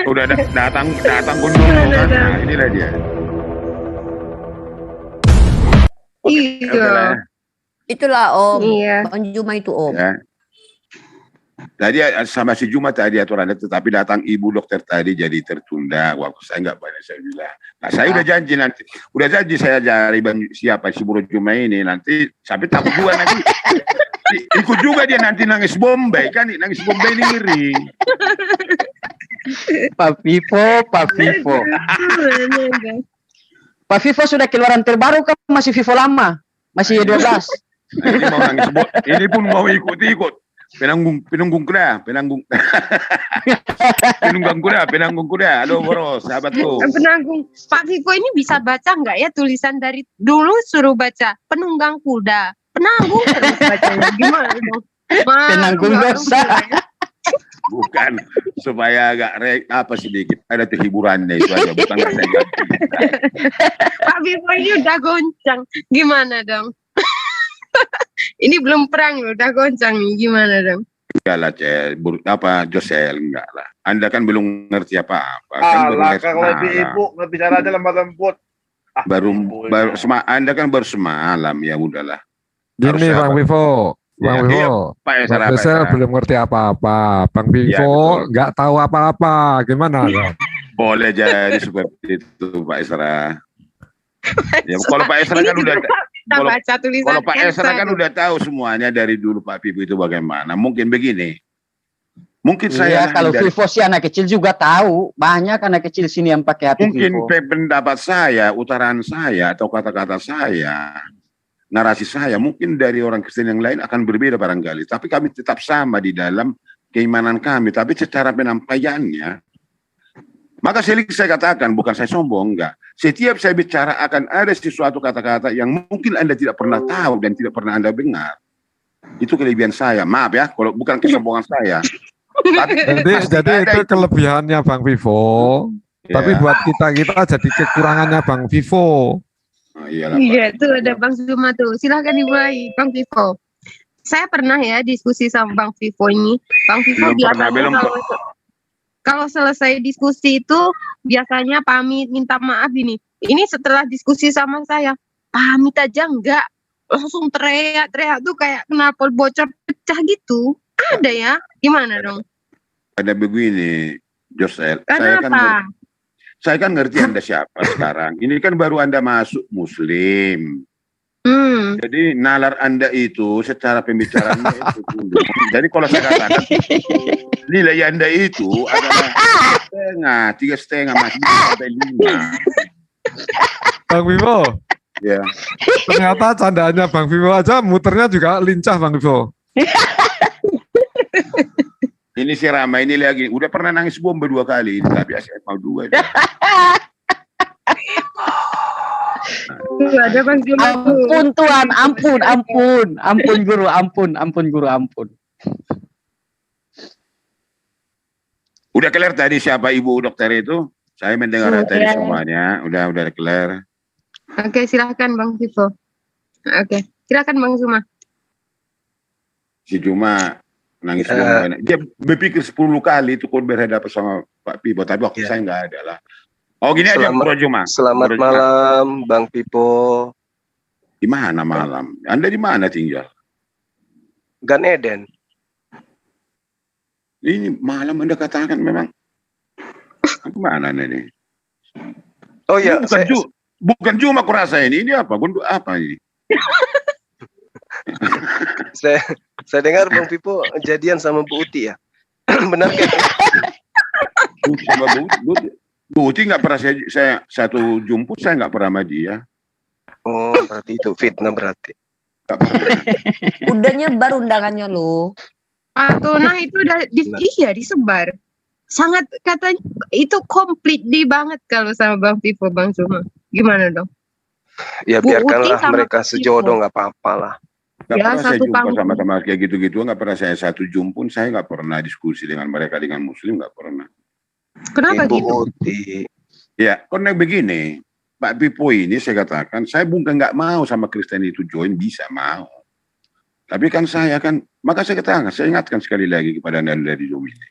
Udah datang kunjung kan. Nah, inilah dia. Iya. Itulah Om. Iya. Bang Juma itu Om. Ya. Tadi sama si Juma tadi aturannya, tetapi datang ibu dokter tadi jadi tertunda. Waktu saya nggak banyak, saya bilang. Nah, saya udah janji nanti, saya cari siapa si Bro Juma ini nanti, sampai takut juga nanti. Ikut juga dia nanti nangis Bombay kan, nangis Bombay ini ngeri. Pak Vivo. Pak Vivo sudah keluaran terbaru kan, masih Vivo lama, masih 12. Nah, ini mau nangis, ini pun mau ikut-ikut. Penanggung kuda. Halo Bro, sahabatku. Penanggung. Pak Vivo ini bisa baca nggak ya tulisan dari dulu suruh baca penunggang kuda, penanggung terus bacanya gimana dong? Penanggung dosa. Bukan, supaya agak sedikit ada hiburannya itu aja, bukan saya ganti. Pak Vivo ini udah goncang, gimana dong? Ini belum perang loh, udah goncang nih, gimana dong? Enggak lah, Josel, enggak lah. Anda kan belum ngerti apa-apa. Kalau lebih ibu, nggak bicara aja lembut-lembut. Anda kan baru semalam, ya udahlah. Gini Bang Vivo, Pak Esra belum ngerti apa-apa. Bang Vivo nggak tahu apa-apa. Gimana? Boleh jadi seperti itu Pak Esra. Ya, kalau Pak Esra kan udah kalau Pak Esra kan udah tahu semuanya dari dulu Pak Vivo itu bagaimana. Mungkin begini. Mungkin saya kalau Vivo sih anak kecil juga tahu. Banyak anak kecil sini yang pakai HP mungkin Vivo. pendapat saya, utaran saya atau kata-kata saya, narasi saya mungkin dari orang Kristen yang lain akan berbeda barangkali. Tapi kami tetap sama di dalam keimanan kami. Tapi secara penyampaiannya, maka saya katakan, bukan saya sombong, enggak. Setiap saya bicara akan ada sesuatu kata-kata yang mungkin Anda tidak pernah tahu dan tidak pernah Anda dengar. Itu kelebihan saya. Maaf ya, kalau bukan kesombongan saya. Tapi jadi itu kelebihannya Bang Vivo. Ya. Tapi buat kita jadi kekurangannya Bang Vivo. Oh, iyalah, iya, tuh ada Bang Zuma tuh. Silahkan dimulai, Bang Vivo. Saya pernah ya diskusi sama Bang Vivo ini. Bang Vivo biasanya kalau selesai diskusi itu biasanya pamit, minta maaf ini. Ini setelah diskusi sama saya, pamit aja enggak, langsung teriak-teriak tuh kayak knalpot bocor pecah gitu. Ada ya? Gimana dong? Ada begini, Josel. Kenapa? Saya kan ngerti Anda siapa sekarang. Ini kan baru Anda masuk Muslim. Jadi nalar Anda itu secara pembicaraannya itu dulu. Jadi kalau saya katakan nilai Anda itu adalah 3,5 masih sampai 5. Bang Vivo. Ya. Ternyata candaannya Bang Vivo aja muternya juga lincah Bang Vivo. Ini si Rama ini lagi udah pernah nangis bom 2 kali, tapi saya mau 2. Ada Bang Zuma. Ampun Tuhan, ampun guru, ampun. Udah clear tadi siapa ibu dokter itu? Saya mendengar tadi semuanya, udah clear. Oke, silahkan Bang Vivo. Oke, silahkan Bang Zuma. Si Juma nangis banyak. Dia berpikir 10 kali itu kalau berhadapan sama Pak Vivo, tapi waktu saya nggak ada lah. Oh gini aja Bro Juma. Selamat malam Bang Pipo. Di mana malam? Anda di mana tinggal? Gan Eden. Ini malam Anda katakan memang. Kemana ini? Oh ya, bukan Juma kurasa ini. Ini apa? Gundu apa ini? saya dengar Bang Pipo jadian sama Bu Uti ya. Benar kan? Sama Bu Uti nggak pernah saya satu jemput, saya nggak pernah sama dia. Oh, berarti itu fitnah berarti. Udah nyebar undangannya lo. Nah itu udah disebar. Sangat katanya itu komplit banget kalau sama Bang Vivo, Bang Zuma. Gimana dong? Ya biarkanlah mereka sejodoh, nggak apa-apa lah. Nggak pernah saya jumpa sama-sama kayak gitu-gitu. Nggak pernah saya satu jumpun, saya nggak pernah diskusi dengan mereka, dengan Muslim nggak pernah. Kenapa gitu? Ya, karena begini, Pak Pipo ini saya katakan, saya bukan nggak mau sama Kristen itu join, bisa mau. Tapi kan saya kan, maka saya katakan, saya ingatkan sekali lagi kepada Anda dari Zoom ini.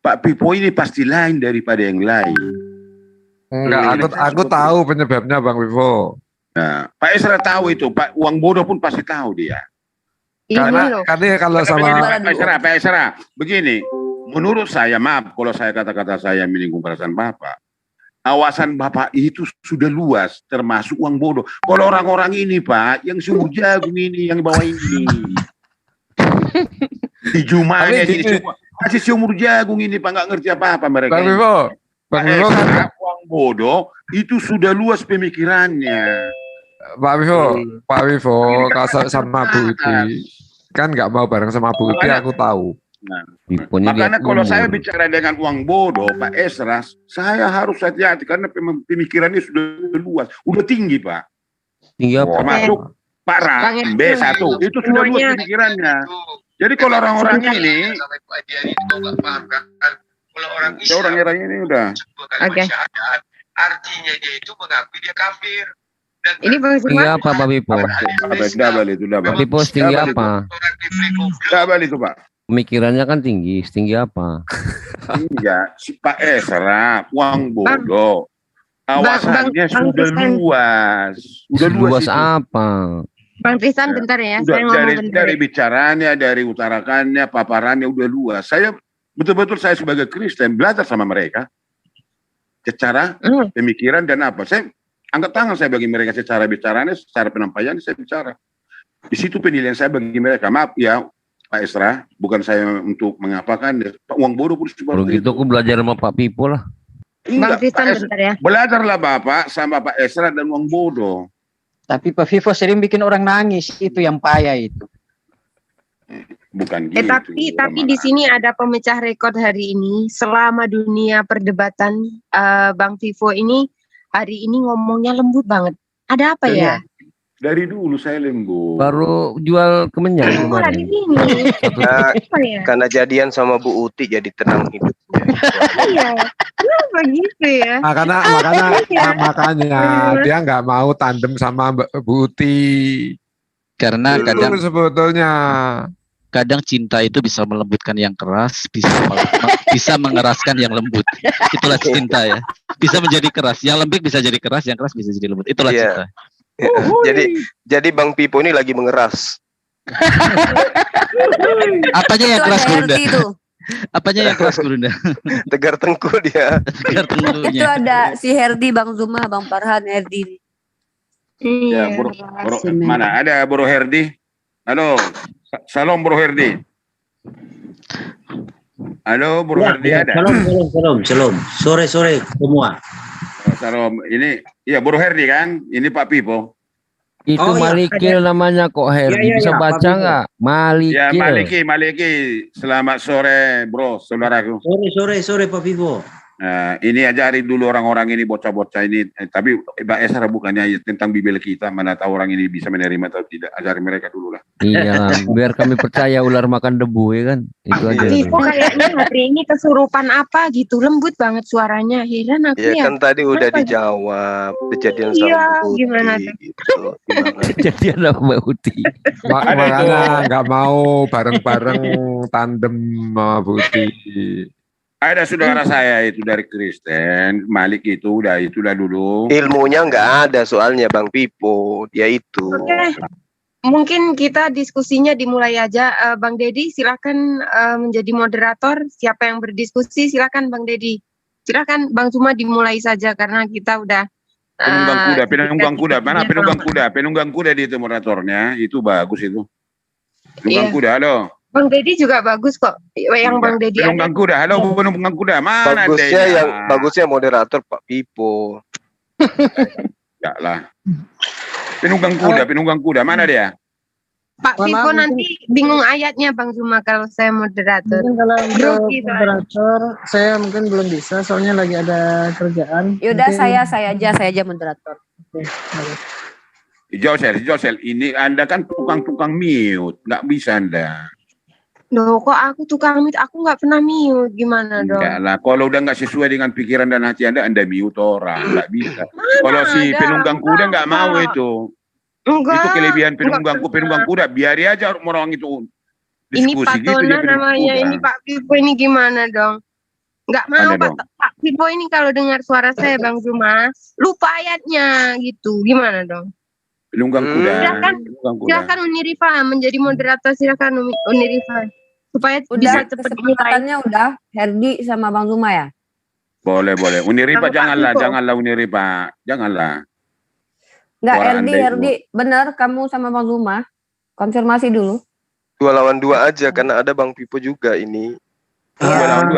Pak Pipo ini pasti lain daripada yang lain. Enggak, aku tahu penyebabnya Bang Vivo. Nah, Pak Esra tahu itu, Pak Uang Bodo pun pasti tahu dia. Karena kalau sama Pak Esra, begini, menurut saya, maaf kalau saya kata-kata saya menyinggung perasaan Bapak, awasan Bapak itu sudah luas, termasuk Uang Bodo. Kalau orang-orang ini Pak, yang sumur jagung ini, yang bawah ini, di Jumanya ini, masih sumur jagung ini Pak, nggak ngerti apa-apa mereka. Bang Vivo, Pak Esra, Uang Bodo itu sudah luas pemikirannya. Pak Vivo, kalau sama Bu Uti, kan nggak mau bareng sama Bu Uti, aku tahu. Nah, makanya kalau saya bicara dengan Uang Bodo, Pak Esra, saya harus hati-hati karena pemikirannya sudah luas, udah tinggi Pak. Tinggi apa? Termasuk Pak Ram, B1, itu sudah luas pemikirannya. Jadi kalau orang-orang ini, orang ini udah. Oke. Artinya dia itu mengakui dia kafir. Ini tinggi apa Pak Pipo? Sudah Pipo tinggi apa? Sudah itu Pak. Pemikirannya kan tinggi, setinggi apa? Enggak, si Pak Esra, Uang Bodo, awasannya sudah luas. Sudah luas apa? Bang Tristan bentar ya, udah, saya ngomong bentar. Dari bicaranya, dari utarakannya, paparannya udah luas. Saya betul-betul saya sebagai Kristen belajar sama mereka secara pemikiran dan apa. Saya angkat tangan saya bagi mereka secara bicaranya, secara penyampaian saya bicara. Di situ penilaian saya bagi mereka. Maaf ya Pak Esra, bukan saya untuk mengapakan. Pak Uang Bodo pun seperti itu. Begitu aku belajar sama Pak Pipo lah. Bang Tristan bentar ya. Belajarlah Bapak sama Pak Esra dan Uang Bodo. Tapi Pak Vivo sering bikin orang nangis, itu yang payah itu. Bukan gitu. Tapi di sini ada pemecah rekor hari ini selama dunia perdebatan. Bang Vivo ini hari ini ngomongnya lembut banget. Ada apa ya? Dari dulu saya lembut. Baru jual kemenyan kemarin. Hari ini. Karena jadian sama Bu Uti jadi tenang hidupnya. Iya. Kenapa gitu ya? Makanya dia nggak mau tandem sama Bu Uti. Karena kadang sebetulnya cinta itu bisa melembutkan yang keras, bisa mengeraskan yang lembut. Itulah cinta ya. Bisa menjadi keras, yang lembut bisa jadi keras, yang keras bisa jadi lembut. Itulah cinta. Jadi Bang Pipo ini lagi mengeras. Apanya yang keras Gurunda? Apanya yang keras Gurunda? Tegar tengkul dia. Tegar tengkulnya. Itu ada si Herdi, Bang Zuma, Bang Farhan, Herdi. Ya, mana ada Bro Herdi? Halo, salam Bro Herdi. Halo Bro Herdi ada? Salam. Sore semua. Salam. Ini ya Bro Herdi kan? Ini Pak Pipo. Itu Malikil namanya kok Herdi. Bisa baca nggak? Malikil. Ya Maliki. Selamat sore Bro, saudaraku. Sore Pak Pipo. Nah, ini ajari dulu orang-orang ini bocah-bocah ini. Tapi Mbak Esra bukannya tentang Bibel kita, mana tahu orang ini bisa menerima atau tidak. Ajari mereka dulu lah. Iya, biar kami percaya ular makan debu ya kan. Itu aja. Kok kayaknya hari ini kesurupan apa gitu, lembut banget suaranya. Heran aku ya. Kan tadi udah dijawab kejadian sama Bu Uti. Gimana gitu. Kejadian sama Bu Uti. Makanya nggak mau bareng-bareng tandem sama Bu Uti. Ada saudara saya itu dari Kristen, Malik itulah dulu. Ilmunya nggak ada soalnya Bang Pipo, dia itu. Oke. Mungkin kita diskusinya dimulai aja. Bang Dedi silakan menjadi moderator. Siapa yang berdiskusi silakan Bang Dedi. Silakan Bang Zuma dimulai saja karena kita udah penunggang kuda. Mana penunggang kuda di itu moderatornya, itu bagus itu. Penunggang kuda, halo. Bang Dedi juga bagus kok. Yang Bang Dedi ada. Penunggang kuda, halo penunggang kuda. Mana bagusnya moderator Pak Pipo. Enggak lah. Penunggang kuda, mana dia? Pak Pipo nanti bingung ayatnya Bang Zuma kalau saya moderator. Mungkin kalau moderator saya mungkin belum bisa soalnya lagi ada kerjaan. Yaudah saya aja moderator. Oke. Josel, ini Anda kan tukang mute, nggak bisa Anda. Loh, kok aku tukang mute? Aku nggak pernah mute, gimana dong? Enggak lah, kalau udah nggak sesuai dengan pikiran dan hati Anda mute orang, nggak bisa. Kalau si penunggang kuda nggak mau itu. Enggak. Itu kelebihan penunggang kuda. Biari aja orang itu diskusi. Ini Pak Tona namanya, ini Pak Pipo ini gimana dong? Nggak mau Pak Vivo ini kalau dengar suara saya Bang Zuma, lupa ayatnya gitu. Gimana dong? Lunggang kuda. Silakan Unirifa menjadi moderator, silakan Unirifa. Supaya udah, bisa cepat kesempatannya udah Herdi sama Bang Zuma ya? Boleh. Unirifa janganlah Unirifa. Janganlah. Enggak, Herdi, benar kamu sama Bang Zuma. Konfirmasi dulu. 2 lawan 2 aja karena ada Bang Pipo juga ini. 2 lawan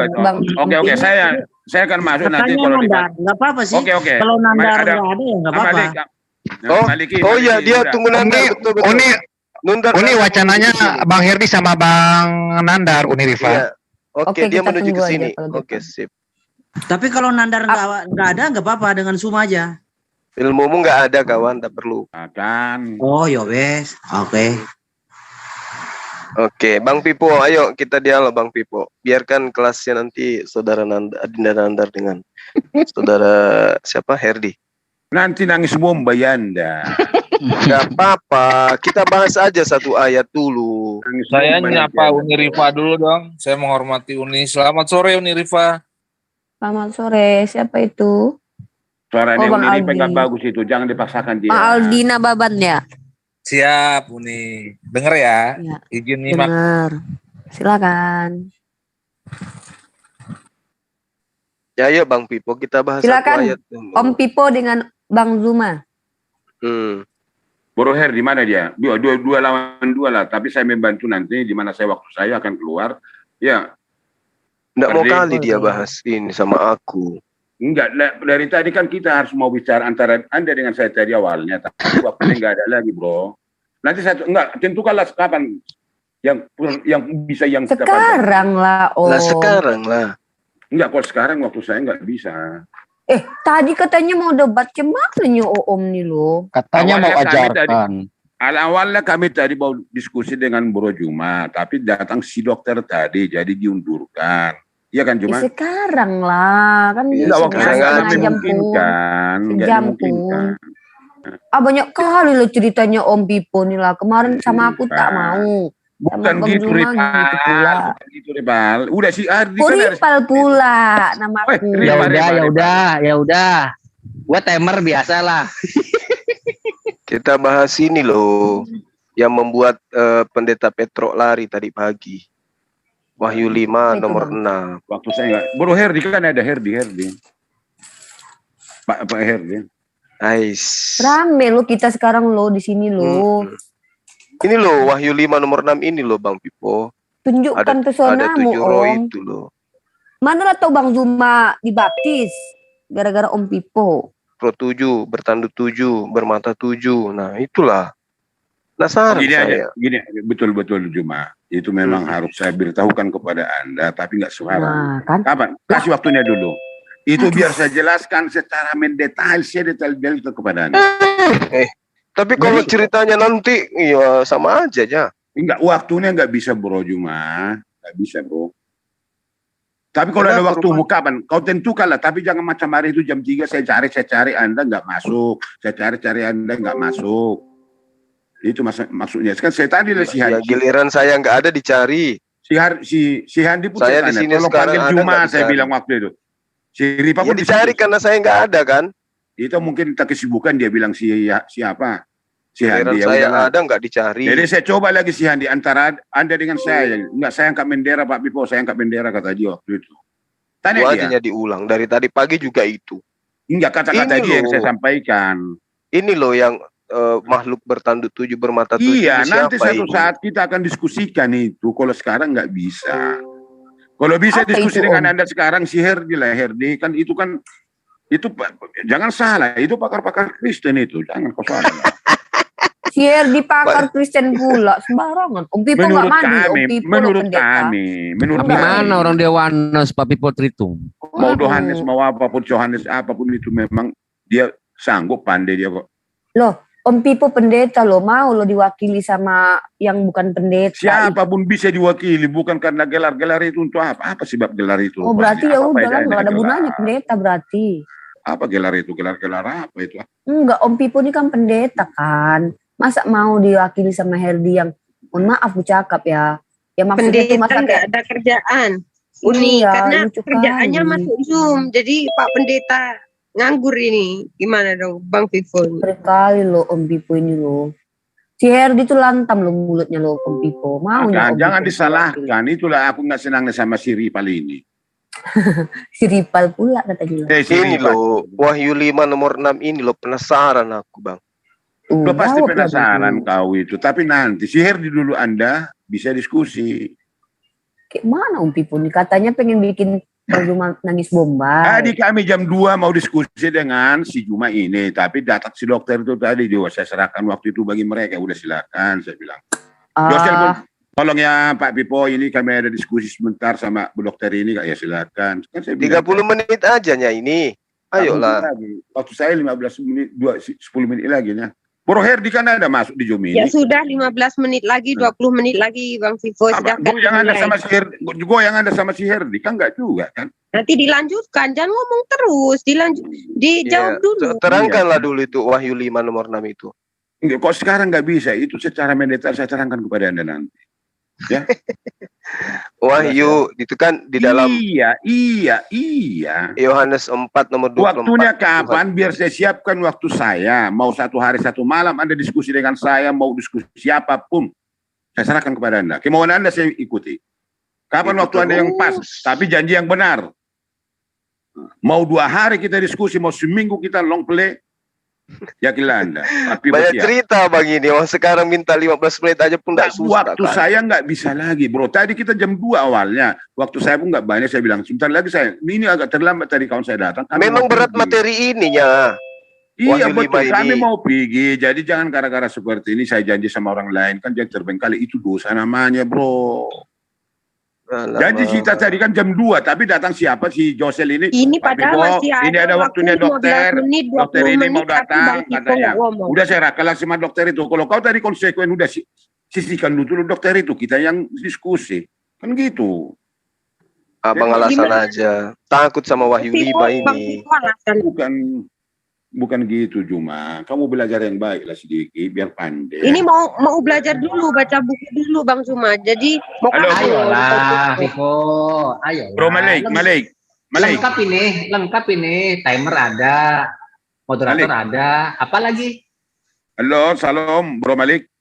2. Oke, saya akan masuk nanti kalau enggak apa-apa sih. Oke. Kalau Nandar enggak ada ya enggak apa-apa. Oh iya, dia tunggu Nandar, betul. Ini wacananya Bang Herdi sama Bang Nandar Unirifa. Iya. Oke, dia menuju ke sini. Oke, sip. Tapi kalau Nandar enggak ada enggak apa-apa, dengan Suma aja. Ilmumu enggak ada kawan, tak perlu. Akan. Oh, ya wes. Oke, Bang Pipo, ayo kita dialog Bang Pipo. Biarkan kelasnya nanti saudara Adinda Nandar dengan saudara siapa Herdi. Nanti nangis bomba Yanda. Gak apa-apa, kita bahas aja satu ayat dulu. Saya nyapa Unirifa dulu dong. Saya menghormati Uni. Selamat sore Unirifa. Selamat sore. Siapa itu? Suaranya Unirifa nggak bagus itu. Jangan dipaksakan dia. Pak Aldi Nababan ya? Siap Uni. Dengar ya. Izin nyimak. Dengar. Silakan. Ya ayo Bang Pipo kita bahas Silakan, satu ayat. Om Pipo dengan Bang Zuma. Bro Her di mana dia? Dua lawan 2 lah. Tapi saya membantu nanti di mana waktu saya akan keluar. Ya. Nggak mau kali dia bahas ini sama aku. Enggak, dari tadi kan kita harus mau bicara antara Anda dengan saya tadi awalnya. Tapi waktunya nggak ada lagi bro. Nanti tentukanlah kapan yang bisa yang sekarang lah Om. Sekarang lah. Enggak, kalau sekarang waktu saya nggak bisa. Tadi katanya mau debat gimana Om nih lo? Katanya mau ajarkan. Awalnya kami tadi mau diskusi dengan Bro Juma, tapi datang si dokter tadi, jadi diundurkan. Iya kan Juma? Sekarang lah, kan bisa setengah jam pun. Banyak kali lo ceritanya Om Pipo nih lah. Kemarin sama aku tak mau. Bukan gitu Ripal. Udah si Ardi kan Ripal pula namaku. Ya udah. Gua timer biasa lah. Kita bahas ini loh yang membuat Pendeta Petro lari tadi pagi. Wahyu 5 nomor 6. Waktu saya enggak. Bro Herdi kan ada Herdi. Pak Herdi. Rame lo kita sekarang lo di sini lo. Ini loh Wahyu 5 nomor 6 ini loh Bang Pipo. Tunjukkan pesonamu Om. Itu loh. Mana lah tau Bang Zuma dibaptis gara-gara Om Pipo. Pro 7, bertanduk 7, bermata 7. Nah itulah. Penasaran saya. Gini, betul Juma. Itu memang harus saya beritahukan kepada Anda, tapi nggak sekarang. Kapan? Kasih waktunya dulu. Itu biar saya jelaskan secara mendetail kepada Anda. Tapi kalau ceritanya nanti, ya sama aja ya. Enggak, waktunya nggak bisa Bro Juma. Nggak bisa Bro. Tapi kalau ada waktumu kapan? Kau tentukanlah. Tapi jangan macam hari itu jam 3 saya cari Anda nggak masuk. Saya cari Anda nggak masuk. Itu maksudnya. Kan saya tadi lah si Handi. Giliran saya nggak ada dicari. Si Handi pun saya di sini sekarang ada. Juma saya bilang waktu itu. Si Ripa pun dicari karena saya nggak ada kan. Itu mungkin tak kesibukan dia bilang siapa? Si Handi. Saya ada nggak dicari. Jadi saya coba lagi si Handi antara Anda dengan saya. Enggak, saya angkat bendera Pak Pipo, saya angkat bendera kata dia waktu itu. Tanya dia. Diulang dari tadi pagi juga itu. Enggak, kata-kata dia yang saya sampaikan. Ini loh yang makhluk bertanduk 7 bermata 7. Iya, nanti suatu saat kita akan diskusikan itu. Kalau sekarang nggak bisa. Kalau bisa diskusi dengan Anda sekarang si Herdi kan itu jangan salah, itu pakar-pakar Kristen itu, jangan kau salah. Si Herdi pakar Kristen pula sembarangan. Om Pipo nggak mandi. Menurut kami. Mana orang Dewanes Pak Pipo Tritung? Mau Yohanes mau apapun itu memang dia sanggup, pandai dia kok. Loh, Om Pipo pendeta lo, mau lo diwakili sama yang bukan pendeta. Siapapun bisa diwakili, bukan karena gelar-gelar itu untuk apa? Apa sebab gelar itu? Oh berarti ya udah lah, nggak ada gunanya pendeta berarti. Apa gelar itu? Gelar apa itu? Enggak, Om Pipo ini kan pendeta kan. Masa mau diwakili sama Herdi yang, mohon maaf aku cakap ya. Ya maksudnya pendeta nggak ada kerjaan. Uni Iya, karena lucu kerjaannya kali. masuk Zoom. Jadi Pak Pendeta nganggur ini. Gimana dong Bang Vivo? Berkali loh Om Pipo ini loh. Si Herdi tuh lantam loh mulutnya loh Om Pipo. Maunya Om Jangan Pipo disalahkan. Itulah aku nggak senangnya sama si Ripal ini. si Ripal pula katanya. Ini loh, Wahyu 5 nomor 6 ini loh, penasaran aku Bang. Lo pasti jawab penasaran lagi. kau itu. Tapi nanti si Herdi dulu Anda bisa diskusi. Kayak mana Om Pipo nih? Katanya pengen bikin Juma nangis Bombay. Tadi kami jam 2 mau diskusi dengan si Juma ini. Tapi datang si dokter itu tadi. Saya serahkan waktu itu bagi mereka. Udah silakan saya bilang. Tolong ya Pak Pipo, ini kami ada diskusi sebentar sama Bu Dokter ini, ya silakan. Kan saya 30 menit aja nya ini. Ayolah. Waktu saya 15 menit, 10 menit lagi ya. Bro Herdi kan ada masuk di Zoom ini. Ya sudah 15 menit lagi, 20 menit lagi Bang Vivo. Gue yang ada sama si Herdi, gue yang ada sama si Herdi kan enggak juga kan. Nanti dilanjutkan, jangan ngomong terus, dijawab dulu. Terangkanlah dulu itu Wahyu 5 nomor 6 itu. Enggak, kok sekarang nggak bisa, itu secara mendetail saya terangkan kepada Anda nanti. Ya. Wahyu itu kan di dalam Iya. Yohanes 4 nomor 24. Waktunya kapan biar saya siapkan waktu saya. Mau 1 hari 1 malam Anda diskusi dengan saya, mau diskusi siapapun. Saya serahkan kepada Anda. Kemauan Anda saya ikuti. Kapan waktu Anda yang pas, tapi janji yang benar. Mau 2 hari kita diskusi, mau seminggu kita long play. Yakinlah Anda. Tapi banyak cerita Bang ini. Sekarang minta 15 menit aja pun tidak susah. Waktu saya nggak bisa lagi bro. Tadi kita jam 2 awalnya. Waktu saya pun nggak banyak. Saya bilang sebentar lagi ini agak terlambat tadi kawan saya datang. Memang berat materi ininya. Iya betul. Kami mau pergi. Jadi jangan gara-gara seperti ini saya janji sama orang lain. Kan jangan terbengkalai. Itu dosa namanya bro. Janji kita tadi kan jam 2, tapi datang siapa si Josel ini? Ini padahal masih ini ada waktunya dokter. Dokter ini mau datang katanya. Udah saya rakalah sama dokter itu. Kalau kau tadi konsekuen udah sisihkan dulu dokter itu, kita yang diskusi. Kan gitu. Abang alasan aja. Takut sama Wahyu 5 ini. Bukan gitu Juma. Kamu belajar yang baik lah sedikit biar pandai. Ini mau belajar dulu, baca buku dulu Bang Juma. Jadi mau ayolah Vivo, ayo. Bro Malik. Lengkap ini. Timer ada, moderator ada, apa lagi? Halo, salam Bro Malik.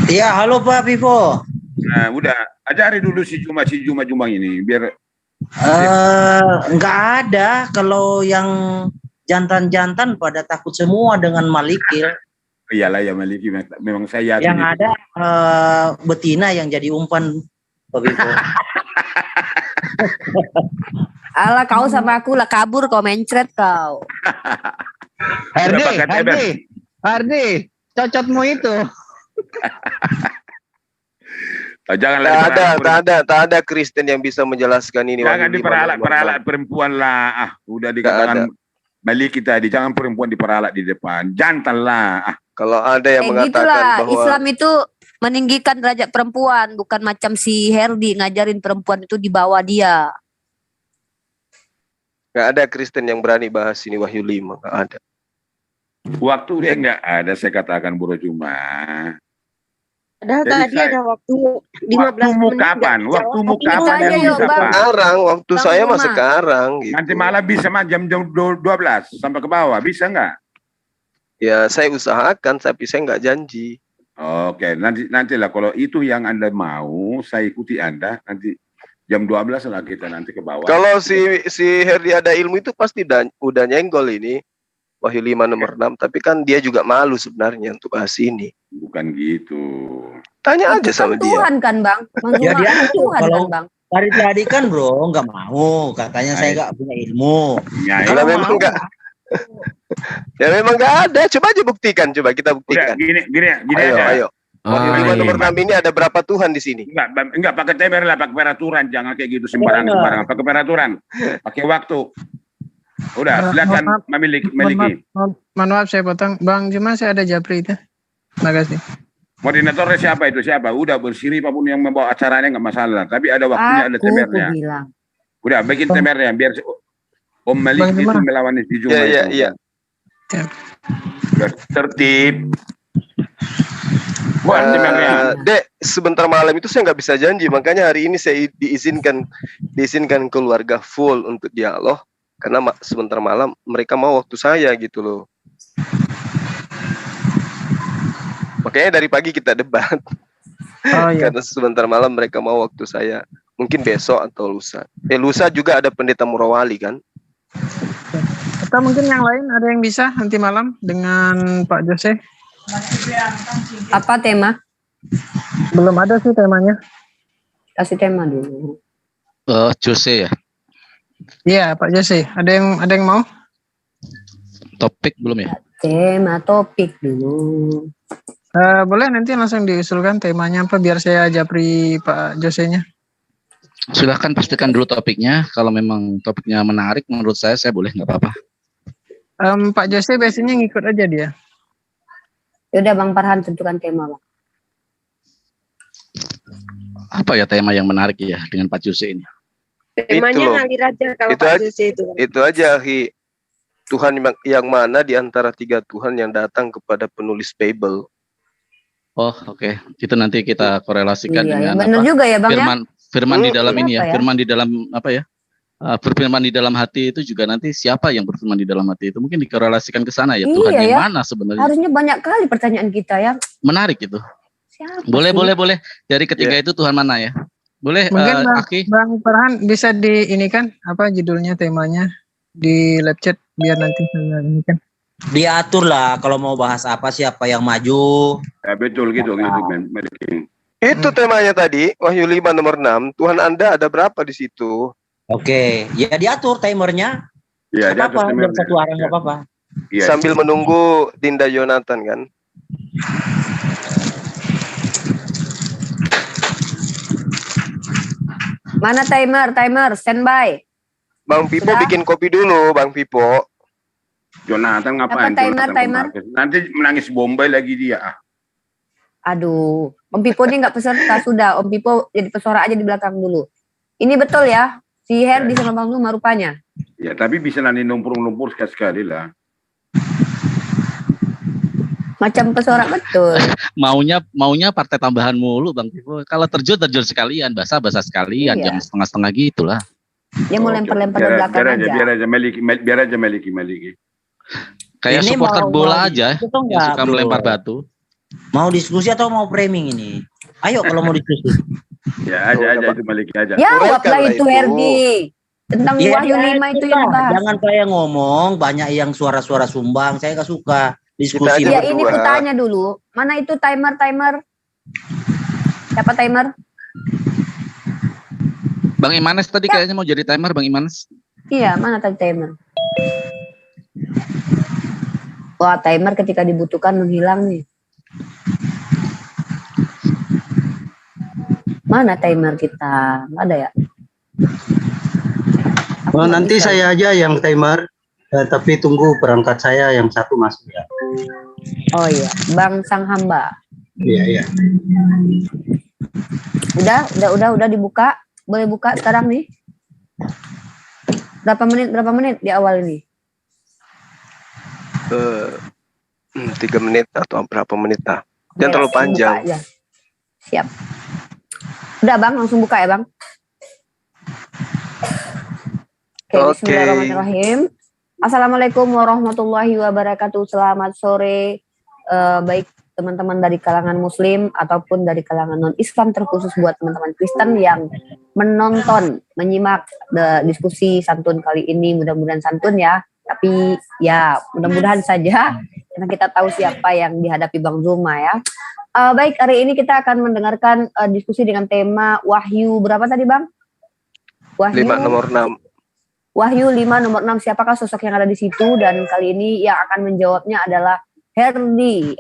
Iya, halo Pak Vivo. Nah, udah ajari dulu si Juma ini biar enggak ada kalau yang jantan-jantan pada takut semua dengan Malikil. Iyalah ya Maliki, memang saya yang ada betina yang jadi umpan Pak Vivo. Alah kau sama aku lah kabur kau mencret kau. Hardi, cocotmu itu. Jangan tak ada Kristen yang bisa menjelaskan ini. Jangan diperalat perempuan lah. Udah dikatakan Maliki tadi, jangan perempuan diperalat di depan. Jantan lah. Kalau ada yang mengatakan bahwa Islam itu meninggikan derajat perempuan, bukan macam si Herdi ngajarin perempuan itu di bawah dia. Gak ada Kristen yang berani bahas ini Wahyu 5, gak ada. Waktu dia nggak ada, saya katakan Bro Juma. Padahal tadi ada waktu 15 menit. Waktumu kapan yang bisa Pak? Sekarang, waktu saya mah sekarang. Gitu. Nanti malam bisa mah jam 12 sampai ke bawah, bisa nggak? Ya saya usahakan, tapi saya nggak janji. Oke, nantilah kalau itu yang Anda mau, saya ikuti Anda. Nanti jam 12 lah kita nanti ke bawah. Kalau si Herdi ada ilmu itu pasti udah nyenggol ini. Wahyu 5 nomor 6, tapi kan dia juga malu sebenarnya untuk bahas ini. Bukan gitu. Tanya aja sama dia. Tuhan kan Bang? Ya dia Tuhan kalau kan Bang? dari tadi kan bro nggak mau, katanya saya nggak punya ilmu. Kalau memang nggak, ya memang nggak ada. Coba aja buktikan, coba kita buktikan. Udah, gini ayo. Wahyu 5 nomor 6 ini ada berapa Tuhan di sini? Enggak pakai timer lah, pakai peraturan, jangan kayak gitu sembarangan. Pakai peraturan, pakai waktu. Udah, silakan memiliki. Mohon maaf saya potong. Bang Juma saya ada japri itu. Makasih. Moderatornya siapa itu? Siapa? Udah bersiri apapun yang membawa acaranya nggak masalah. Tapi ada waktunya, ada temernya. Udah, bikin temernya biar Om Malik itu melawan si Juma. Iya. Tertib. Dek, sebentar malam itu saya nggak bisa janji, makanya hari ini saya diizinkan keluarga full untuk dialog, karena sebentar malam mereka mau waktu saya gitu loh. Makanya dari pagi kita debat. Karena sebentar malam mereka mau waktu saya. Mungkin besok atau lusa. Lusa juga ada pendeta Murawali kan? Atau mungkin yang lain ada yang bisa nanti malam dengan Pak Jose? Apa tema? Belum ada sih temanya. Kasih tema dulu. Jose ya. Iya Pak Jose. Ada yang mau? Topik belum ya? Tema topik dulu. Boleh nanti langsung diusulkan temanya apa biar saya japri Pak Jose-nya. Silahkan pastikan dulu topiknya. Kalau memang topiknya menarik menurut saya boleh, nggak apa-apa. Pak Jose biasanya ngikut aja dia. Yaudah Bang Farhan tentukan tema Bang. Apa ya tema yang menarik ya dengan Pak Jose ini? Temanya ngalir aja kalau Pak Jose itu. Itu aja, Hi. Tuhan yang mana di antara 3 Tuhan yang datang kepada penulis Bible? Oh, oke. Itu nanti kita korelasikan dengan benar juga ya Bang firman di dalam ini ya. ya? Firman di dalam apa ya? Berfirman di dalam hati itu juga nanti siapa yang berfirman di dalam hati itu mungkin dikorelasikan ke sana ya. Tuhan yang mana sebenarnya? Harusnya banyak kali pertanyaan kita ya. Menarik itu. Siapa boleh. Dari ketiga Ya. itu Tuhan mana ya? Boleh. Mungkin Aki. Bang Farhan bisa ini kan apa judulnya temanya di live chat biar nanti saya ini kan. Diatur lah kalau mau bahas apa, siapa yang maju. Ya, betul gitu men. Itu temanya tadi, Wahyu 5 nomor 6. Tuhan Anda ada berapa di situ? Oke, ya diatur timernya. Iya, apa-apa, biar satu arah nggak apa-apa. Ya, sambil menunggu Dinda Yonatan kan. Mana timer standby. Bang Pipo bikin kopi dulu, Bang Pipo. Jonathan ngapain? Apa timer? Nanti menangis Bombay lagi dia. Aduh, Om Pipo ini nggak peserta sudah. Om Pipo jadi pesorak aja di belakang dulu. Ini betul ya, si Herdi sama Bang Zuma rupanya. Ya, tapi bisa nanti lumpur sekali-sekali lah. Macam pesorak betul. Maunya partai tambahan mulu Bang Pipo. Kalau terjun sekalian, basah sekalian, Iya. jam setengah gitulah. Dia mau lempar-lempar di belakang aja. Biar aja Meliki. Kayak Ini supporter mau bola aja diskusi atau yang enggak, suka Bro? melempar batu. Mau diskusi atau mau framing ini? Ayo kalau mau diskusi. Ya aja itu Meliki aja. Jawablah itu Herdi. Tentang Iya, Wahyu 5 itu yang dibahas. Jangan saya ngomong banyak yang suara-suara sumbang. Saya nggak suka diskusi. Ya ini ku tanya dulu. Mana itu timer? Siapa timer? Bang Imanes tadi kayaknya mau jadi timer, Bang Imanes. Iya, mana tadi timer? Wah, timer ketika dibutuhkan menghilang nih. Mana timer kita? Nggak ada ya? Oh, nanti saya aja yang timer, tapi tunggu perangkat saya yang satu masuk ya. Oh iya, Bang Sang Hamba. Iya. Udah dibuka. Boleh buka sekarang nih. Berapa menit di awal ini? 3 menit atau berapa menit lah. Jangan terlalu panjang. Siap. Udah Bang, langsung buka ya Bang. Oke. Bismillahirrahmanirrahim. Assalamualaikum warahmatullahi wabarakatuh. Selamat sore, baik teman-teman dari kalangan Muslim ataupun dari kalangan non-Islam, terkhusus buat teman-teman Kristen yang menonton, menyimak diskusi santun kali ini. Mudah-mudahan santun ya, tapi ya mudah-mudahan saja karena kita tahu siapa yang dihadapi Bang Zuma ya. Baik, hari ini kita akan mendengarkan diskusi dengan tema Wahyu berapa tadi Bang? Wahyu 5 nomor 6. Wahyu 5 nomor 6, siapakah sosok yang ada di situ? Dan kali ini yang akan menjawabnya adalah Herdi,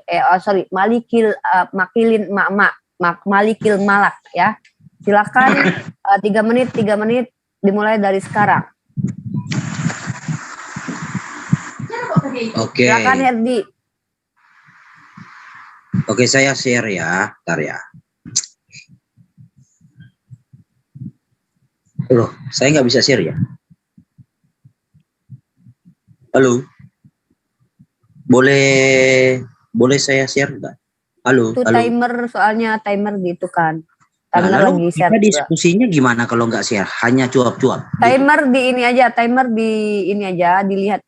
Malikil Malak ya. Silakan 3 menit dimulai dari sekarang. Oke. Silakan Herdi. Oke, saya share ya, bentar ya. Loh, saya nggak bisa share ya. Halo. Boleh saya share enggak? Halo, Itu halo. timer, soalnya timer gitu kan. Nah, Timer lalu lagi share kita juga. diskusinya gimana kalau nggak share? Hanya cuap-cuap. Timer di ini aja, timer di ini aja, dilihat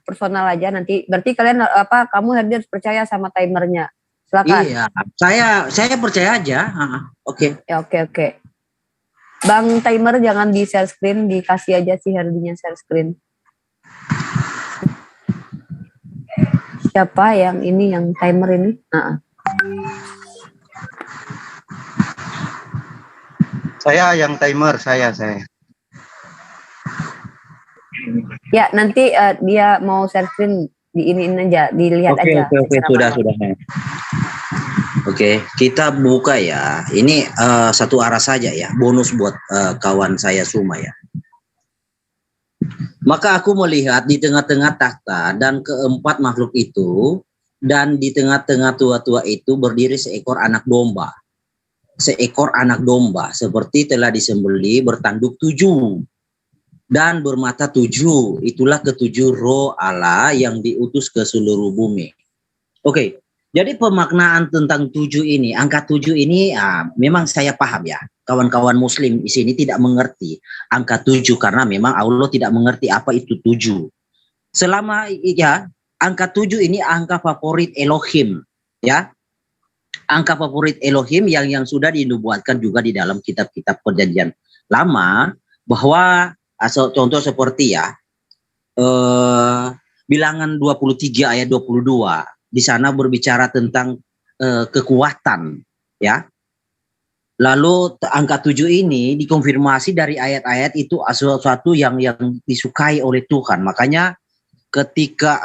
personal aja nanti. Berarti kalian kamu Herdi harus percaya sama timernya. Silakan. Iya, saya percaya aja. Oke. Ya, oke. Bang timer jangan di share screen, dikasih aja si Herdinya share screen. Siapa yang ini, yang timer ini? Saya yang timer, saya. Ya, nanti dia mau share screen di ini aja, dilihat aja. Oke, sudah. Oke, kita buka ya. Ini satu arah saja ya, bonus buat kawan saya semua ya. Maka aku melihat di tengah-tengah takhta dan keempat makhluk itu, dan di tengah-tengah tua-tua itu berdiri seekor anak domba. Seekor anak domba seperti telah disembelih, bertanduk 7 dan bermata 7. Itulah ketujuh roh Allah yang diutus ke seluruh bumi. Oke. Jadi pemaknaan tentang 7 ini, angka 7 ini memang saya paham ya. Kawan-kawan muslim di sini tidak mengerti angka 7 karena memang Allah tidak mengerti apa itu 7. Selama ya angka 7 ini angka favorit Elohim ya. Angka favorit Elohim yang sudah dinubuatkan juga di dalam kitab-kitab Perjanjian Lama, bahwa contoh seperti ya Bilangan 23 ayat 22. Di sana berbicara tentang kekuatan ya. Lalu angka 7 ini dikonfirmasi dari ayat-ayat itu sesuatu yang disukai oleh Tuhan. Makanya ketika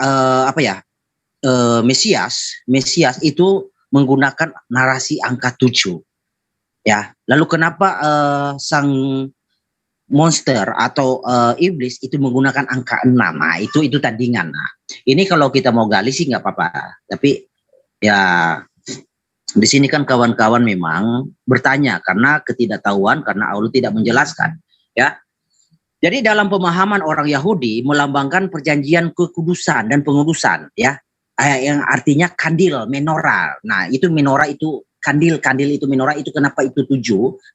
Mesias itu menggunakan narasi angka 7 ya. Lalu kenapa sang monster atau iblis itu menggunakan angka 6? Nah, itu tandingan. Nah, ini kalau kita mau gali sih nggak apa-apa. Tapi ya di sini kan kawan-kawan memang bertanya karena ketidaktahuan, karena Allah tidak menjelaskan. Ya. Jadi dalam pemahaman orang Yahudi melambangkan perjanjian kekudusan dan pengudusan, ya, yang artinya kandil, menorah. Nah, itu menorah itu kandil itu menorah itu kenapa itu 7?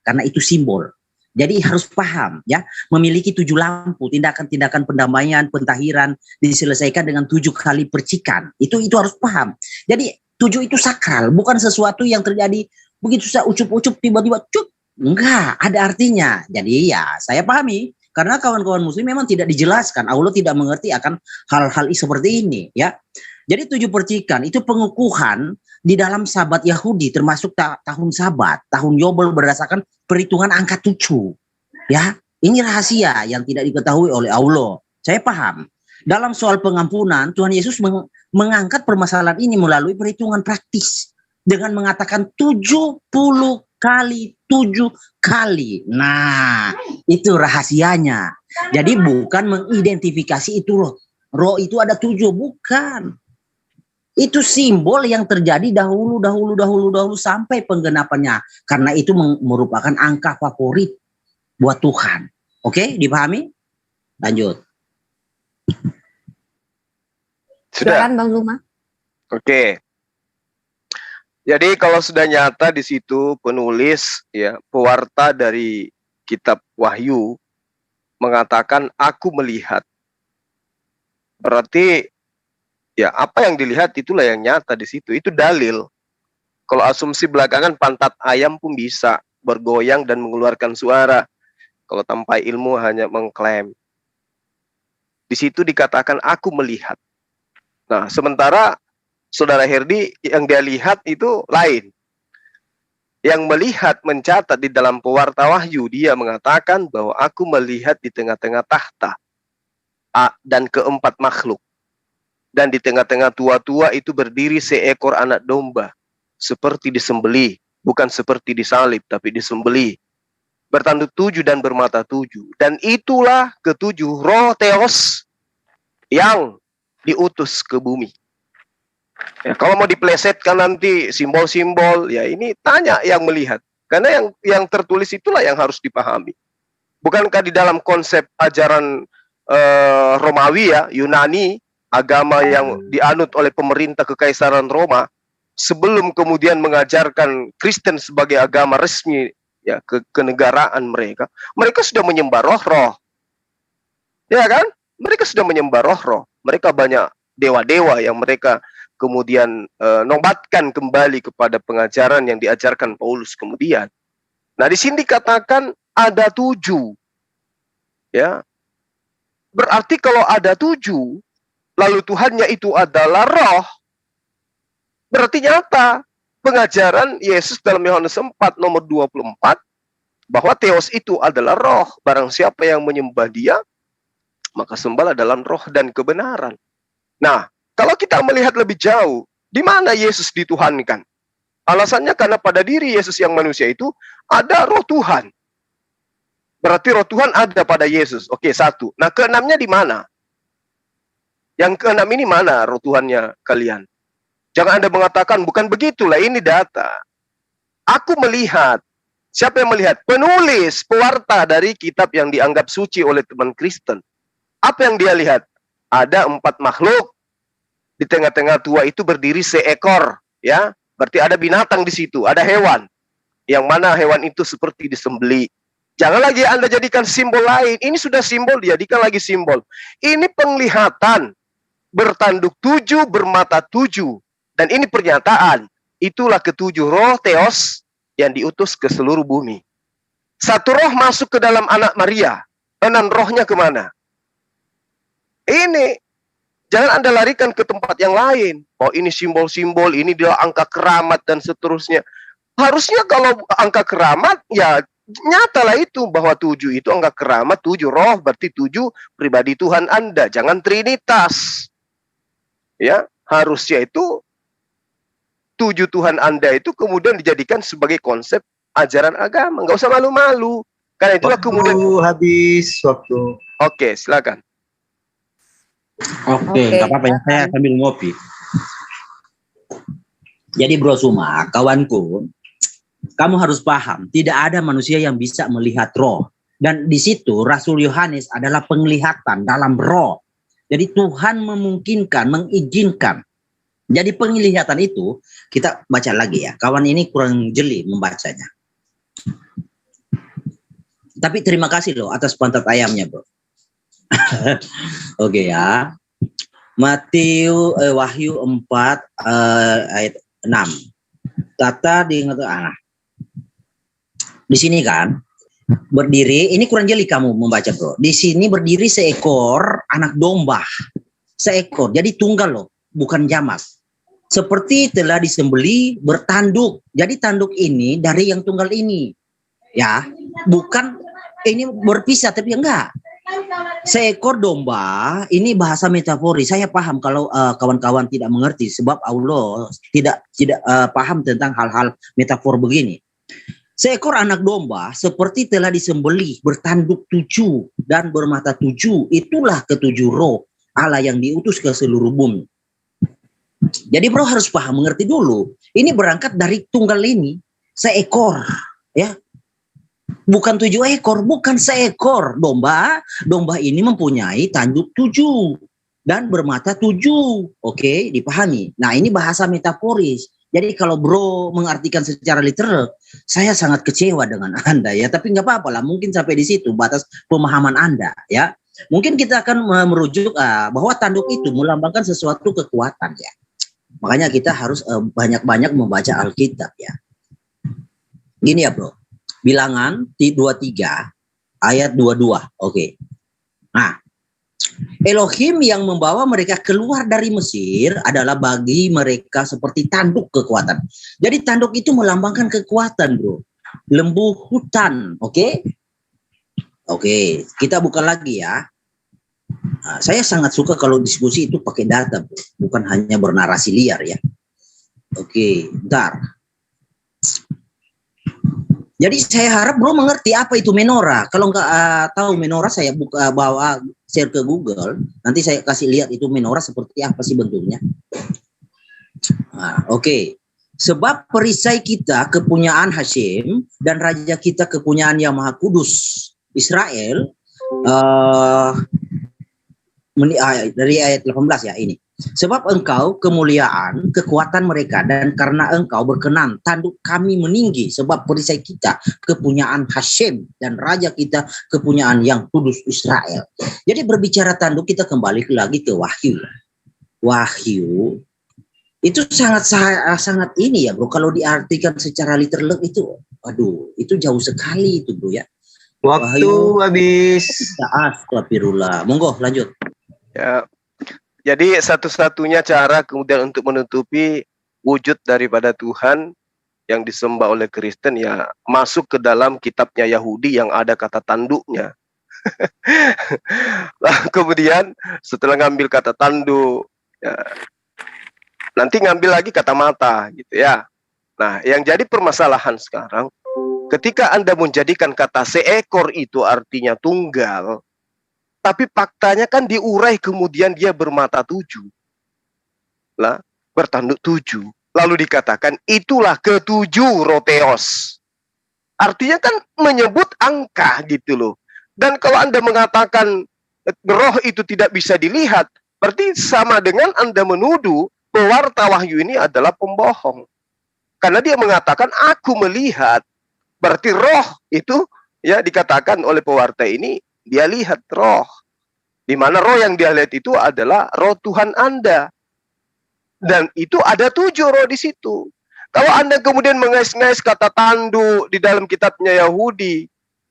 Karena itu simbol. Jadi harus paham ya, memiliki 7 lampu, tindakan-tindakan pendamaian, pentahiran diselesaikan dengan 7 kali percikan. Itu harus paham. Jadi 7 itu sakral, bukan sesuatu yang terjadi begitu saja ucup-ucup tiba-tiba cup. Enggak, ada artinya. Jadi ya saya pahami karena kawan-kawan muslim memang tidak dijelaskan. Allah tidak mengerti akan hal-hal seperti ini ya. Jadi 7 percikan itu pengukuhan di dalam sabat Yahudi, termasuk tahun sabat, tahun Yobel berdasarkan perhitungan angka 7. Ya, ini rahasia yang tidak diketahui oleh Allah. Saya paham. Dalam soal pengampunan, Tuhan Yesus mengangkat permasalahan ini melalui perhitungan praktis dengan mengatakan 70 kali 7 kali. Nah, itu rahasianya. Jadi bukan mengidentifikasi itu roh itu ada 7, bukan. Itu simbol yang terjadi dahulu sampai penggenapannya. Karena itu merupakan angka favorit buat Tuhan. Oke, dipahami? Lanjut. Sudah. Silakan Bang Luma. Oke. Jadi kalau sudah nyata di situ penulis ya, pewarta dari kitab Wahyu mengatakan aku melihat. Berarti ya apa yang dilihat itulah yang nyata di situ. Itu dalil. Kalau asumsi belakangan pantat ayam pun bisa bergoyang dan mengeluarkan suara. Kalau tanpa ilmu hanya mengklaim. Di situ dikatakan aku melihat. Nah, sementara Saudara Herdi yang dia lihat itu lain. Yang melihat mencatat di dalam pewarta Wahyu, dia mengatakan bahwa aku melihat di tengah-tengah takhta dan keempat makhluk. Dan di tengah-tengah tua-tua itu berdiri seekor anak domba. Seperti disembelih. Bukan seperti disalib, tapi disembelih. Bertanduk 7 dan bermata 7. Dan itulah ketujuh roh Theos yang diutus ke bumi. Ya, kalau mau diplesetkan nanti simbol-simbol, ya ini tanya yang melihat. Karena yang tertulis itulah yang harus dipahami. Bukankah di dalam konsep ajaran Romawi ya, Yunani, agama yang dianut oleh pemerintah Kekaisaran Roma, sebelum kemudian mengajarkan Kristen sebagai agama resmi ya kenegaraan mereka sudah menyembah roh-roh. Ya kan? Mereka sudah menyembah roh-roh. Mereka banyak dewa-dewa yang mereka kemudian nobatkan kembali kepada pengajaran yang diajarkan Paulus kemudian. Nah, di sini dikatakan ada 7. Ya. Berarti kalau ada 7, lalu Tuhannya itu adalah roh, berarti nyata pengajaran Yesus dalam Yohanes 4 nomor 24 bahwa Theos itu adalah roh. Barang siapa yang menyembah dia, maka sembahlah dalam roh dan kebenaran. Nah, kalau kita melihat lebih jauh, di mana Yesus dituhankan? Alasannya karena pada diri Yesus yang manusia itu ada roh Tuhan. Berarti roh Tuhan ada pada Yesus. Oke, 1. Nah, keenamnya di mana? Yang keenam ini mana roh Tuhannya kalian? Jangan Anda mengatakan, bukan begitulah, ini data. Aku melihat. Siapa yang melihat? Penulis, pewarta dari kitab yang dianggap suci oleh teman Kristen. Apa yang dia lihat? Ada 4 makhluk. Di tengah-tengah tua itu berdiri seekor. Ya, berarti ada binatang di situ, ada hewan. Yang mana hewan itu seperti disembelih. Jangan lagi Anda jadikan simbol lain. Ini sudah simbol, dijadikan lagi simbol. Ini penglihatan. Bertanduk 7, bermata 7. Dan ini pernyataan. Itulah ke-7 roh Theos yang diutus ke seluruh bumi. 1 roh masuk ke dalam anak Maria. 6 rohnya kemana? Ini. Jangan Anda larikan ke tempat yang lain. Oh, ini simbol-simbol, ini dia angka keramat dan seterusnya. Harusnya kalau angka keramat, ya nyatalah itu bahwa 7 itu angka keramat, 7 roh, berarti 7 pribadi Tuhan Anda. Jangan trinitas. Ya, harusnya itu 7 Tuhan Anda itu kemudian dijadikan sebagai konsep ajaran agama. Nggak usah malu-malu. Karena itulah kemudian habis waktu. Oke, silakan. Oke, nggak apa-apa ya, saya sambil ngopi. Jadi Bro Suma, kawanku, kamu harus paham, tidak ada manusia yang bisa melihat roh. Dan di situ Rasul Yohanes adalah penglihatan dalam roh. Jadi Tuhan memungkinkan, mengizinkan. Jadi penglihatan itu, kita baca lagi ya. Kawan ini kurang jeli membacanya. Tapi terima kasih loh atas pantat ayamnya, Bro. Oke ya. Wahyu 4 ayat 6. Tata di sini kan berdiri, ini kurang jeli kamu membaca, Bro. Di sini berdiri seekor anak domba. Seekor. Jadi tunggal loh, bukan jamak. Seperti telah disembeli bertanduk. Jadi tanduk ini dari yang tunggal ini. Ya, bukan ini berpisah tapi enggak. Seekor domba, ini bahasa metafori. Saya paham kalau kawan-kawan tidak mengerti sebab Allah tidak paham tentang hal-hal metafor begini. Seekor anak domba seperti telah disembelih bertanduk 7 dan bermata 7. Itulah ke-7 roh Allah yang diutus ke seluruh bumi. Jadi Bro harus paham, mengerti dulu. Ini berangkat dari tunggal ini, seekor, ya. Bukan 7 ekor, bukan seekor domba. Domba ini mempunyai tanduk 7 dan bermata 7. Oke, dipahami. Nah, ini bahasa metaforis. Jadi kalau Bro mengartikan secara literal, saya sangat kecewa dengan Anda ya. Tapi nggak apa-apa lah, mungkin sampai di situ batas pemahaman Anda ya. Mungkin kita akan merujuk bahwa tanduk itu melambangkan sesuatu kekuatan ya. Makanya kita harus banyak-banyak membaca Alkitab ya. Gini ya Bro, Bilangan 23 ayat 22. Oke. Nah, Elohim yang membawa mereka keluar dari Mesir adalah bagi mereka seperti tanduk kekuatan. Jadi tanduk itu melambangkan kekuatan, Bro. Lembu hutan, oke? Oke, kita buka lagi ya. Nah, saya sangat suka kalau diskusi itu pakai data, Bro. Bukan hanya bernarasi liar ya. Oke, bentar. Jadi saya harap Bro mengerti apa itu menorah. Kalau nggak tahu menorah, saya bawa share ke Google. Nanti saya kasih lihat itu menorah seperti apa sih bentuknya. Nah, oke. Sebab perisai kita kepunyaan Hashim dan raja kita kepunyaan Yang Maha Kudus Israel. Dari ayat 18 ya ini. Sebab engkau kemuliaan, kekuatan mereka, dan karena engkau berkenan, tanduk kami meninggi, sebab perisai kita kepunyaan Hasyim, dan raja kita kepunyaan yang kudus Israel. Jadi berbicara tanduk, kita kembali lagi ke Wahyu. Wahyu itu sangat ini ya bro, kalau diartikan secara literal itu, aduh, itu jauh sekali itu bro ya. Waktu habis. Astagfirullah. Monggo lanjut. Ya. Jadi satu-satunya cara kemudian untuk menutupi wujud daripada Tuhan yang disembah oleh Kristen ya masuk ke dalam kitabnya Yahudi yang ada kata tanduknya. Lah kemudian setelah ngambil kata tanduk, ya, nanti ngambil lagi kata mata gitu ya. Nah, yang jadi permasalahan sekarang ketika Anda menjadikan kata seekor itu artinya tunggal, tapi faktanya kan diurai kemudian dia bermata 7. Lah, bertanduk 7. Lalu dikatakan itulah ketujuh roteos. Artinya kan menyebut angka gitu loh. Dan kalau Anda mengatakan roh itu tidak bisa dilihat, berarti sama dengan Anda menuduh pewarta wahyu ini adalah pembohong. Karena dia mengatakan aku melihat. Berarti roh itu ya dikatakan oleh pewarta ini dia lihat roh. Di mana roh yang dia lihat itu adalah roh Tuhan Anda. Dan itu ada 7 roh di situ. Kalau Anda kemudian mengais-ngais kata tanduk di dalam kitabnya Yahudi,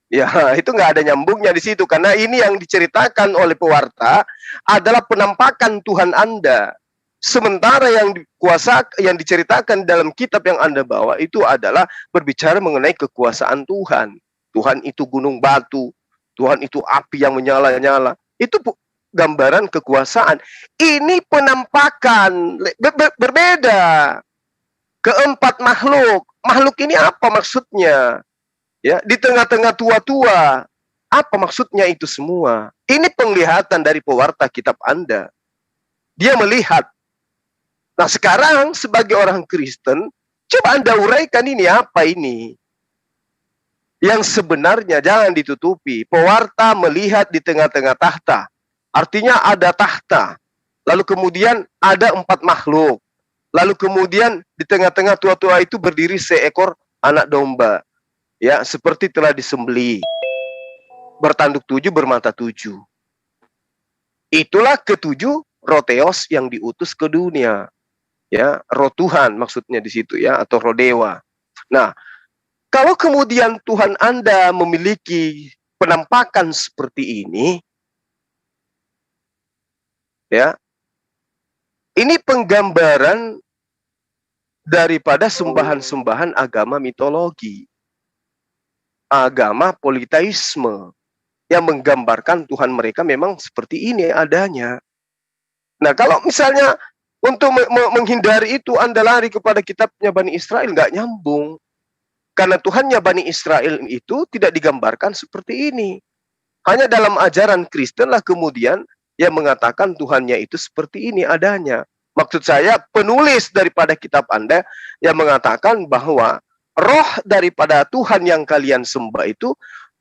ya itu nggak ada nyambungnya di situ. Karena ini yang diceritakan oleh pewarta adalah penampakan Tuhan Anda. Sementara yang diceritakan dalam kitab yang Anda bawa itu adalah berbicara mengenai kekuasaan Tuhan. Tuhan itu gunung batu, Tuhan itu api yang menyala-nyala. Itu gambaran kekuasaan. Ini penampakan berbeda. Keempat makhluk. Makhluk ini apa maksudnya? Ya, di tengah-tengah tua-tua. Apa maksudnya itu semua? Ini penglihatan dari pewarta kitab Anda. Dia melihat. Nah sekarang sebagai orang Kristen, coba Anda uraikan ini apa ini? Yang sebenarnya jangan ditutupi. Pewarta melihat di tengah-tengah tahta. Artinya ada tahta. Lalu kemudian ada 4 makhluk. Lalu kemudian di tengah-tengah tua-tua itu berdiri seekor anak domba. Ya, seperti telah disembelih. Bertanduk 7, bermata 7. Itulah ketujuh roteos yang diutus ke dunia. Ya, roh Tuhan maksudnya di situ ya, atau roh dewa. Nah, kalau kemudian Tuhan Anda memiliki penampakan seperti ini, ya, ini penggambaran daripada sembahan-sembahan agama mitologi, agama politeisme, yang menggambarkan Tuhan mereka memang seperti ini adanya. Nah, kalau misalnya untuk menghindari itu Anda lari kepada kitabnya Bani Israel, nggak nyambung. Karena Tuhannya Bani Israel itu tidak digambarkan seperti ini. Hanya dalam ajaran Kristen lah kemudian yang mengatakan Tuhannya itu seperti ini adanya. Maksud saya penulis daripada kitab Anda yang mengatakan bahwa roh daripada Tuhan yang kalian sembah itu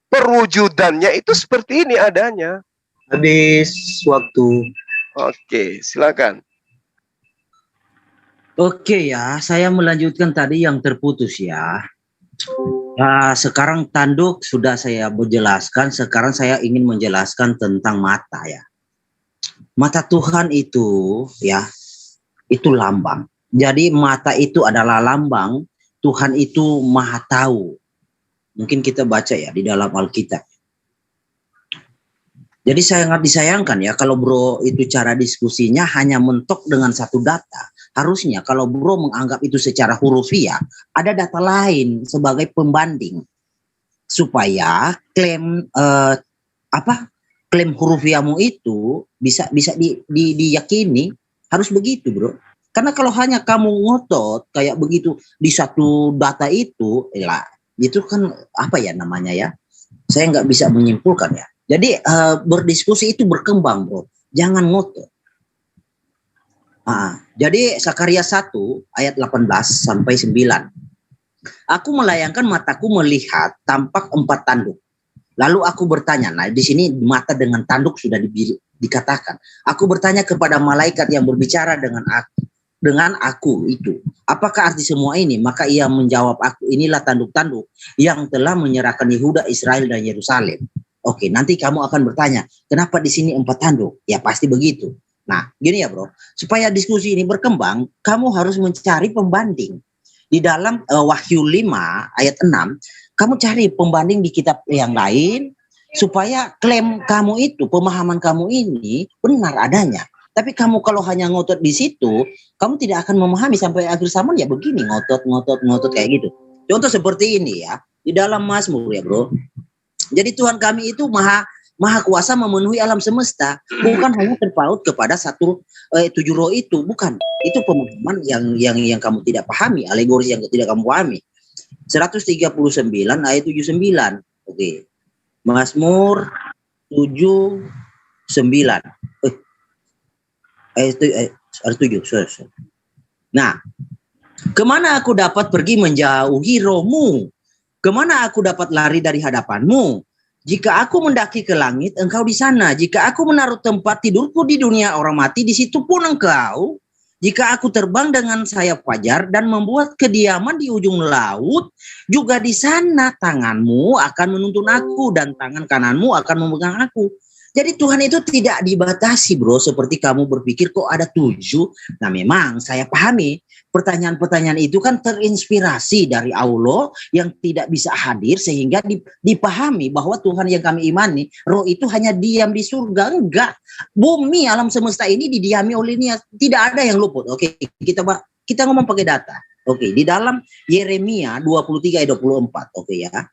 perwujudannya itu seperti ini adanya. Habis waktu. Oke, silakan. Oke ya, saya melanjutkan tadi yang terputus ya. Sekarang tanduk sudah saya menjelaskan, sekarang saya ingin menjelaskan tentang mata ya. Mata Tuhan itu ya, itu lambang. Jadi mata itu adalah lambang, Tuhan itu maha tahu. Mungkin kita baca ya di dalam Alkitab. Jadi sangat disayangkan ya kalau bro itu cara diskusinya hanya mentok dengan satu data. Harusnya kalau bro menganggap itu secara hurufiah, ada data lain sebagai pembanding supaya klaim klaim hurufiahmu itu bisa diyakini. Harus begitu bro. Karena kalau hanya kamu ngotot kayak begitu di satu data itu, itu kan apa ya namanya ya? Saya nggak bisa menyimpulkan ya. Jadi berdiskusi itu berkembang bro. Jangan ngotot. Jadi Sakaria 1 ayat 18 sampai 9. Aku melayangkan mataku melihat tampak 4 tanduk. Lalu aku bertanya, nah di sini mata dengan tanduk sudah dikatakan. Aku bertanya kepada malaikat yang berbicara dengan aku itu, apakah arti semua ini? Maka ia menjawab aku, inilah tanduk-tanduk yang telah menyerahkan Yehuda, Israel, dan Yerusalem. Oke, nanti kamu akan bertanya, kenapa di sini 4 tanduk? Ya pasti begitu. Nah, gini ya bro, supaya diskusi ini berkembang, kamu harus mencari pembanding. Di dalam Wahyu 5 ayat 6, kamu cari pembanding di kitab yang lain, supaya klaim kamu itu, pemahaman kamu ini benar adanya. Tapi kamu kalau hanya ngotot di situ, kamu tidak akan memahami sampai akhir zaman ya begini, ngotot kayak gitu. Contoh seperti ini ya, di dalam Mazmur ya bro. Jadi Tuhan kami itu maha kuasa memenuhi alam semesta, bukan hanya terpaut kepada 7 roh itu, bukan. Itu pemahaman yang kamu tidak pahami, alegoris yang tidak kamu pahami. 139 ayat 79. Oke. Mazmur 79. Ayat 7. Sorry. Nah, kemana aku dapat pergi menjauhi rohmu? Kemana aku dapat lari dari hadapanmu? Jika aku mendaki ke langit, engkau di sana. Jika aku menaruh tempat tidurku di dunia orang mati, di situ pun engkau. Jika aku terbang dengan sayap fajar dan membuat kediaman di ujung laut, juga di sana tanganmu akan menuntun aku dan tangan kananmu akan memegang aku. Jadi Tuhan itu tidak dibatasi bro, seperti kamu berpikir kok ada 7. Nah memang saya pahami pertanyaan-pertanyaan itu kan terinspirasi dari Allah yang tidak bisa hadir sehingga dipahami bahwa Tuhan yang kami imani, roh itu hanya diam di surga. Enggak, bumi alam semesta ini didiami oleh Dia, tidak ada yang luput. Oke, kita ngomong pakai data. Oke, di dalam Yeremia 23 ayat 24. Oke ya,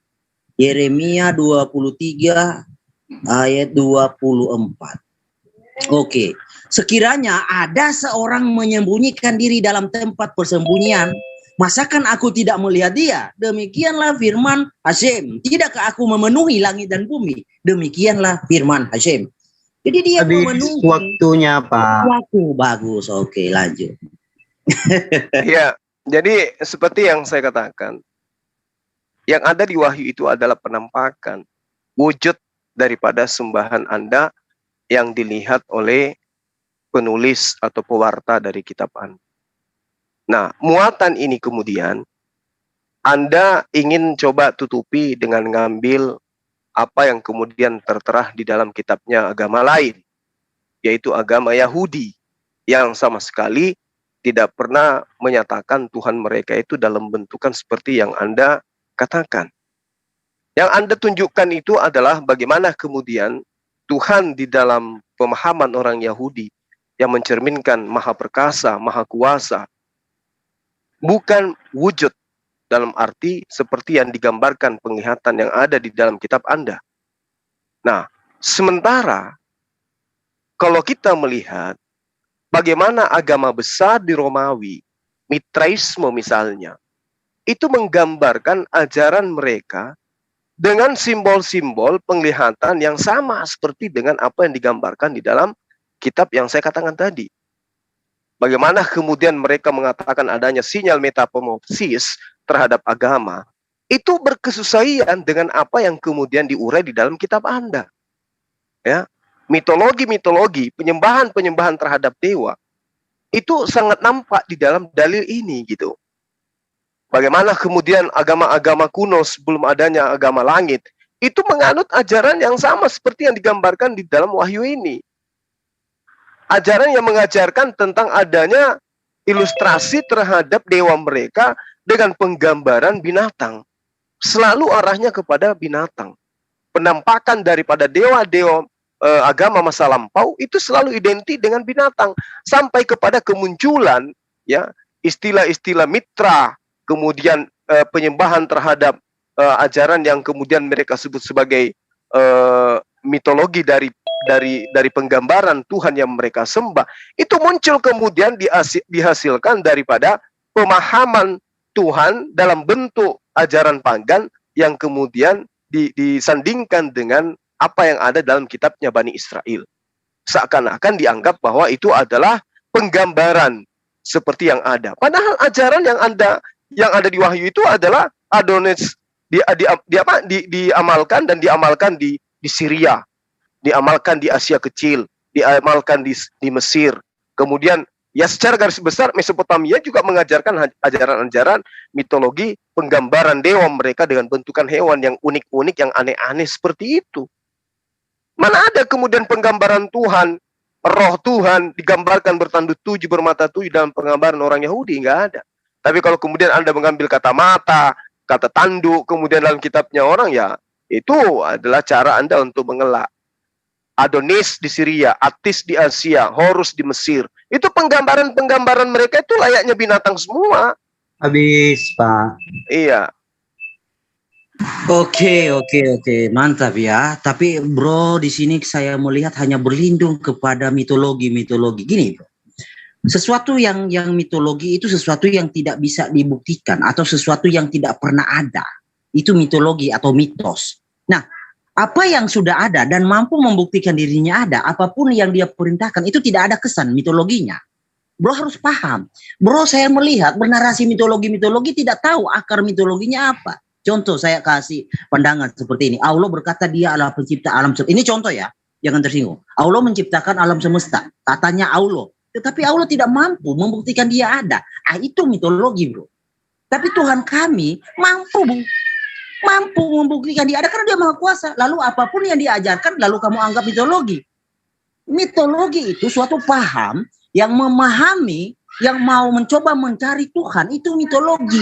Yeremia 23 ayat 24. Oke, sekiranya ada seorang menyembunyikan diri dalam tempat persembunyian, masakan aku tidak melihat dia? Demikianlah firman Hashem. Tidakkah aku memenuhi langit dan bumi? Demikianlah firman Hashem. Jadi dia memenuhi waktunya, Pak. Waktu bagus. Oke, lanjut. Ya, jadi seperti yang saya katakan, yang ada di Wahyu itu adalah penampakan wujud daripada sembahan Anda yang dilihat oleh penulis atau pewarta dari kitab Anda. Nah, muatan ini kemudian Anda ingin coba tutupi dengan ngambil apa yang kemudian tertera di dalam kitabnya agama lain, yaitu agama Yahudi, yang sama sekali tidak pernah menyatakan Tuhan mereka itu dalam bentukan seperti yang Anda katakan. Yang Anda tunjukkan itu adalah bagaimana kemudian Tuhan di dalam pemahaman orang Yahudi yang mencerminkan maha perkasa, maha kuasa, bukan wujud dalam arti seperti yang digambarkan penglihatan yang ada di dalam kitab Anda. Nah, sementara kalau kita melihat bagaimana agama besar di Romawi, Mitraisme misalnya, itu menggambarkan ajaran mereka dengan simbol-simbol penglihatan yang sama seperti dengan apa yang digambarkan di dalam kitab yang saya katakan tadi. Bagaimana kemudian mereka mengatakan adanya sinyal metapomorfosis terhadap agama, itu berkesesuaian dengan apa yang kemudian diurai di dalam kitab Anda. Ya, mitologi-mitologi, penyembahan-penyembahan terhadap dewa, itu sangat nampak di dalam dalil ini gitu. Bagaimana kemudian agama-agama kuno sebelum adanya agama langit itu menganut ajaran yang sama seperti yang digambarkan di dalam Wahyu ini. Ajaran yang mengajarkan tentang adanya ilustrasi terhadap dewa mereka dengan penggambaran binatang. Selalu arahnya kepada binatang. Penampakan daripada dewa-dewa agama masa lampau itu selalu identik dengan binatang. Sampai kepada kemunculan ya istilah-istilah mitra, kemudian penyembahan terhadap ajaran yang kemudian mereka sebut sebagai mitologi dari penggambaran Tuhan yang mereka sembah, itu muncul kemudian dihasilkan daripada pemahaman Tuhan dalam bentuk ajaran pagan yang kemudian disandingkan dengan apa yang ada dalam kitabnya Bani Israel. Seakan-akan dianggap bahwa itu adalah penggambaran seperti yang ada. Padahal ajaran yang ada di Wahyu itu adalah Adonis diamalkan dan diamalkan di Syria, diamalkan di Asia Kecil, diamalkan di Mesir. Kemudian ya secara garis besar Mesopotamia juga mengajarkan ajaran-ajaran mitologi penggambaran dewa mereka dengan bentukan hewan yang unik-unik, yang aneh-aneh seperti itu. Mana ada kemudian penggambaran Tuhan, roh Tuhan digambarkan bertanduk 7, bermata 7 dalam penggambaran orang Yahudi? Nggak ada. Tapi kalau kemudian Anda mengambil kata mata, kata tanduk, kemudian dalam kitabnya orang, ya itu adalah cara Anda untuk mengelak. Adonis di Syria, Atis di Asia, Horus di Mesir. Itu penggambaran-penggambaran mereka itu layaknya binatang semua. Habis, Pak. Iya. Oke, mantap ya. Tapi bro, di sini saya melihat hanya berlindung kepada mitologi. Gini, bro. Sesuatu yang mitologi itu sesuatu yang tidak bisa dibuktikan atau sesuatu yang tidak pernah ada. Itu mitologi atau mitos. Nah, apa yang sudah ada dan mampu membuktikan dirinya ada, apapun yang dia perintahkan itu tidak ada kesan mitologinya. Bro harus paham. Bro, saya melihat bernarasi mitologi tidak tahu akar mitologinya apa. Contoh saya kasih pandangan seperti ini. Allah berkata dia adalah pencipta alam semesta. Ini contoh ya, jangan tersinggung. Allah menciptakan alam semesta. Katanya Allah. Tetapi Allah tidak mampu membuktikan dia ada. Itu mitologi, bro. Tapi Tuhan kami mampu membuktikan dia ada karena dia maha kuasa. Lalu apapun yang diajarkan lalu kamu anggap mitologi. Mitologi itu suatu paham yang memahami, yang mau mencoba mencari Tuhan, itu mitologi.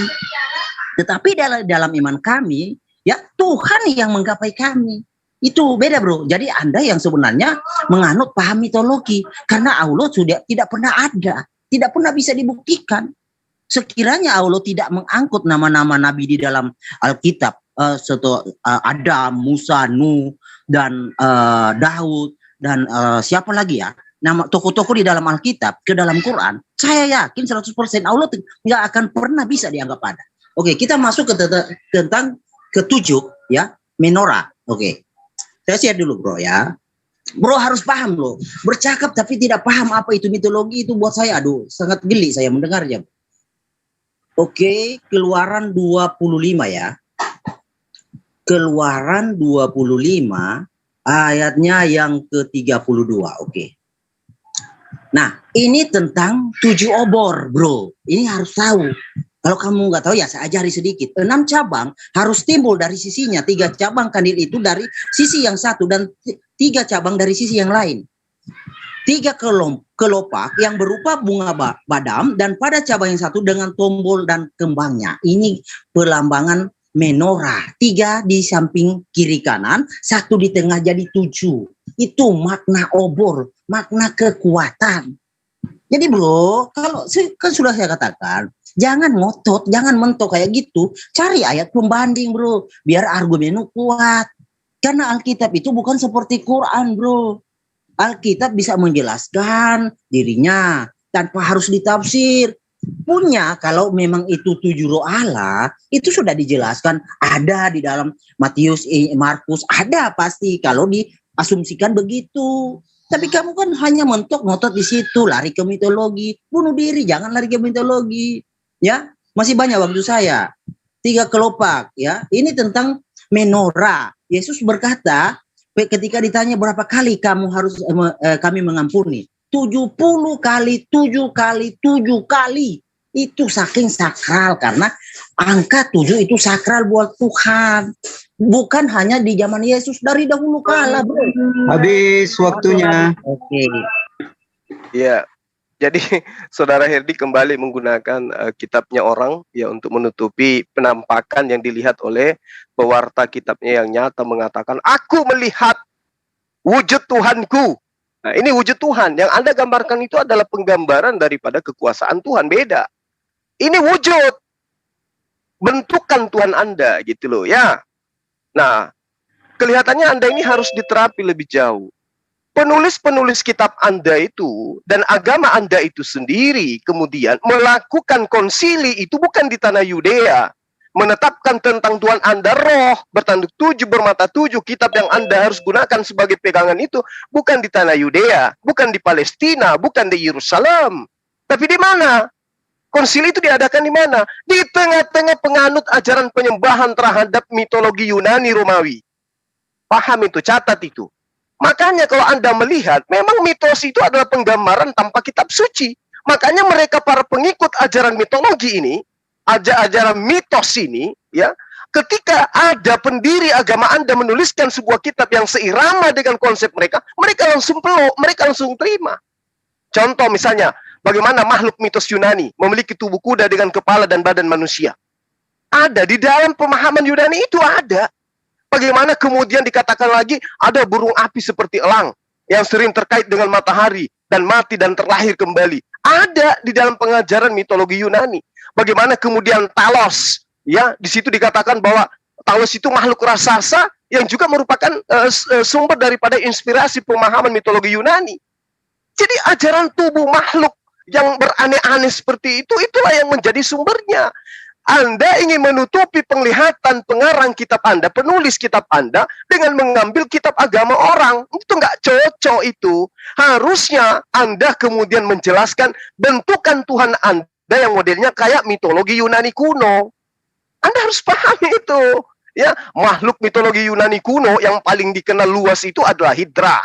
Tetapi dalam iman kami, ya Tuhan yang menggapai kami. Itu beda, bro. Jadi Anda yang sebenarnya menganut paham mitologi. Karena Allah sudah tidak pernah ada. Tidak pernah bisa dibuktikan. Sekiranya Allah tidak mengangkut nama-nama Nabi di dalam Alkitab. Adam, Musa, Nuh, dan Daud, dan siapa lagi ya? Nama tokoh-tokoh di dalam Alkitab, ke dalam Quran. Saya yakin 100% Allah tidak akan pernah bisa dianggap ada. Oke, kita masuk tentang ketujuh ya, menorah. Oke. Saya share dulu, bro ya. Bro harus paham loh. Bercakap tapi tidak paham apa itu mitologi itu buat saya sangat geli saya mendengarnya. Oke, Keluaran 25 ya. Keluaran 25 ayatnya yang ke-32. Oke. Nah, ini tentang 7 obor, bro. Ini harus tahu. Kalau kamu nggak tahu ya saya ajari sedikit. 6 cabang harus timbul dari sisinya. 3 cabang kandil itu dari sisi yang satu dan 3 cabang dari sisi yang lain. 3 kelopak yang berupa bunga badam dan pada cabang yang satu dengan tombol dan kembangnya. Ini perlambangan menorah. 3 di samping kiri kanan, 1 di tengah jadi 7. Itu makna obor, makna kekuatan. Jadi bro, kalau kan sudah saya katakan, jangan ngotot, jangan mentok kayak gitu. Cari ayat pembanding, bro, biar argumennya kuat. Karena Alkitab itu bukan seperti Quran, bro. Alkitab bisa menjelaskan dirinya tanpa harus ditafsir. Punya kalau memang itu 7 roh Allah, itu sudah dijelaskan ada di dalam Matius, Markus, ada pasti kalau diasumsikan begitu. Tapi kamu kan hanya mentok ngotot di situ, lari ke mitologi, bunuh diri, jangan lari ke mitologi. Ya, masih banyak waktu saya. 3 kelopak, ya. Ini tentang menorah. Yesus berkata, ketika ditanya berapa kali kamu harus kami mengampuni, 70 kali, 7 kali, 7 kali. Itu saking sakral karena angka 7 itu sakral buat Tuhan. Bukan hanya di zaman Yesus, dari dahulu kala, bro. Habis waktunya. Oke. Ya. Jadi Saudara Herdi kembali menggunakan kitabnya orang ya untuk menutupi penampakan yang dilihat oleh pewarta kitabnya yang nyata mengatakan, aku melihat wujud Tuhanku. Nah, ini wujud Tuhan. Yang Anda gambarkan itu adalah penggambaran daripada kekuasaan Tuhan. Beda. Ini wujud. Bentukan Tuhan Anda gitu loh ya. Nah, kelihatannya Anda ini harus diterapi lebih jauh. Penulis-penulis kitab Anda itu dan agama Anda itu sendiri kemudian melakukan konsili itu bukan di tanah Yudea. Menetapkan tentang Tuhan Anda roh, bertanduk 7, bermata 7, kitab yang Anda harus gunakan sebagai pegangan itu bukan di tanah Yudea, bukan di Palestina, bukan di Yerusalem. Tapi di mana? Konsili itu diadakan di mana? Di tengah-tengah penganut ajaran penyembahan terhadap mitologi Yunani Romawi. Paham itu, catat itu. Makanya kalau Anda melihat, memang mitos itu adalah penggambaran tanpa kitab suci. Makanya mereka para pengikut ajaran mitologi ini, ajaran mitos ini, ya, ketika ada pendiri agama Anda menuliskan sebuah kitab yang seirama dengan konsep mereka, mereka langsung peluk, mereka langsung terima. Contoh misalnya, bagaimana makhluk mitos Yunani memiliki tubuh kuda dengan kepala dan badan manusia. Ada di dalam pemahaman Yunani itu ada. Bagaimana kemudian dikatakan lagi ada burung api seperti elang yang sering terkait dengan matahari dan mati dan terlahir kembali. Ada di dalam pengajaran mitologi Yunani. Bagaimana kemudian Talos, ya, di situ dikatakan bahwa Talos itu makhluk raksasa yang juga merupakan sumber daripada inspirasi pemahaman mitologi Yunani. Jadi ajaran tubuh makhluk yang beraneh-aneh seperti itu, itulah yang menjadi sumbernya. Anda ingin menutupi penglihatan pengarang kitab Anda, penulis kitab Anda, dengan mengambil kitab agama orang. Itu nggak cocok itu. Harusnya Anda kemudian menjelaskan bentukan Tuhan Anda yang modelnya kayak mitologi Yunani kuno. Anda harus paham itu. Ya, makhluk mitologi Yunani kuno yang paling dikenal luas itu adalah Hidra.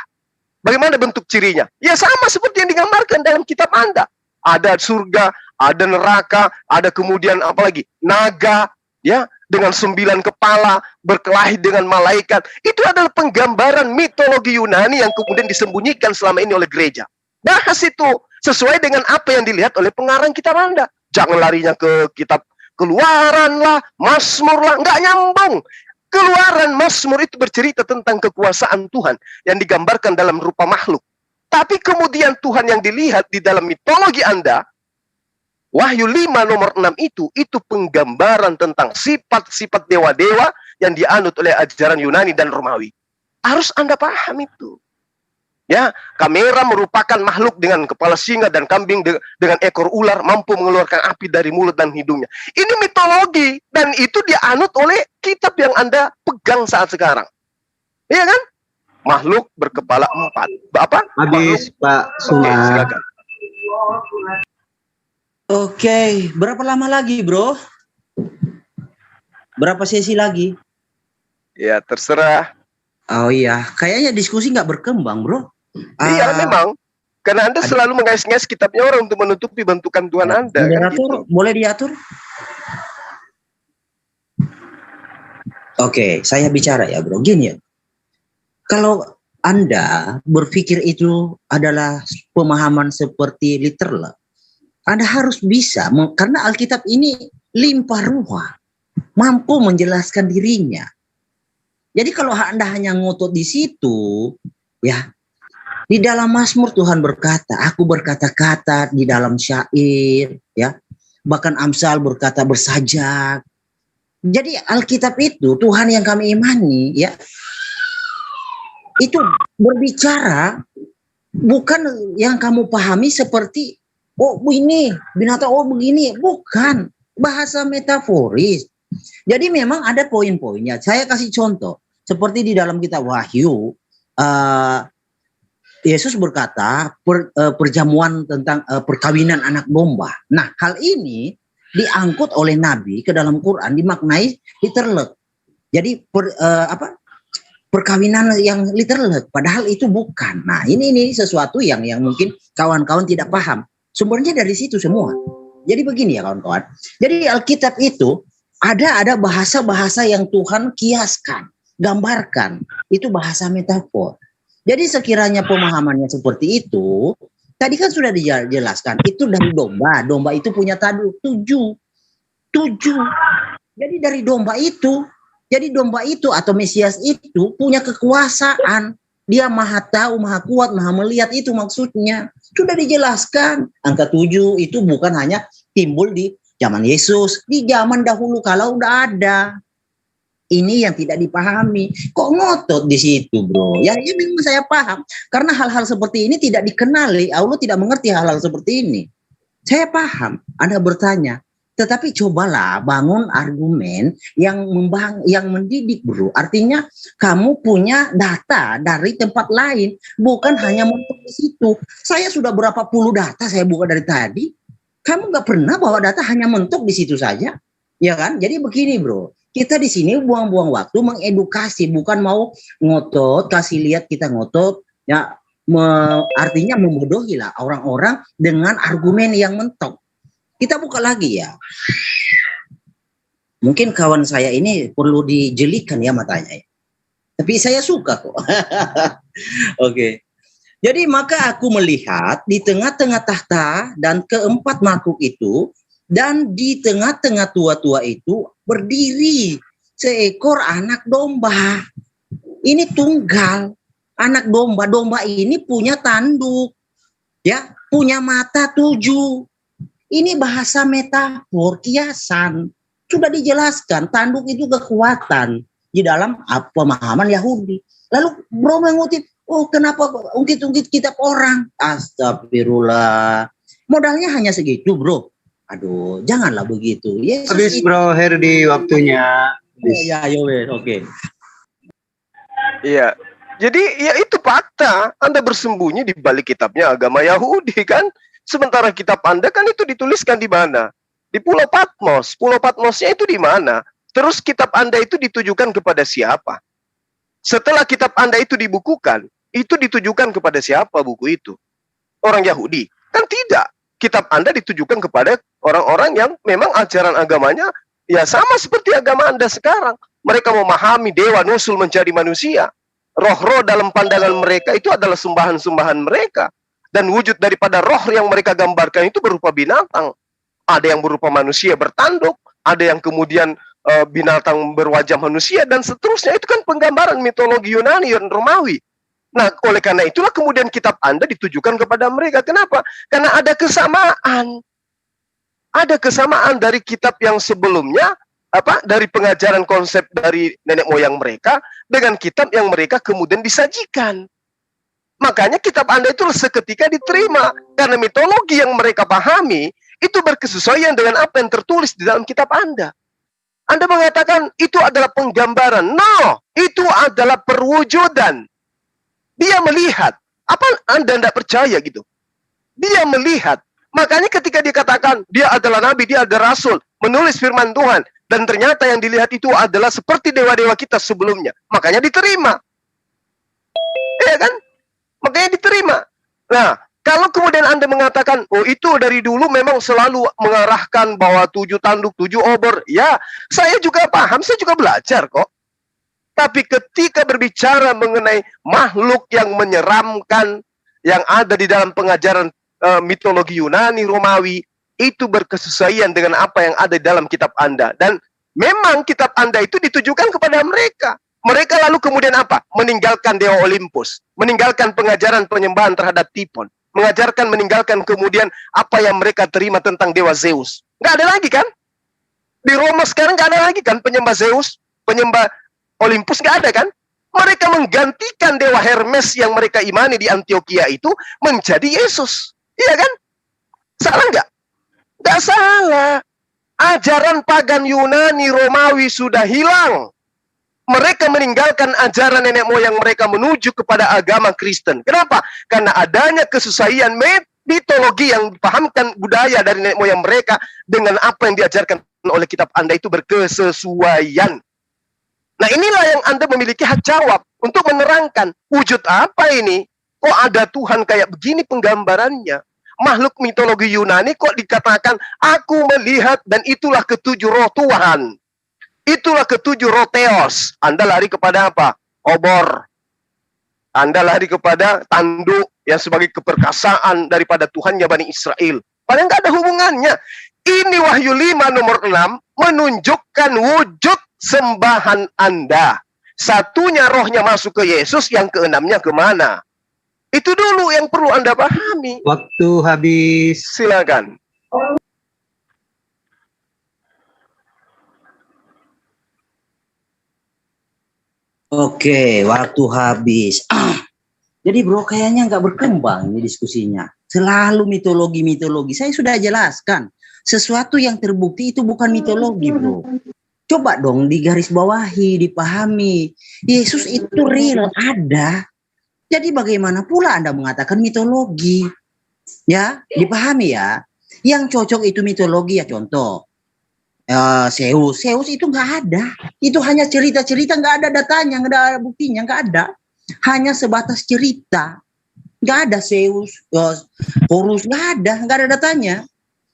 Bagaimana bentuk cirinya? Ya sama seperti yang digambarkan dalam kitab Anda. Ada surga, ada neraka, ada kemudian apalagi naga, ya, dengan 9 kepala, berkelahi dengan malaikat. Itu adalah penggambaran mitologi Yunani yang kemudian disembunyikan selama ini oleh gereja. Bahas itu sesuai dengan apa yang dilihat oleh pengarang kitab Anda. Jangan larinya ke kitab Keluaran lah, Mazmur lah, nggak nyambung. Keluaran, Mazmur itu bercerita tentang kekuasaan Tuhan yang digambarkan dalam rupa makhluk. Tapi kemudian Tuhan yang dilihat di dalam mitologi Anda, Wahyu 5 nomor 6 itu penggambaran tentang sifat-sifat dewa-dewa yang dianut oleh ajaran Yunani dan Romawi. Harus Anda paham itu. Ya, kamera merupakan makhluk dengan kepala singa dan kambing dengan ekor ular, mampu mengeluarkan api dari mulut dan hidungnya. Ini mitologi dan itu dianut oleh kitab yang Anda pegang saat sekarang. Iya kan? Makhluk berkepala 4. Apa? Habis, Pak Suma. Oke, berapa lama lagi, bro? Berapa sesi lagi? Ya, terserah. Oh iya, kayaknya diskusi nggak berkembang, bro. Iya, memang. Karena Anda selalu mengais-ngais kitabnya orang untuk menutupi bentukan Tuhan Anda. Moderator, gitu. Boleh diatur? Oke, saya bicara ya, bro. Gini ya. Kalau Anda berpikir itu adalah pemahaman seperti literal, Anda harus bisa, karena Alkitab ini limpah ruah, mampu menjelaskan dirinya. Jadi kalau Anda hanya ngotot di situ, ya, di dalam Mazmur Tuhan berkata, aku berkata-kata di dalam syair, ya, bahkan Amsal berkata bersajak. Jadi Alkitab itu Tuhan yang kami imani, ya, itu berbicara bukan yang kamu pahami seperti oh ini binatang, oh begini, bukan, bahasa metaforis. Jadi memang ada poin-poinnya. Saya kasih contoh seperti di dalam kitab Wahyu, Yesus berkata perjamuan tentang perkawinan anak domba. Nah, hal ini diangkut oleh Nabi ke dalam Quran dimaknai literal. Jadi perkawinan yang literal, padahal itu bukan. Nah, ini sesuatu yang mungkin kawan-kawan tidak paham. Sumbernya dari situ semua. Jadi begini ya kawan-kawan. Jadi Alkitab itu ada bahasa-bahasa yang Tuhan kiaskan, gambarkan. Itu bahasa metafor. Jadi sekiranya pemahamannya seperti itu, tadi kan sudah dijelaskan. Itu dari domba. Domba itu punya tanduk 7. Jadi dari domba itu. Jadi domba itu atau Mesias itu punya kekuasaan. Dia maha tahu, maha kuat, maha melihat, itu maksudnya. Sudah dijelaskan. Angka 7 itu bukan hanya timbul di zaman Yesus. Di zaman dahulu kalau udah ada. Ini yang tidak dipahami. Kok ngotot di situ, bro? Ya ini memang saya paham. Karena hal-hal seperti ini tidak dikenali. Allah tidak mengerti hal-hal seperti ini. Saya paham. Anda bertanya. Tetapi cobalah bangun argumen yang mendidik, bro. Artinya kamu punya data dari tempat lain, bukan hanya mentok di situ. Saya sudah berapa puluh data saya buka dari tadi. Kamu nggak pernah bawa data hanya mentok di situ saja, ya kan? Jadi begini, bro. Kita di sini buang-buang waktu mengedukasi, bukan mau ngotot, kasih lihat kita ngotot, ya artinya membodohi lah orang-orang dengan argumen yang mentok. Kita buka lagi ya. Mungkin kawan saya ini perlu dijelikan ya matanya. Tapi saya suka kok. Oke. Jadi maka aku melihat di tengah-tengah tahta dan keempat makhluk itu, dan di tengah-tengah tua-tua itu berdiri seekor anak domba. Ini tunggal. Anak domba. Domba ini punya tanduk. Ya, punya mata 7. Ini bahasa metafor, kiasan. Sudah dijelaskan, tanduk itu kekuatan di dalam pemahaman Yahudi. Lalu bro mengutip, oh kenapa ungkit-ungkit kitab orang? Astagfirullah. Modalnya hanya segitu bro. Aduh, janganlah begitu. Yesus habis bro Herdi waktunya. Ya, oke. Iya. Jadi ya itu fakta. Anda bersembunyi di balik kitabnya agama Yahudi kan. Sementara kitab Anda kan itu dituliskan di mana? Di Pulau Patmos. Pulau Patmosnya itu di mana? Terus kitab Anda itu ditujukan kepada siapa? Setelah kitab Anda itu dibukukan, itu ditujukan kepada siapa buku itu? Orang Yahudi? Kan tidak. Kitab Anda ditujukan kepada orang-orang yang memang ajaran agamanya ya sama seperti agama Anda sekarang. Mereka memahami dewa nusul menjadi manusia. Roh-roh dalam pandangan mereka itu adalah sembahan-sembahan mereka. Dan wujud daripada roh yang mereka gambarkan itu berupa binatang. Ada yang berupa manusia bertanduk, ada yang kemudian binatang berwajah manusia, dan seterusnya. Itu kan penggambaran mitologi Yunani dan Romawi. Nah, oleh karena itulah kemudian kitab Anda ditujukan kepada mereka. Kenapa? Karena ada kesamaan. Ada kesamaan dari kitab yang sebelumnya, dari pengajaran konsep dari nenek moyang mereka dengan kitab yang mereka kemudian disajikan. Makanya kitab Anda itu seketika diterima karena mitologi yang mereka pahami itu berkesesuaian dengan apa yang tertulis di dalam kitab Anda. Anda mengatakan itu adalah penggambaran. No, itu adalah perwujudan. Dia melihat. Apa Anda tidak percaya gitu? Dia melihat. Makanya ketika dia katakan dia adalah nabi, dia adalah rasul, menulis firman Tuhan, dan ternyata yang dilihat itu adalah seperti dewa-dewa kita sebelumnya. Makanya diterima. Iya kan? Makanya diterima. Nah, kalau kemudian Anda mengatakan, oh itu dari dulu memang selalu mengarahkan bahwa 7 tanduk, 7 obor. Ya, saya juga paham, saya juga belajar kok. Tapi ketika berbicara mengenai makhluk yang menyeramkan, yang ada di dalam pengajaran mitologi Yunani, Romawi, itu berkesesuaian dengan apa yang ada di dalam kitab Anda. Dan memang kitab Anda itu ditujukan kepada mereka. Mereka lalu kemudian apa? Meninggalkan Dewa Olympus. Meninggalkan pengajaran penyembahan terhadap Tipon. Meninggalkan kemudian apa yang mereka terima tentang Dewa Zeus. Nggak ada lagi kan? Di Roma sekarang nggak ada lagi kan penyembah Zeus, penyembah Olympus, nggak ada kan? Mereka menggantikan Dewa Hermes yang mereka imani di Antioquia itu menjadi Yesus. Iya kan? Salah nggak? Nggak salah. Ajaran pagan Yunani, Romawi sudah hilang. Mereka meninggalkan ajaran nenek moyang mereka menuju kepada agama Kristen. Kenapa? Karena adanya kesesuaian mitologi yang dipahamkan budaya dari nenek moyang mereka dengan apa yang diajarkan oleh kitab Anda itu berkesesuaian. Nah, inilah yang Anda memiliki hak jawab untuk menerangkan wujud apa ini? Kok ada Tuhan kayak begini penggambarannya? Makhluk mitologi Yunani kok dikatakan aku melihat dan itulah ketujuh roh Tuhan. Itulah ketujuh roh Theos. Anda lari kepada apa? Obor. Anda lari kepada tanduk yang sebagai keperkasaan daripada Tuhannya Bani Israel. Padahal nggak ada hubungannya. Ini Wahyu 5 nomor 6 menunjukkan wujud sembahan Anda. Satunya rohnya masuk ke Yesus, yang keenamnya kemana? Itu dulu yang perlu Anda pahami. Waktu habis. Silakan. Oke, waktu habis. Jadi bro, kayaknya nggak berkembang ini diskusinya. Selalu mitologi. Saya sudah jelaskan. Sesuatu yang terbukti itu bukan mitologi, bro. Coba dong digarisbawahi, dipahami. Yesus itu real, ada. Jadi bagaimana pula Anda mengatakan mitologi? Ya, dipahami ya. Yang cocok itu mitologi ya, contoh. Zeus itu nggak ada. Itu hanya cerita-cerita, nggak ada datanya, nggak ada buktinya, nggak ada. Hanya sebatas cerita. Nggak ada Zeus, Horus, nggak ada datanya.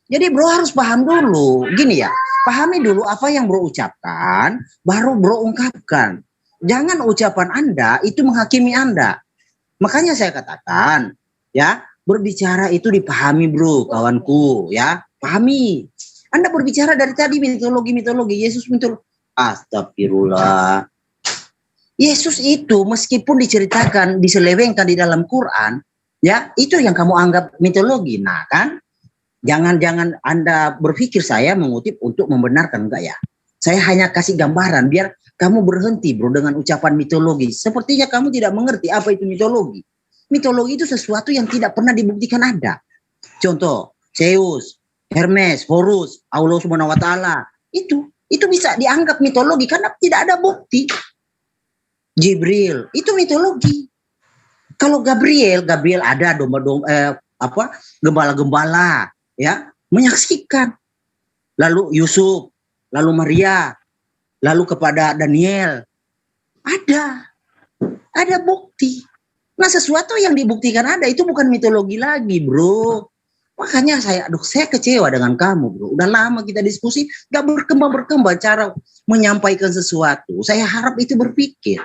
Jadi bro harus paham dulu, gini ya, pahami dulu apa yang bro ucapkan, baru bro ungkapkan. Jangan ucapan Anda itu menghakimi Anda. Makanya saya katakan, ya, berbicara itu dipahami bro, kawanku, ya, pahami. Anda berbicara dari tadi mitologi, Yesus mitologi. Astagfirullah. Yesus itu meskipun diceritakan, diselewengkan di dalam Quran, ya, itu yang kamu anggap mitologi. Nah kan, jangan Anda berpikir saya mengutip untuk membenarkan, enggak ya. Saya hanya kasih gambaran biar kamu berhenti bro dengan ucapan mitologi. Sepertinya kamu tidak mengerti apa itu mitologi. Mitologi itu sesuatu yang tidak pernah dibuktikan ada. Contoh, Zeus, Hermes, Horus, Allah Subhanahu wa taala. Itu bisa dianggap mitologi karena tidak ada bukti. Jibril, itu mitologi. Kalau Gabriel ada gembala-gembala, ya, menyaksikan. Lalu Yusuf, lalu Maria, lalu kepada Daniel. Ada bukti. Nah, sesuatu yang dibuktikan ada itu bukan mitologi lagi, bro. Makanya saya kecewa dengan kamu, bro. Udah lama kita diskusi, gak berkembang cara menyampaikan sesuatu. Saya harap itu berpikir.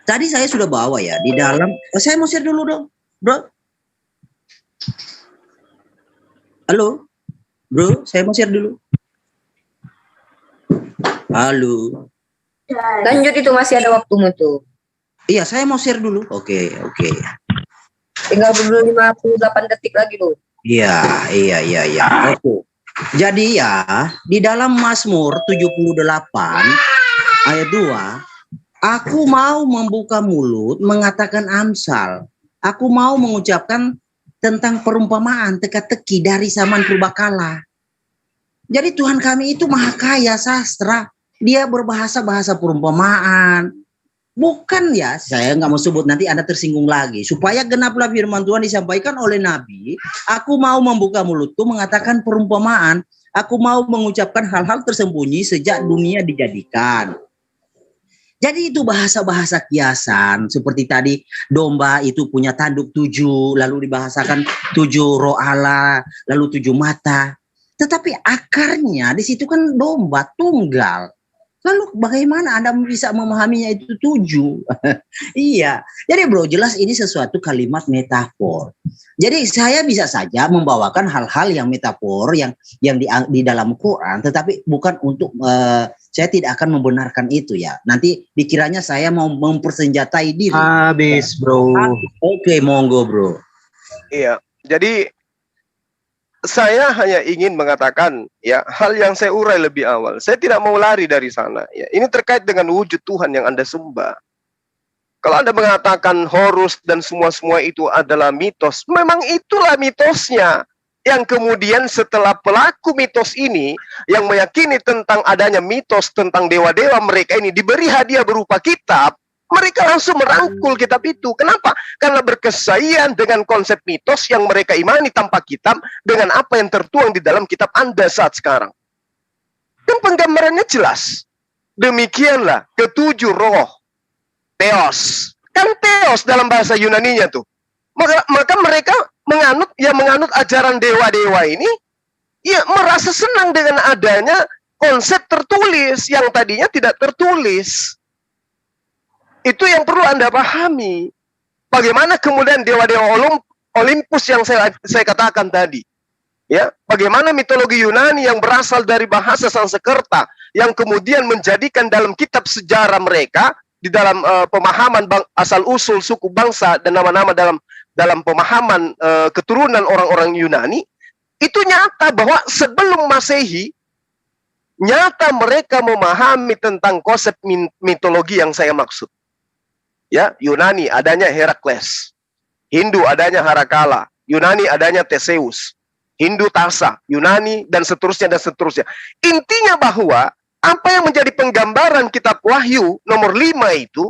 Tadi saya sudah bawa ya di dalam. Saya mau share dulu dong, bro. Halo, bro. Saya mau share dulu. Halo. Lanjut, itu masih ada waktumu tuh. Iya, saya mau share dulu. Oke. Tinggal 58 detik lagi loh. Iya. Oke. Jadi ya, di dalam Mazmur 78 ayat 2, aku mau membuka mulut mengatakan amsal. Aku mau mengucapkan tentang perumpamaan teka-teki dari zaman purbakala. Jadi Tuhan kami itu maha kaya sastra. Dia berbahasa-bahasa perumpamaan. Bukan ya, saya nggak mau sebut nanti Anda tersinggung lagi. Supaya genaplah firman Tuhan disampaikan oleh Nabi. Aku mau membuka mulutku mengatakan perumpamaan. Aku mau mengucapkan hal-hal tersembunyi sejak dunia dijadikan. Jadi itu bahasa-bahasa kiasan. Seperti tadi domba itu punya tanduk 7. Lalu dibahasakan 7 roh Allah. Lalu 7 mata. Tetapi akarnya di situ kan domba tunggal. Lalu bagaimana Anda bisa memahaminya itu 7? Iya. Jadi bro, jelas ini sesuatu kalimat metafor. Jadi saya bisa saja membawakan hal-hal yang metafor yang di dalam Quran, tetapi bukan untuk saya tidak akan membenarkan itu ya. Nanti dikiranya saya mau mempersenjatai diri. Habis bro. Oke, monggo bro. Iya. Jadi saya hanya ingin mengatakan ya hal yang saya urai lebih awal. Saya tidak mau lari dari sana. Ya, ini terkait dengan wujud Tuhan yang Anda sembah. Kalau Anda mengatakan Horus dan semua itu adalah mitos, memang itulah mitosnya. Yang kemudian setelah pelaku mitos ini yang meyakini tentang adanya mitos tentang dewa-dewa mereka ini diberi hadiah berupa kitab, mereka langsung merangkul kitab itu. Kenapa? Karena berkesahian dengan konsep mitos yang mereka imani tanpa kitab dengan apa yang tertuang di dalam kitab Anda saat sekarang. Dan penggambarannya jelas. Demikianlah ketujuh roh. Theos. Kan Theos dalam bahasa Yunaninya tuh. Maka mereka menganut ajaran dewa-dewa ini, ya merasa senang dengan adanya konsep tertulis yang tadinya tidak tertulis. Itu yang perlu Anda pahami. Bagaimana kemudian dewa-dewa Olympus yang saya katakan tadi. Ya, bagaimana mitologi Yunani yang berasal dari bahasa Sanskerta yang kemudian menjadikan dalam kitab sejarah mereka di dalam pemahaman asal-usul suku bangsa dan nama-nama dalam pemahaman keturunan orang-orang Yunani, itu nyata bahwa sebelum Masehi nyata mereka memahami tentang konsep mitologi yang saya maksud. Ya, Yunani adanya Herakles, Hindu adanya Harakala, Yunani adanya Theseus, Hindu Tasa, Yunani dan seterusnya dan seterusnya. Intinya bahwa apa yang menjadi penggambaran kitab Wahyu nomor 5 itu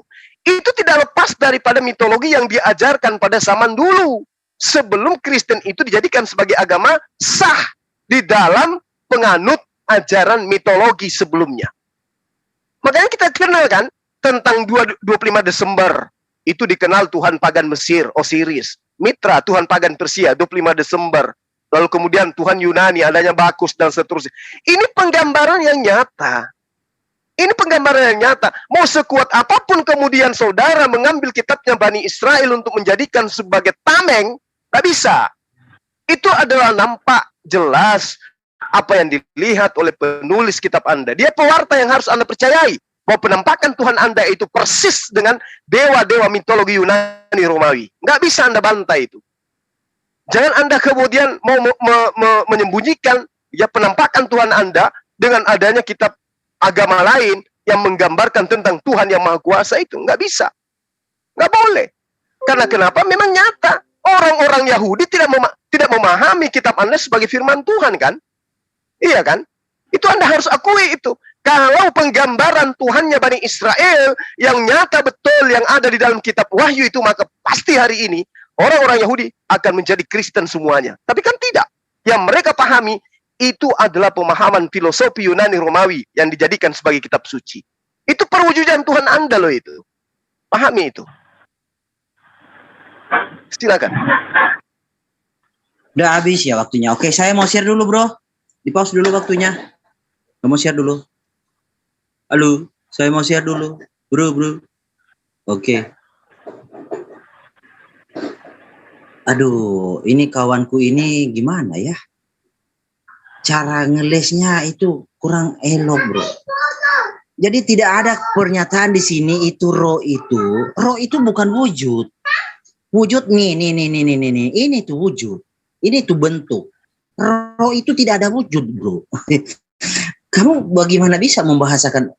tidak lepas daripada mitologi yang diajarkan pada zaman dulu sebelum Kristen itu dijadikan sebagai agama sah di dalam penganut ajaran mitologi sebelumnya. Makanya kita kenal kan tentang 25 Desember. Itu dikenal Tuhan pagan Mesir, Osiris. Mitra, Tuhan pagan Persia, 25 Desember. Lalu kemudian Tuhan Yunani, adanya Bakus dan seterusnya. Ini penggambaran yang nyata. Ini penggambaran yang nyata. Mau sekuat apapun kemudian saudara mengambil kitabnya Bani Israel untuk menjadikan sebagai tameng, tak bisa. Itu adalah nampak jelas apa yang dilihat oleh penulis kitab Anda. Dia pewarta yang harus Anda percayai. Bahwa penampakan Tuhan Anda itu persis dengan dewa-dewa mitologi Yunani Romawi. Nggak bisa Anda bantai itu. Jangan Anda kemudian mau menyembunyikan ya penampakan Tuhan Anda dengan adanya kitab agama lain yang menggambarkan tentang Tuhan yang Maha Kuasa itu. Nggak bisa. Nggak boleh. Karena kenapa? Memang nyata. Orang-orang Yahudi tidak memahami kitab Anda sebagai firman Tuhan kan? Iya kan? Itu Anda harus akui itu. Kalau penggambaran Tuhannya Bani Israel yang nyata betul yang ada di dalam kitab Wahyu itu, maka pasti hari ini orang-orang Yahudi akan menjadi Kristen semuanya. Tapi kan tidak. Yang mereka pahami itu adalah pemahaman filosofi Yunani Romawi yang dijadikan sebagai kitab suci. Itu perwujudan Tuhan Anda loh itu. Pahami itu. Silakan. Udah habis ya waktunya. Oke, saya mau share dulu bro. Di pause dulu waktunya. Saya mau share dulu. Halo, saya mau share dulu. Bro. Oke. Aduh, ini kawanku ini gimana ya? Cara ngelesnya itu kurang elok bro. Jadi tidak ada pernyataan di sini itu roh itu. Roh itu bukan wujud. Wujud nih. Ini tuh wujud. Ini tuh bentuk. Roh itu tidak ada wujud bro. Kamu bagaimana bisa membahasakan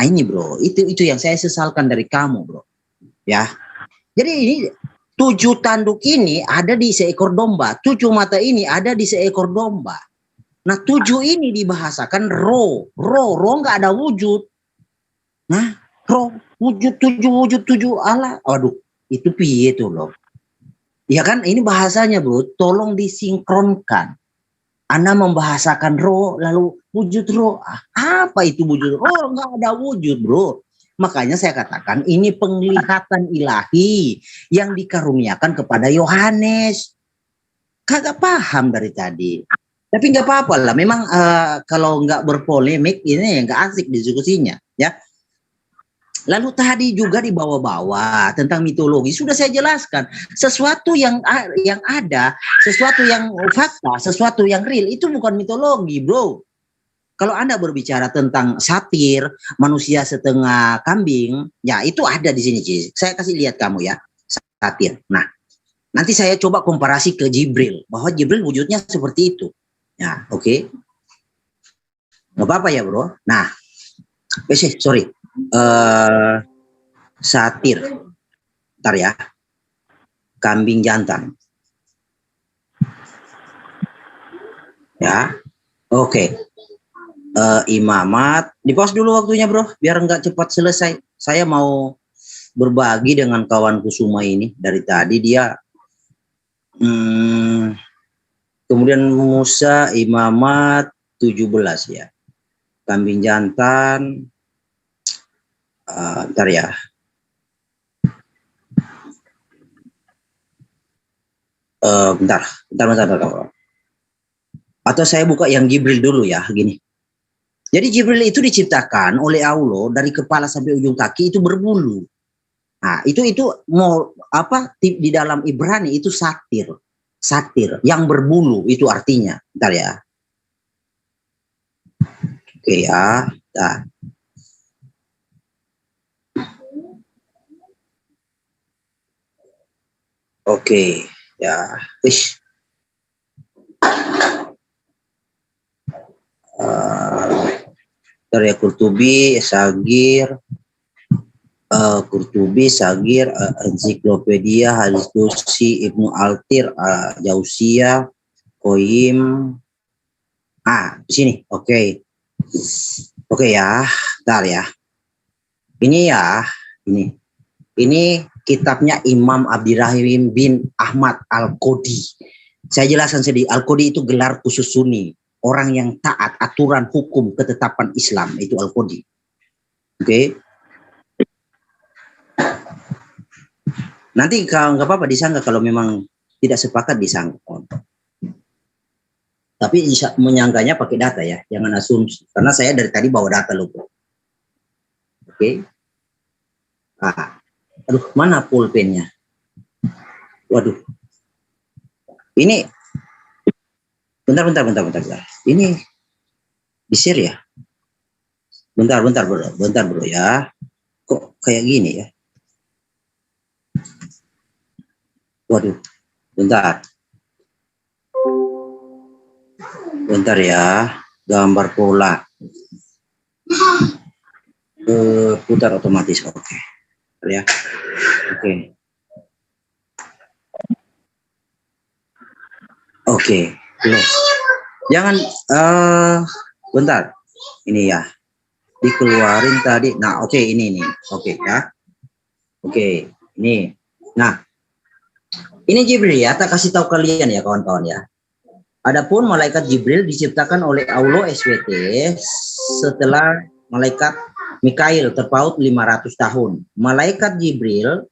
ini bro? Itu yang saya sesalkan dari kamu bro. Ya. Jadi ini 7 tanduk ini ada di seekor domba. 7 mata ini ada di seekor domba. Nah 7 ini dibahasakan roh. Roh nggak ada wujud. Nah roh wujud 7 Allah. Waduh itu piye tuh loh. Ya kan ini bahasanya bro. Tolong disinkronkan. Anda membahasakan roh, lalu wujud roh. Apa itu wujud roh? Nggak ada wujud, bro. Makanya saya katakan ini penglihatan ilahi yang dikaruniakan kepada Yohanes. Kagak paham dari tadi. Tapi nggak apa-apa lah. Memang kalau nggak berpolemik, ini nggak asik diskusinya. Ya. Lalu tadi juga dibawa-bawa tentang mitologi. Sudah saya jelaskan. Sesuatu yang ada, sesuatu yang fakta, sesuatu yang real, itu bukan mitologi, bro. Kalau Anda berbicara tentang satir, manusia setengah kambing, ya itu ada di sini. Saya kasih lihat kamu ya, satir. Nah, nanti saya coba komparasi ke Jibril. Bahwa Jibril wujudnya seperti itu. Ya, oke. Nggak apa-apa ya, bro. Nah, sorry. Satir, ntar ya, kambing jantan, ya, oke. Imamat, di pause dulu waktunya bro, biar nggak cepat selesai. Saya mau berbagi dengan kawanku Suma ini dari tadi dia, kemudian Musa, imamat 17 ya, kambing jantan. Bentar ya. Bentar. Atau saya buka yang Jibril dulu ya, gini. Jadi Jibril itu diciptakan oleh Allah dari kepala sampai ujung kaki itu berbulu. Nah, itu mau apa di dalam Ibrani itu satir. Satir yang berbulu itu artinya. Bentar ya. Oke ya. Nah. Oke, ya, dari Qurtubi, Sagir, Ensiklopedia, Hadis Qudsi, Ibnu Altir, Jauziyah, Qoyim. Di sini, oke. Oke ya, bentar ya. Ini kitabnya Imam Abdirrahim bin Ahmad Al-Qodi. Saya jelaskan sedikit. Al-Qodi itu gelar khusus Sunni. orang yang taat aturan hukum ketetapan Islam, itu Al-Qadi. Oke. Nanti kalau nggak apa-apa disangka, kalau memang tidak sepakat disangka. Tapi menyangganya pakai data ya, jangan asumsi. Karena saya dari tadi bawa data loh, bro. Oke. Aduh, mana pulpennya? Waduh. Ini bentar. Ini di-share ya? Bentar bro ya. Kok kayak gini ya? Waduh, bentar ya. Gambar pola. Putar otomatis, oke. Ya, oke. Close. Jangan bentar. Ini ya. Dikeluarin tadi. Nah, oke, ini. Oke ya. Oke, ini. Nah, ini Jibril ya, tak kasih tahu kalian ya kawan-kawan ya. Adapun malaikat Jibril diciptakan oleh Allah SWT setelah malaikat Mikail terpaut 500 tahun. Malaikat Jibril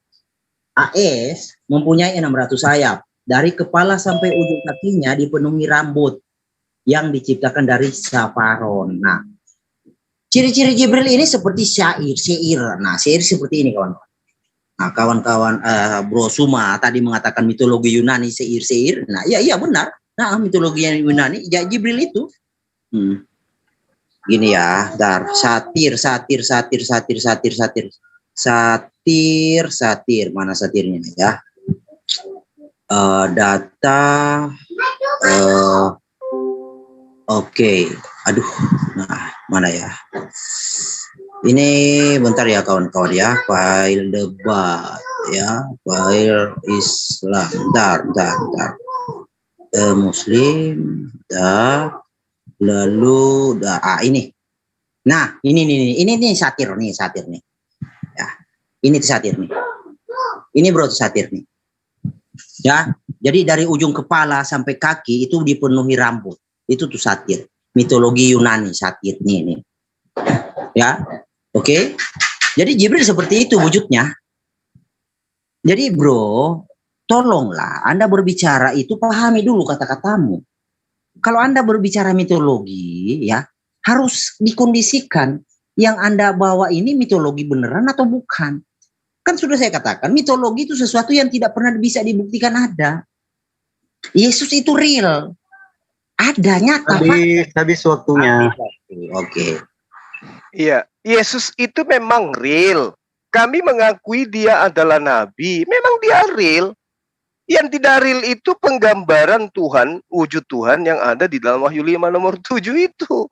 AS mempunyai 600 sayap. Dari kepala sampai ujung kakinya dipenuhi rambut yang diciptakan dari safaron. Nah, ciri-ciri Jibril ini seperti syair. Nah, syair seperti ini kawan-kawan. Nah, kawan-kawan Bro Suma tadi mengatakan mitologi Yunani syair. Nah, iya benar. Nah, mitologi Yunani ya Jibril itu. Gini ya, dar satir. Mana satirnya ya? Data. Oke. Aduh, nah mana ya? Ini bentar ya kawan-kawan ya, file debat ya, file Islam. Bentar. Muslim, lalu ini. Nah, ini satir nih. Ya, ini satir nih. Ini bro satir nih. Ya, jadi dari ujung kepala sampai kaki itu dipenuhi rambut. Itu tuh satir. Mitologi Yunani satir nih. Ya. Oke. Jadi Jibril seperti itu wujudnya. Jadi bro, tolonglah Anda berbicara itu pahami dulu kata-katamu. Kalau Anda berbicara mitologi ya, harus dikondisikan yang Anda bawa ini mitologi beneran atau bukan. Kan sudah saya katakan, mitologi itu sesuatu yang tidak pernah bisa dibuktikan ada. Yesus itu real. Ada, nyata. Habis waktunya. Oke. Iya, Yesus itu memang real. Kami mengakui dia adalah nabi. Memang dia real. Yang tidak real itu penggambaran Tuhan, wujud Tuhan yang ada di dalam Wahyu 5 nomor 7 itu.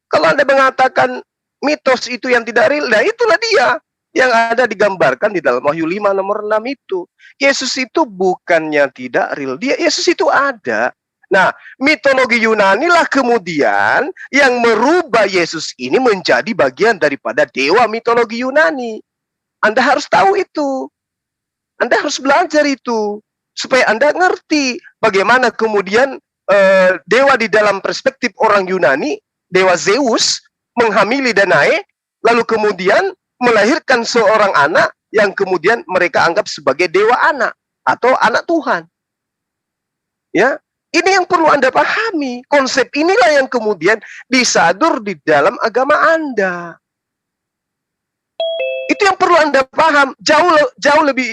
Kalau Anda mengatakan mitos itu yang tidak real, nah itulah dia yang ada digambarkan di dalam Wahyu 5 nomor 6 itu. Yesus itu bukannya tidak real, Yesus itu ada. Nah, mitologi Yunani lah kemudian yang merubah Yesus ini menjadi bagian daripada dewa mitologi Yunani. Anda harus tahu itu. Anda harus belajar itu. Supaya Anda ngerti bagaimana kemudian dewa di dalam perspektif orang Yunani, dewa Zeus menghamili Danae, lalu kemudian melahirkan seorang anak yang kemudian mereka anggap sebagai dewa anak atau anak Tuhan. Ya, ini yang perlu Anda pahami. Konsep inilah yang kemudian disadur di dalam agama Anda. Itu yang perlu Anda paham. Jauh lebih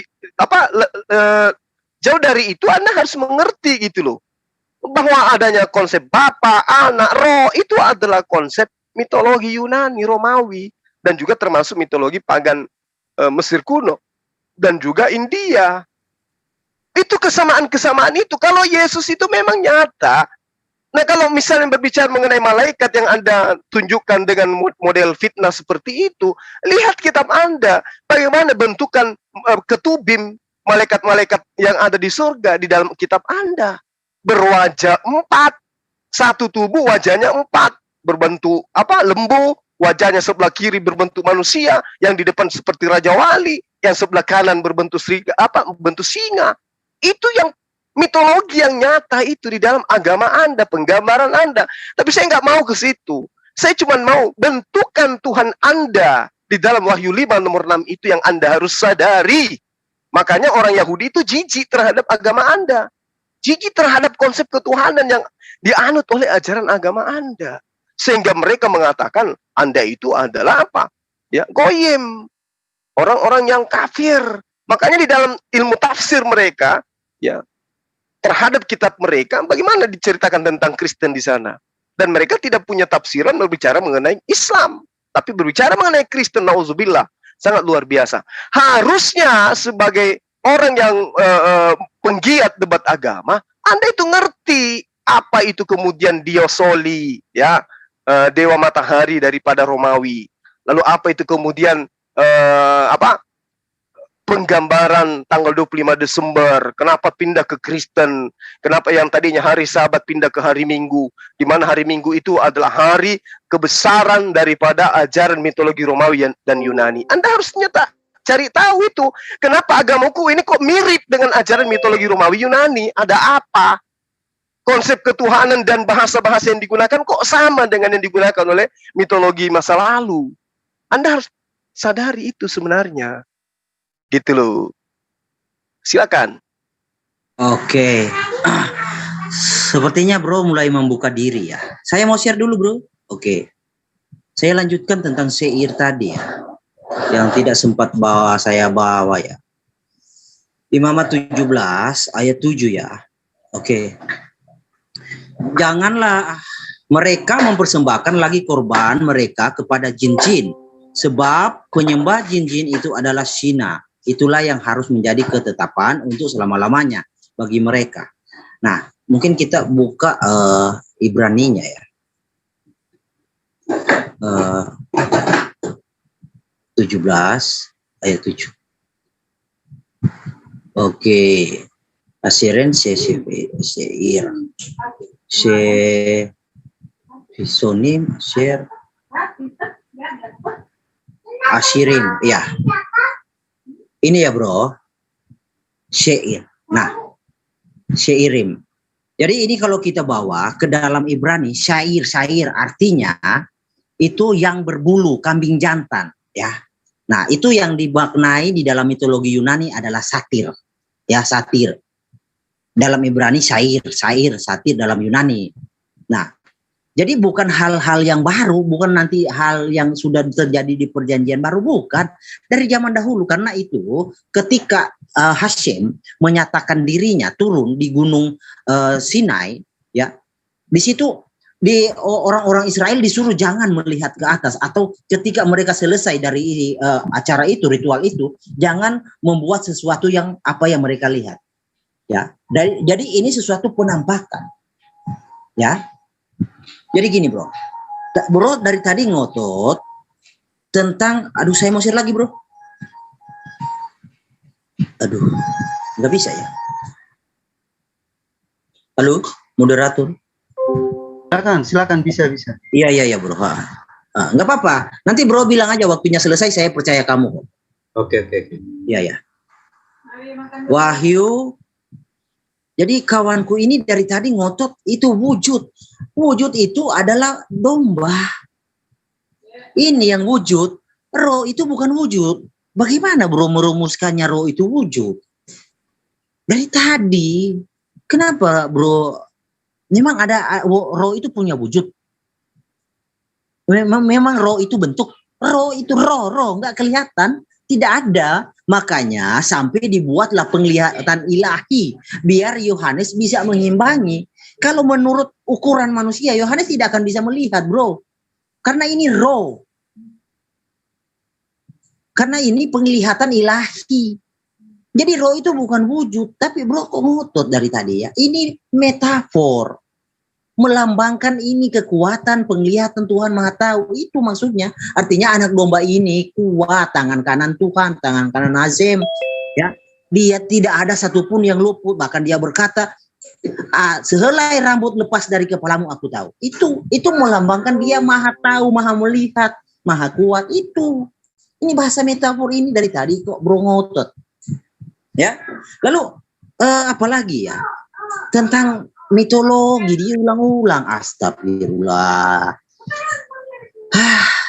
jauh dari itu Anda harus mengerti gitu loh. Bahwa adanya konsep Bapa, Anak, Roh itu adalah konsep mitologi Yunani, Romawi, dan juga termasuk mitologi pagan Mesir kuno dan juga India. Itu kesamaan-kesamaan itu. Kalau Yesus itu memang nyata. Nah, kalau misalnya berbicara mengenai malaikat yang Anda tunjukkan dengan model fitnah seperti itu, lihat kitab Anda, bagaimana bentukan ketubim malaikat-malaikat yang ada di surga di dalam kitab Anda. Berwajah 4, satu tubuh wajahnya 4, berbentuk lembu, wajahnya sebelah kiri berbentuk manusia, yang di depan seperti Raja Wali, yang sebelah kanan berbentuk bentuk singa. Itu yang mitologi yang nyata itu di dalam agama Anda, penggambaran Anda. Tapi saya nggak mau ke situ. Saya cuma mau bentukan Tuhan Anda di dalam Wahyu 5 nomor 6 itu yang Anda harus sadari. Makanya orang Yahudi itu jijik terhadap agama Anda. Jijik terhadap konsep ketuhanan yang dianut oleh ajaran agama Anda. Sehingga mereka mengatakan Anda itu adalah apa? Ya, goyim. Orang-orang yang kafir. Makanya di dalam ilmu tafsir mereka, ya, terhadap kitab mereka, bagaimana diceritakan tentang Kristen di sana? Dan mereka tidak punya tafsiran berbicara mengenai Islam, tapi berbicara mengenai Kristen, nauzubillah, sangat luar biasa. Harusnya sebagai orang yang penggiat debat agama, Anda itu ngerti apa itu kemudian Diosoli, ya, dewa matahari daripada Romawi. Lalu apa itu kemudian penggambaran tanggal 25 Desember, kenapa pindah ke Kristen, kenapa yang tadinya hari Sabat pindah ke hari Minggu, di mana hari Minggu itu adalah hari kebesaran daripada ajaran mitologi Romawi dan Yunani. Anda harus cari tahu itu, kenapa agamaku ini kok mirip dengan ajaran mitologi Romawi Yunani, ada apa? Konsep ketuhanan dan bahasa-bahasa yang digunakan kok sama dengan yang digunakan oleh mitologi masa lalu. Anda harus sadari itu sebenarnya. Gitu loh. Silakan. Oke. Sepertinya bro mulai membuka diri ya. Saya mau share dulu bro. Oke. Saya lanjutkan tentang syair tadi ya. Yang tidak sempat saya bawa ya. Imamat 17 ayat 7 ya. Oke. Janganlah mereka mempersembahkan lagi korban mereka kepada jin-jin. Sebab penyembah jin-jin itu adalah syina. Itulah yang harus menjadi ketetapan untuk selama-lamanya bagi mereka. Nah, mungkin kita buka Ibraninya ya. 17 ayat 7. Oke. Asiren syair Fisonim syair Ashirim ya. Ini ya bro, syair. Nah, syairim. Jadi ini kalau kita bawa ke dalam Ibrani, syair artinya itu yang berbulu, kambing jantan, ya. Nah, itu yang dimaknai di dalam mitologi Yunani adalah satir, ya satir. Dalam Ibrani satir dalam Yunani. Nah, jadi bukan hal-hal yang baru, bukan nanti hal yang sudah terjadi di perjanjian baru, bukan. Dari zaman dahulu, karena itu ketika Hashem menyatakan dirinya turun di gunung Sinai, ya, di situ orang-orang Israel disuruh jangan melihat ke atas, atau ketika mereka selesai dari acara itu, ritual itu, jangan membuat sesuatu yang apa yang mereka lihat, ya. Jadi ini sesuatu penampakan, ya. Jadi gini bro, dari tadi ngotot tentang, aduh saya mau share lagi bro, aduh nggak bisa ya. Halo moderator, silakan bisa. Iya bro, nggak apa-apa, nanti bro bilang aja waktunya selesai, saya percaya kamu. Oke. Iya. Wahyu. Jadi kawanku ini dari tadi ngotot itu wujud. Wujud itu adalah domba. Ini yang wujud. Roh itu bukan wujud. Bagaimana bro merumuskannya roh itu wujud? Dari tadi. Kenapa bro? Memang ada roh itu punya wujud. Memang roh itu bentuk. Roh itu roh. Nggak kelihatan. Tidak ada. Makanya sampai dibuatlah penglihatan ilahi biar Yohanes bisa mengimbangi. Kalau menurut ukuran manusia, Yohanes tidak akan bisa melihat bro, karena ini roh, karena ini penglihatan ilahi. Jadi roh itu bukan wujud. Tapi bro kok ngotot dari tadi ya, ini metafor melambangkan ini kekuatan penglihatan Tuhan Maha Tahu. Itu maksudnya, artinya anak domba ini kuat, tangan kanan Tuhan, tangan kanan Azim, ya. Dia tidak ada satupun yang luput. Bahkan dia berkata, sehelai rambut lepas dari kepalamu aku tahu. Itu melambangkan dia Maha Tahu, Maha Melihat, Maha Kuat. Itu ini bahasa metafor ini dari tadi kok bro ngotot, ya. Lalu apalagi ya, tentang mitologi diulang-ulang. Astagfirullah.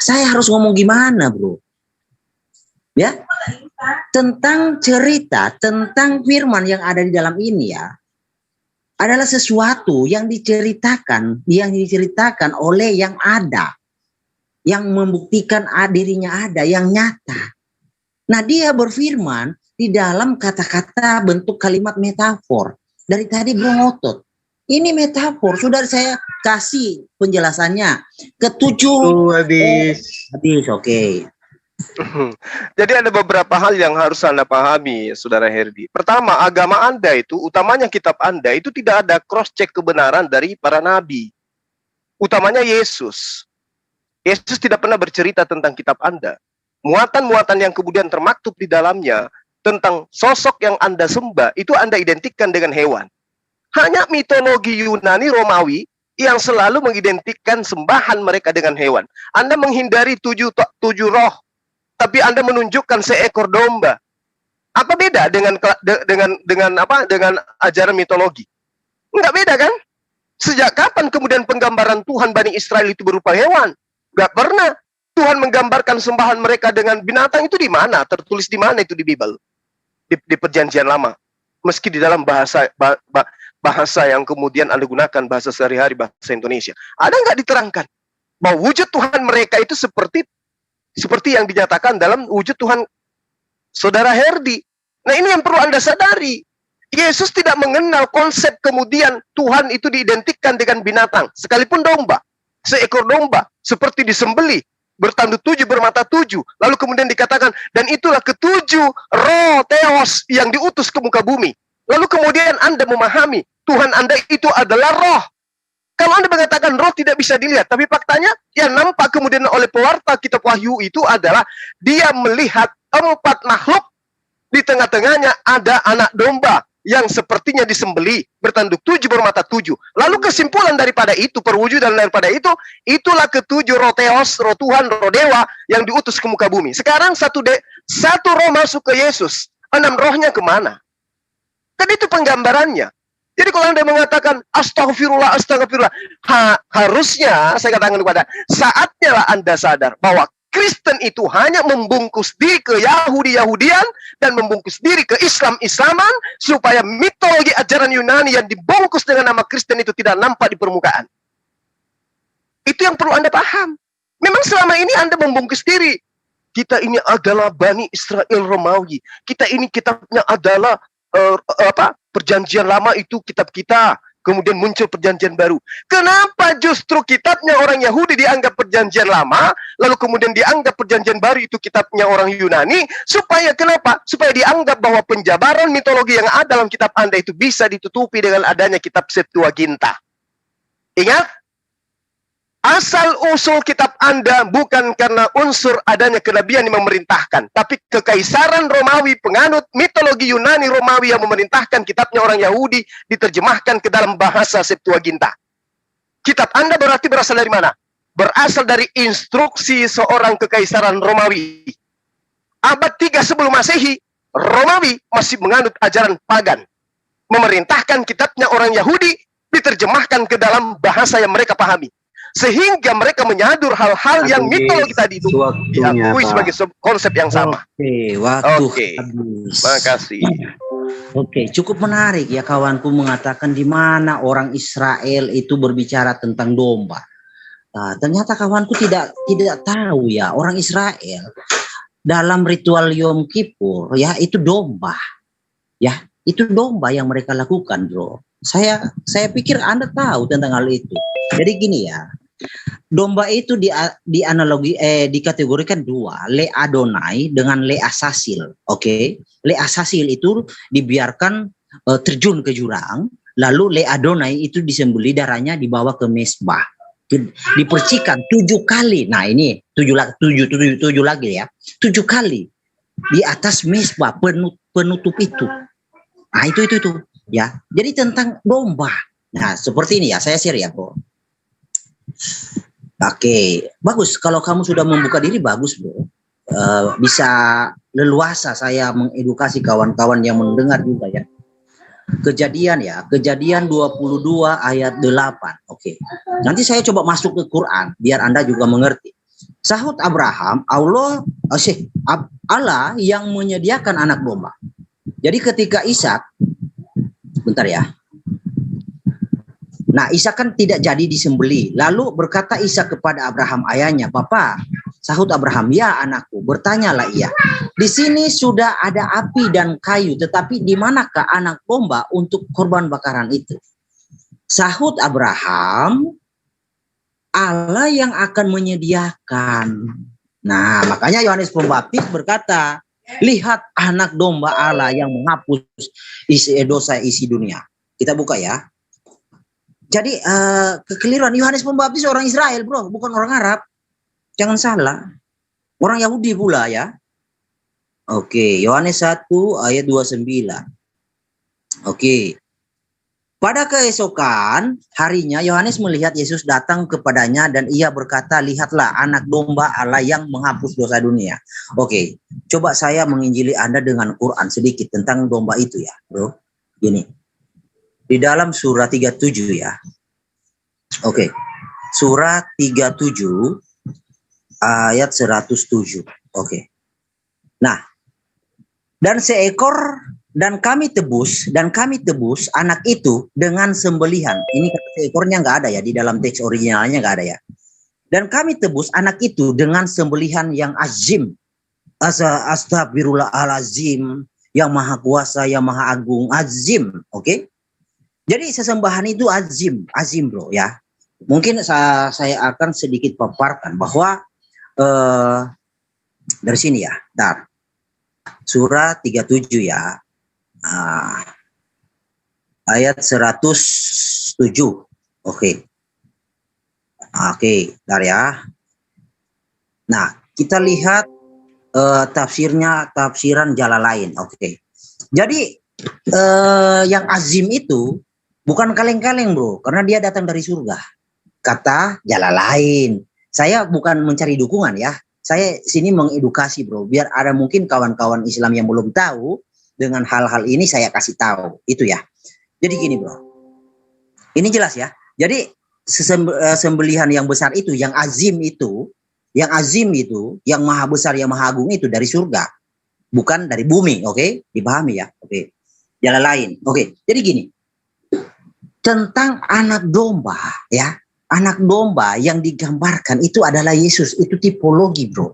Saya harus ngomong gimana, bro? Ya, tentang cerita, tentang firman yang ada di dalam ini ya, adalah sesuatu yang diceritakan oleh yang ada, yang membuktikan dirinya ada, yang nyata. Nah, dia berfirman di dalam kata-kata bentuk kalimat metafor. Dari tadi bro ngotot. Ini metafor, sudah saya kasih penjelasannya. Ketujuh. Habis, oke. Jadi ada beberapa hal yang harus Anda pahami, Saudara Herdi. Pertama, agama Anda itu, utamanya kitab Anda, itu tidak ada cross-check kebenaran dari para nabi. Utamanya Yesus. Yesus tidak pernah bercerita tentang kitab Anda. Muatan-muatan yang kemudian termaktub di dalamnya, tentang sosok yang Anda sembah, itu Anda identikkan dengan hewan. Hanya mitologi Yunani, Romawi, yang selalu mengidentikan sembahan mereka dengan hewan. Anda menghindari tujuh roh, tapi Anda menunjukkan seekor domba. Apa beda dengan ajaran mitologi? Enggak beda kan? Sejak kapan kemudian penggambaran Tuhan Bani Israel itu berupa hewan? Enggak pernah. Tuhan menggambarkan sembahan mereka dengan binatang itu di mana? Tertulis di mana itu di Bible? Di Perjanjian Lama. Meski di dalam bahasa yang kemudian Anda gunakan, bahasa sehari-hari, bahasa Indonesia. Ada nggak diterangkan bahwa wujud Tuhan mereka itu seperti yang dinyatakan dalam wujud Tuhan Saudara Herdi. Nah, ini yang perlu Anda sadari. Yesus tidak mengenal konsep kemudian Tuhan itu diidentikan dengan binatang. Sekalipun domba. Seekor domba. Seperti disembelih. Bertanduk 7, bermata 7. Lalu kemudian dikatakan, dan itulah ketujuh roh Theos yang diutus ke muka bumi. Lalu kemudian Anda memahami, Tuhan Anda itu adalah roh. Kalau Anda mengatakan roh tidak bisa dilihat, tapi faktanya yang nampak kemudian oleh pewarta kitab Wahyu itu adalah dia melihat 4 makhluk, di tengah-tengahnya ada anak domba yang sepertinya disembeli, bertanduk 7, bermata 7. Lalu kesimpulan daripada itu, perwujudan daripada itu, itulah ketujuh roh Theos, roh Tuhan, roh Dewa yang diutus ke muka bumi. Sekarang satu roh masuk ke Yesus, 6 rohnya kemana? Kan itu penggambarannya. Jadi kalau Anda mengatakan astagfirullah, harusnya saya katakan kepada saatnya lah Anda sadar bahwa Kristen itu hanya membungkus diri ke Yahudi-Yahudian dan membungkus diri ke Islam-Islaman supaya mitologi ajaran Yunani yang dibungkus dengan nama Kristen itu tidak nampak di permukaan. Itu yang perlu Anda paham. Memang selama ini Anda membungkus diri. Kita ini adalah Bani Israel Romawi. Kita ini kitabnya adalah Perjanjian Lama itu kitab kita. Kemudian muncul Perjanjian Baru. Kenapa justru kitabnya orang Yahudi dianggap Perjanjian Lama, lalu kemudian dianggap Perjanjian Baru itu kitabnya orang Yunani? Supaya kenapa? Supaya dianggap bahwa penjabaran mitologi yang ada dalam kitab Anda itu bisa ditutupi dengan adanya kitab Septuaginta. Ingat, asal-usul kitab Anda bukan karena unsur adanya kenabian yang memerintahkan, tapi kekaisaran Romawi, penganut mitologi Yunani Romawi yang memerintahkan kitabnya orang Yahudi diterjemahkan ke dalam bahasa Septuaginta. Kitab Anda berarti berasal dari mana? Berasal dari instruksi seorang kekaisaran Romawi. Abad 3 sebelum Masehi, Romawi masih menganut ajaran pagan. Memerintahkan kitabnya orang Yahudi diterjemahkan ke dalam bahasa yang mereka pahami. Sehingga mereka menyadur hal-hal yang mitologi tadi itu diakui sebagai konsep yang sama. Oke. Terima kasih. Oke, cukup menarik ya kawanku mengatakan di mana orang Israel itu berbicara tentang domba. Nah, ternyata kawanku tidak tahu ya, orang Israel dalam ritual Yom Kippur ya itu domba. Ya, itu domba yang mereka lakukan, bro. Saya pikir Anda tahu tentang hal itu. Jadi gini ya. Domba itu dikategorikan dua, Le Adonai dengan Le Asasil. Oke. Le Asasil itu dibiarkan terjun ke jurang, lalu Le Adonai itu disembeli, darahnya dibawa ke mezbah. Dipercikan 7 kali. Nah, ini 7 lagi ya. 7 kali di atas mezbah penutup itu. Nah, itu ya. Jadi tentang domba. Nah, seperti ini ya, saya share ya, bro. Oke, bagus. Kalau kamu sudah membuka diri, bagus, bro. Bisa leluasa saya mengedukasi kawan-kawan yang mendengar juga ya. Kejadian ya, Kejadian 22 ayat 8. Oke. Nanti saya coba masuk ke Quran biar Anda juga mengerti. Sahut Abraham, Allah yang menyediakan anak domba. Jadi ketika Ishak, bentar ya. Nah, Ishak kan tidak jadi disembeli. Lalu berkata Ishak kepada Abraham ayahnya, "Papa," sahut Abraham, "Ya anakku, bertanyalah ia. Di sini sudah ada api dan kayu, tetapi di manakah anak domba untuk korban bakaran itu?" Sahut Abraham, Allah yang akan menyediakan. Nah, makanya Yohanes Pembaptis berkata, "Lihat anak domba Allah yang menghapus dosa isi dunia." Kita buka ya. Jadi kekeliruan, Yohanes Pembaptis orang Israel, bro, bukan orang Arab. Jangan salah. Orang Yahudi pula ya. Oke, Yohanes 1 ayat 29. Oke. Pada keesokan harinya Yohanes melihat Yesus datang kepadanya dan ia berkata, "Lihatlah anak domba Allah yang menghapus dosa dunia." Oke, coba saya menginjili Anda dengan Quran sedikit tentang domba itu ya, bro. Gini. Di dalam surah 37 ya. Oke. Surah 37 ayat 107. Oke. Nah, dan kami tebus anak itu dengan sembelihan. Ini kata seekornya nggak ada ya, di dalam teks originalnya nggak ada ya. Dan kami tebus anak itu dengan sembelihan yang azim. Astagfirullahalazim, yang maha kuasa, yang maha agung, azim. Oke. Jadi sesembahan itu azim bro ya. Mungkin saya akan sedikit paparkan bahwa dari sini ya, bentar. Surah 37 ya. Ayat 107. Oke. Oke, bentar ya. Nah, kita lihat tafsiran Jalalain. Oke. Jadi yang azim itu bukan kaleng-kaleng bro, karena dia datang dari surga. Kata Jalalain. Saya bukan mencari dukungan ya. Saya sini mengedukasi bro, biar ada mungkin kawan-kawan Islam yang belum tahu, dengan hal-hal ini saya kasih tahu. Itu ya. Jadi gini bro. Ini jelas ya. Jadi sembelihan yang besar itu, yang azim itu, yang maha besar, yang maha agung itu dari surga. Bukan dari bumi, oke? Dipahami ya? Oke. Jalalain. Oke. Jadi gini. Tentang anak domba ya, anak domba yang digambarkan itu adalah Yesus, itu tipologi bro.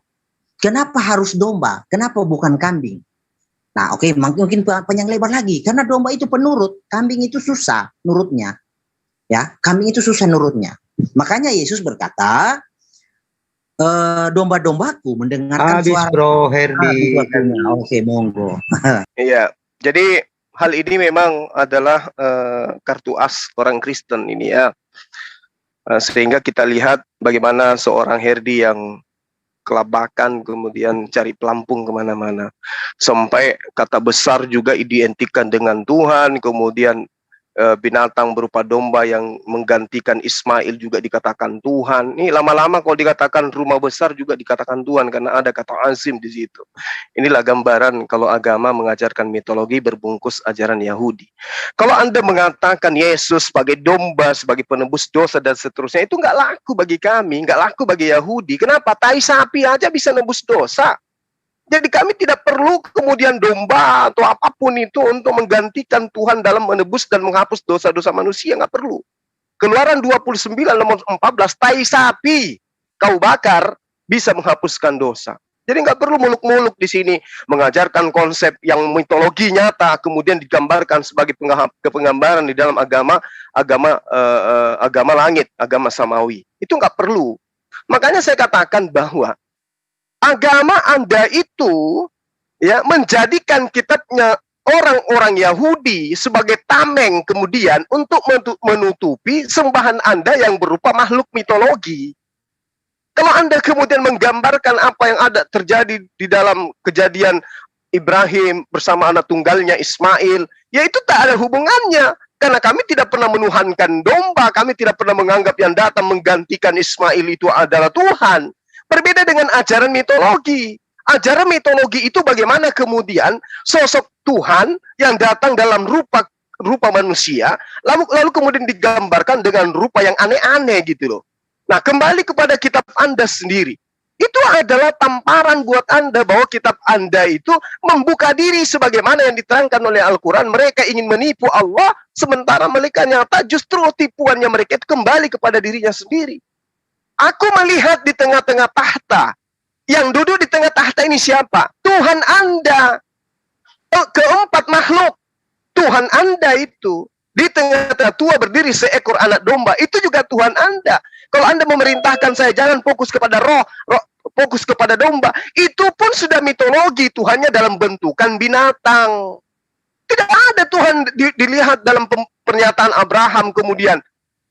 Kenapa harus domba? Kenapa bukan kambing? Nah oke, mungkin panjang lebar lagi, karena domba itu penurut, kambing itu susah nurutnya ya, kambing itu susah nurutnya. Makanya Yesus berkata, domba-dombaku mendengarkan Habis suara bro Herdi. Oke, monggo. Iya, jadi hal ini memang adalah kartu as orang Kristen ini ya. Sehingga kita lihat bagaimana seorang Herdi yang kelabakan kemudian cari pelampung kemana-mana. Sampai kata besar juga identikan dengan Tuhan, kemudian binatang berupa domba yang menggantikan Ismail juga dikatakan Tuhan. Ini lama-lama kalau dikatakan rumah besar juga dikatakan Tuhan karena ada kata azim di situ. Inilah gambaran kalau agama mengajarkan mitologi berbungkus ajaran Yahudi. Kalau Anda mengatakan Yesus sebagai domba, sebagai penebus dosa dan seterusnya, itu nggak laku bagi kami, nggak laku bagi Yahudi. Kenapa? Tai sapi aja bisa nebus dosa. Jadi kami tidak perlu kemudian domba atau apapun itu untuk menggantikan Tuhan dalam menebus dan menghapus dosa-dosa manusia, nggak perlu. Keluaran 29 nomor 14, tai sapi kau bakar bisa menghapuskan dosa. Jadi nggak perlu muluk-muluk di sini mengajarkan konsep yang mitologi nyata kemudian digambarkan sebagai penggambaran di dalam agama langit, agama samawi. Itu nggak perlu. Makanya saya katakan bahwa agama Anda itu ya menjadikan kitabnya orang-orang Yahudi sebagai tameng kemudian untuk menutupi sembahan Anda yang berupa makhluk mitologi. Kalau Anda kemudian menggambarkan apa yang ada terjadi di dalam kejadian Ibrahim bersama anak tunggalnya Ismail, ya itu tak ada hubungannya. Karena kami tidak pernah menuhankan domba, kami tidak pernah menganggap yang datang menggantikan Ismail itu adalah Tuhan. Berbeda dengan ajaran mitologi. Ajaran mitologi itu bagaimana kemudian sosok Tuhan yang datang dalam rupa rupa manusia, lalu kemudian digambarkan dengan rupa yang aneh-aneh gitu loh. Nah, kembali kepada kitab Anda sendiri. Itu adalah tamparan buat Anda bahwa kitab Anda itu membuka diri sebagaimana yang diterangkan oleh Al-Quran. Mereka ingin menipu Allah, sementara mereka nyata justru tipuannya mereka itu kembali kepada dirinya sendiri. Aku melihat di tengah-tengah tahta. Yang duduk di tengah tahta ini siapa? Tuhan Anda. Keempat makhluk. Tuhan Anda itu. Di tengah-tengah tua berdiri seekor anak domba. Itu juga Tuhan Anda. Kalau Anda memerintahkan saya jangan fokus kepada roh, fokus kepada domba, itu pun sudah mitologi. Tuhannya dalam bentukan binatang. Tidak ada Tuhan dilihat dalam pernyataan Abraham kemudian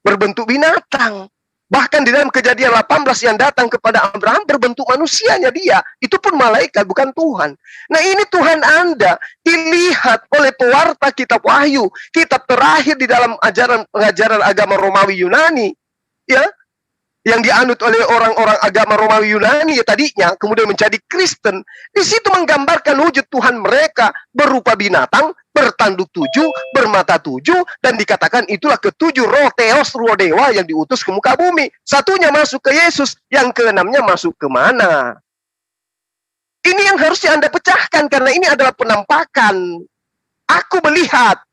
berbentuk binatang. Bahkan di dalam Kejadian 18 yang datang kepada Abraham berbentuk manusianya dia. Itu pun malaikat, bukan Tuhan. Nah, ini Tuhan Anda dilihat oleh pewarta kitab Wahyu, kitab terakhir di dalam pengajaran agama Romawi Yunani, ya, yang dianut oleh orang-orang agama Romawi Yunani ya tadinya, kemudian menjadi Kristen. Di situ menggambarkan wujud Tuhan mereka berupa binatang, bertanduk 7, bermata 7, dan dikatakan itulah ketujuh roh Theos, roh dewa yang diutus ke muka bumi. Satunya masuk ke Yesus, yang keenamnya masuk ke mana? Ini yang harusnya Anda pecahkan, karena ini adalah penampakan. Aku melihat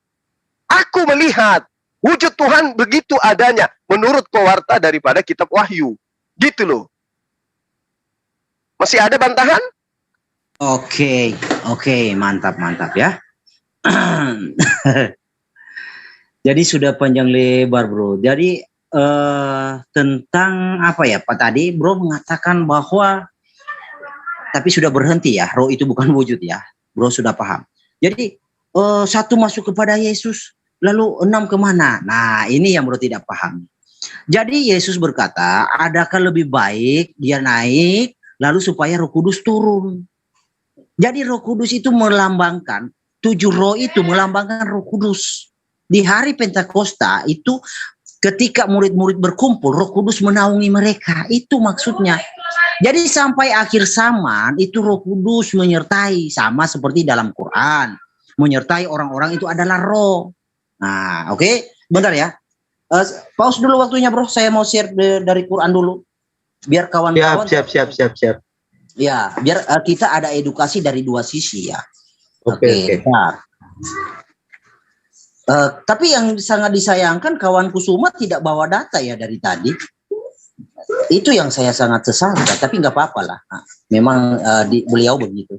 wujud Tuhan begitu adanya menurut pewarta daripada kitab Wahyu. Gitu loh. Masih ada bantahan? Oke, mantap ya. Jadi sudah panjang lebar, bro. Jadi tentang apa ya Pak tadi, bro mengatakan bahwa tapi sudah berhenti ya, roh itu bukan wujud ya, bro sudah paham. Jadi 1 masuk kepada Yesus, lalu 6 kemana? Nah, ini yang bro tidak paham. Jadi Yesus berkata, adakah lebih baik dia naik, lalu supaya Roh Kudus turun. Jadi Roh Kudus itu melambangkan, 7 roh itu melambangkan Roh Kudus. Di hari Pentakosta itu ketika murid-murid berkumpul, Roh Kudus menaungi mereka. Itu maksudnya. Jadi sampai akhir zaman itu Roh Kudus menyertai, sama seperti dalam Quran. Menyertai orang-orang itu adalah roh. Nah, oke. Bentar ya. Pause dulu waktunya, bro. Saya mau share dari Quran dulu. Biar kawan-kawan. Siap. Ya, biar kita ada edukasi dari 2 sisi ya. Oke. Nah. Tapi yang sangat disayangkan kawan Kusuma tidak bawa data ya dari tadi. Itu yang saya sangat sesalkan. Tapi nggak apa-apa lah. Nah, memang beliau begitu.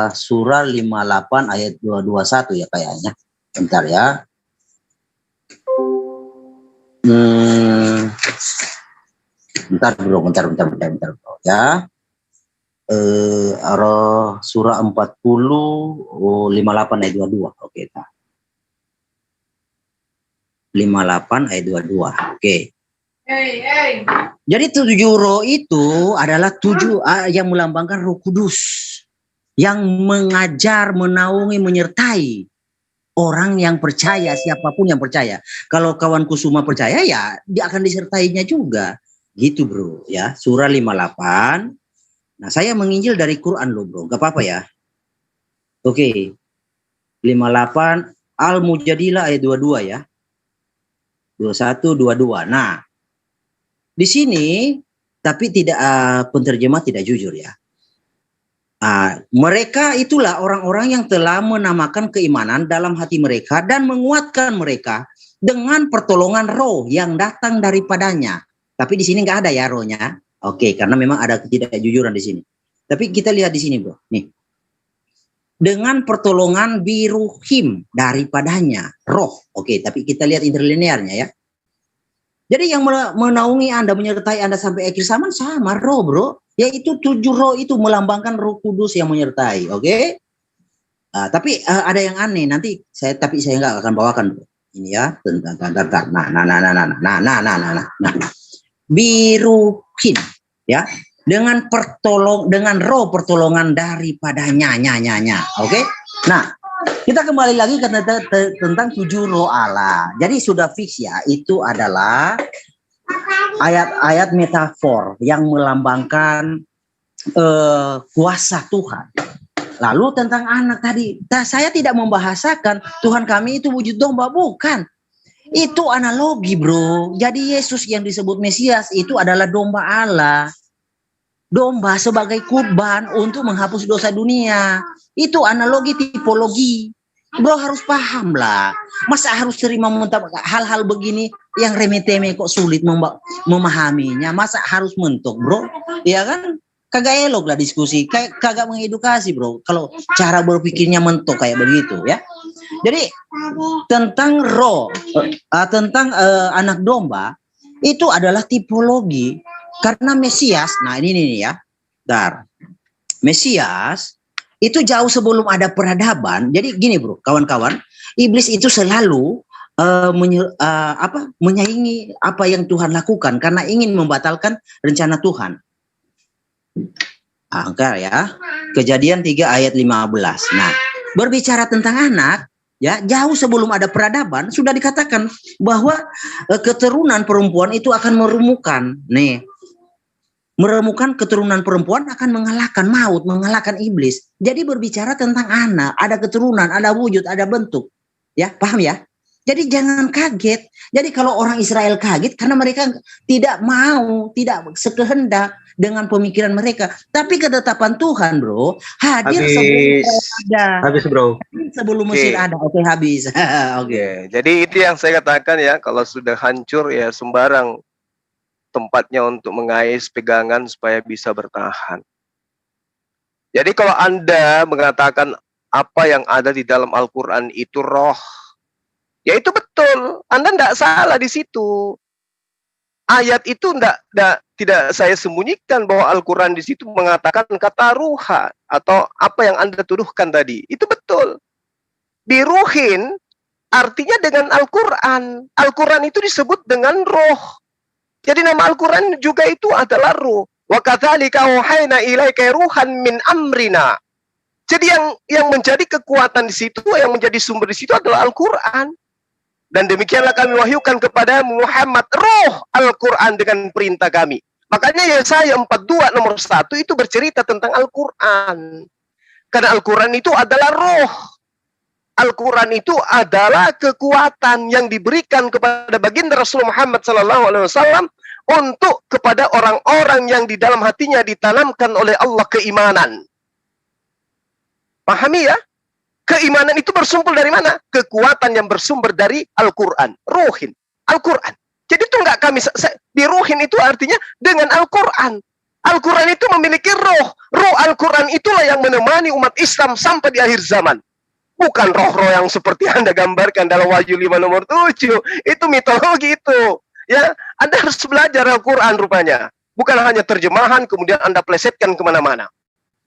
Surah 58 ayat 221 ya kayaknya. Bentar ya. Bentar bro ya. Surah 40 58 ayat 22. Oke, 58 ayat 22. Oke. Jadi 7 roh itu adalah 7 yang melambangkan Roh Kudus yang mengajar, menaungi, menyertai orang yang percaya, siapapun yang percaya. Kalau kawan Kusuma percaya ya dia akan disertainya juga. Gitu bro ya. Surah 58. Nah, saya menginjil dari Quran loh bro. Gak apa-apa ya. Oke. 58 Al-Mujadilah ayat 22 ya. 21 22. Nah, di sini tapi tidak penterjemah tidak jujur ya. Mereka itulah orang-orang yang telah menamakan keimanan dalam hati mereka dan menguatkan mereka dengan pertolongan roh yang datang daripadanya. Tapi di sini nggak ada ya rohnya. Oke, karena memang ada ketidakjujuran di sini. Tapi kita lihat di sini bro. Nih. Dengan pertolongan biruhim daripadanya roh. Oke, tapi kita lihat interlinearnya ya. Jadi yang menaungi Anda, menyertai Anda sampai akhir zaman sama roh bro. Yaitu 7 roh itu melambangkan Roh Kudus yang menyertai. Oke. Tapi ada yang aneh. Nanti saya nggak akan bawakan bro. Ini ya. Nah. Biruhin ya. Dengan roh pertolongan daripadanya. Oke. Nah, kita kembali lagi tentang 7 roh Allah. Jadi sudah fix ya, itu adalah ayat-ayat metafor yang melambangkan kuasa Tuhan. Lalu tentang anak tadi, saya tidak membahasakan Tuhan kami itu wujud domba, bukan. Itu analogi, bro. Jadi Yesus yang disebut Mesias itu adalah domba Allah. Domba sebagai kurban untuk menghapus dosa dunia. Itu analogi, tipologi. Bro harus paham lah. Masa harus terima hal-hal begini yang remeh-temeh kok sulit memahaminya. Masa harus mentok, bro? Ya kan? Kagak elok lah diskusi. Kagak mengedukasi, bro. Kalau cara berpikirnya mentok kayak begitu, ya. Jadi tentang tentang anak domba itu adalah tipologi karena Mesias. Nah ini nih ya, Mesias itu jauh sebelum ada peradaban. Jadi gini bro, kawan-kawan, iblis itu selalu menyaingi apa yang Tuhan lakukan karena ingin membatalkan rencana Tuhan. Angka ya, Kejadian 3 ayat 15. Nah, berbicara tentang anak, ya jauh sebelum ada peradaban sudah dikatakan bahwa keturunan perempuan itu akan merumukan. Nih, merumukan keturunan perempuan akan mengalahkan maut, mengalahkan iblis. Jadi berbicara tentang anak, ada keturunan, ada wujud, ada bentuk. Ya, paham ya? Jadi jangan kaget. Jadi kalau orang Israel kaget karena mereka tidak mau, tidak sekehendak dengan pemikiran mereka. Tapi ketetapan Tuhan, bro, hadir sebelum ada. Habis, bro. Sebelum Mesir ada. Oke, habis. Oke. Jadi itu yang saya katakan ya, kalau sudah hancur ya sembarang tempatnya untuk mengais pegangan supaya bisa bertahan. Jadi kalau Anda mengatakan apa yang ada di dalam Al-Quran itu roh, ya itu betul. Anda tidak salah di situ. Ayat itu tidak saya sembunyikan bahwa Al-Quran di situ mengatakan kata ruha atau apa yang Anda tuduhkan tadi. Itu betul. Diruhin artinya dengan Al-Quran. Al-Quran itu disebut dengan roh. Jadi nama Al-Quran juga itu adalah ruh. Wa kadzalika auhayna ilaika ruhan min amrina. Jadi yang menjadi kekuatan di situ, yang menjadi sumber di situ adalah Al-Quran. Dan demikianlah kami wahyukan kepada Muhammad roh Al-Quran dengan perintah kami. Makanya Yesaya 42 nomor 1 itu bercerita tentang Al-Quran. Karena Al-Quran itu adalah roh. Al-Quran itu adalah kekuatan yang diberikan kepada baginda Rasulullah Muhammad SAW untuk kepada orang-orang yang di dalam hatinya ditanamkan oleh Allah keimanan. Pahami ya? Keimanan itu bersumber dari mana? Kekuatan yang bersumber dari Al-Quran. Ruhin. Al-Quran. Jadi itu enggak kami, diruhin itu artinya dengan Al-Quran. Al-Quran itu memiliki roh. Roh Al-Quran itulah yang menemani umat Islam sampai di akhir zaman. Bukan roh-roh yang seperti Anda gambarkan dalam Wahyu 5 nomor 7. Itu mitologi itu. Ya, Anda harus belajar Al-Quran rupanya. Bukan hanya terjemahan kemudian Anda plesetkan kemana-mana.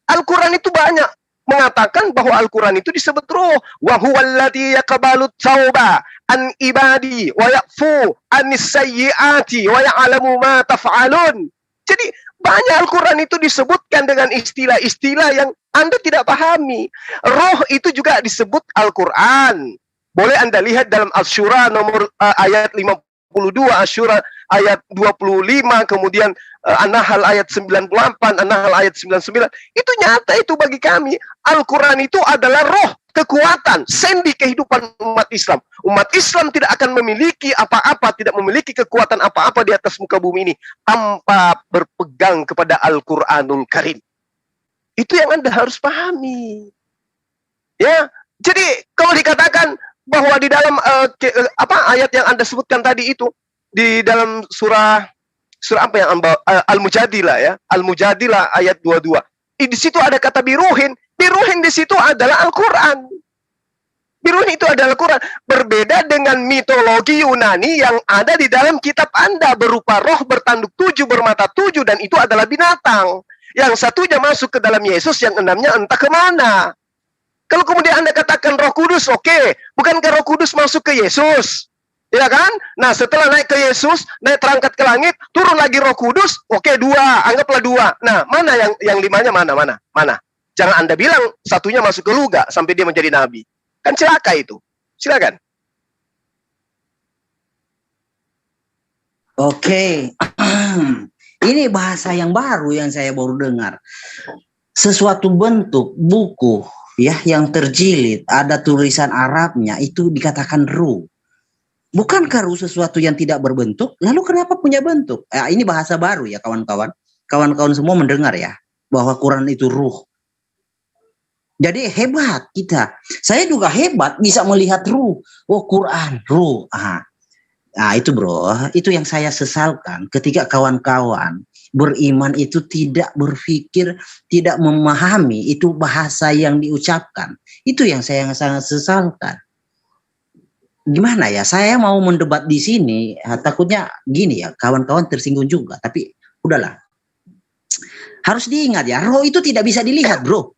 Al-Quran itu banyak mengatakan bahwa Al-Quran itu disebut roh. Wa huwallazi yaqbalu tauba an ibadi wa ya'fu anis sayyiati wa ya'lamu ma taf'alun. Jadi banyak Al-Quran itu disebutkan dengan istilah-istilah yang Anda tidak pahami. Roh itu juga disebut Al-Quran. Boleh Anda lihat dalam Asy-Syura nomor ayat 52, Asy-Syura ayat 25, kemudian An-Nahl ayat 98, An-Nahl ayat 99. Itu nyata itu bagi kami. Al-Quran itu adalah roh, kekuatan, sendi kehidupan umat Islam. Umat Islam tidak akan memiliki apa-apa, tidak memiliki kekuatan apa-apa di atas muka bumi ini tanpa berpegang kepada Al-Quranul Karim. Itu yang Anda harus pahami. Ya, jadi kalau dikatakan bahwa di dalam ayat yang Anda sebutkan tadi itu di dalam surah apa yang Al-Mujadilah ya, Al-Mujadilah ayat 22. Di situ ada kata biruhin. Biruhin di situ adalah Al-Quran. Biruhin itu adalah Al-Quran. Berbeda dengan mitologi Yunani yang ada di dalam kitab Anda berupa roh bertanduk 7, bermata 7, dan itu adalah binatang. Yang satunya masuk ke dalam Yesus, yang enamnya entah kemana. Kalau kemudian Anda katakan Roh Kudus, oke. Bukankah Roh Kudus masuk ke Yesus? Ya kan? Nah, setelah naik ke Yesus, naik terangkat ke langit, turun lagi Roh Kudus, oke, 2, anggaplah 2. Nah, mana yang 5-nya mana? Jangan Anda bilang satunya masuk ke Luga sampai dia menjadi nabi. Kan celaka itu. Silakan. Oke. Ini bahasa yang baru yang saya baru dengar. sesuatu bentuk buku ya yang terjilid ada tulisan Arabnya itu dikatakan ruh. Bukankah ruh sesuatu yang tidak berbentuk? Lalu kenapa punya bentuk? Ini bahasa baru ya kawan-kawan. Kawan-kawan semua mendengar ya bahwa Quran itu ruh. Jadi hebat kita. Saya juga hebat bisa melihat ruh. Oh Quran ruh. Nah itu bro, itu yang saya sesalkan ketika kawan-kawan beriman itu tidak berpikir, tidak memahami itu bahasa yang diucapkan. Itu yang saya sangat sesalkan. Gimana ya, saya mau mendebat di sini, takutnya gini ya, kawan-kawan tersinggung juga. Tapi udahlah, harus diingat ya, roh itu tidak bisa dilihat bro.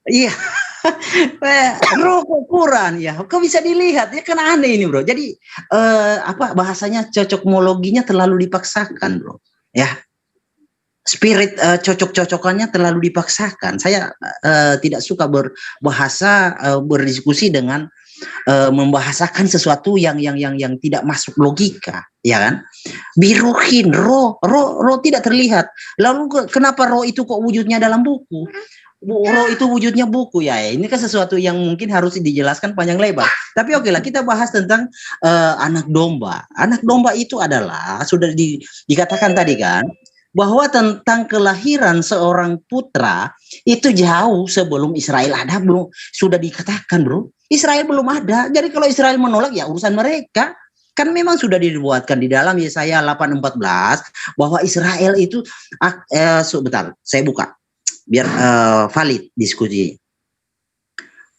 Iya. Roh Quran ya, kok bisa dilihat ya, kan aneh ini bro. Jadi bahasanya cocokmologinya terlalu dipaksakan bro. Ya, spirit cocok-cocokannya terlalu dipaksakan. Saya tidak suka berbahasa berdiskusi dengan membahasakan sesuatu yang tidak masuk logika, ya kan? Biruhin roh tidak terlihat. Lalu kenapa roh itu kok wujudnya dalam buku? Roh itu wujudnya buku ya. Ini kan sesuatu yang mungkin harus dijelaskan panjang lebar. Tapi oke lah, kita bahas tentang anak domba. Anak domba itu adalah sudah dikatakan tadi kan bahwa tentang kelahiran seorang putra itu jauh sebelum Israel ada, belum sudah dikatakan bro. Israel belum ada. Jadi kalau Israel menolak ya urusan mereka. Kan memang sudah dibuatkan di dalam Yesaya 8:14 bahwa Israel itu sebentar, saya buka biar valid diskusi.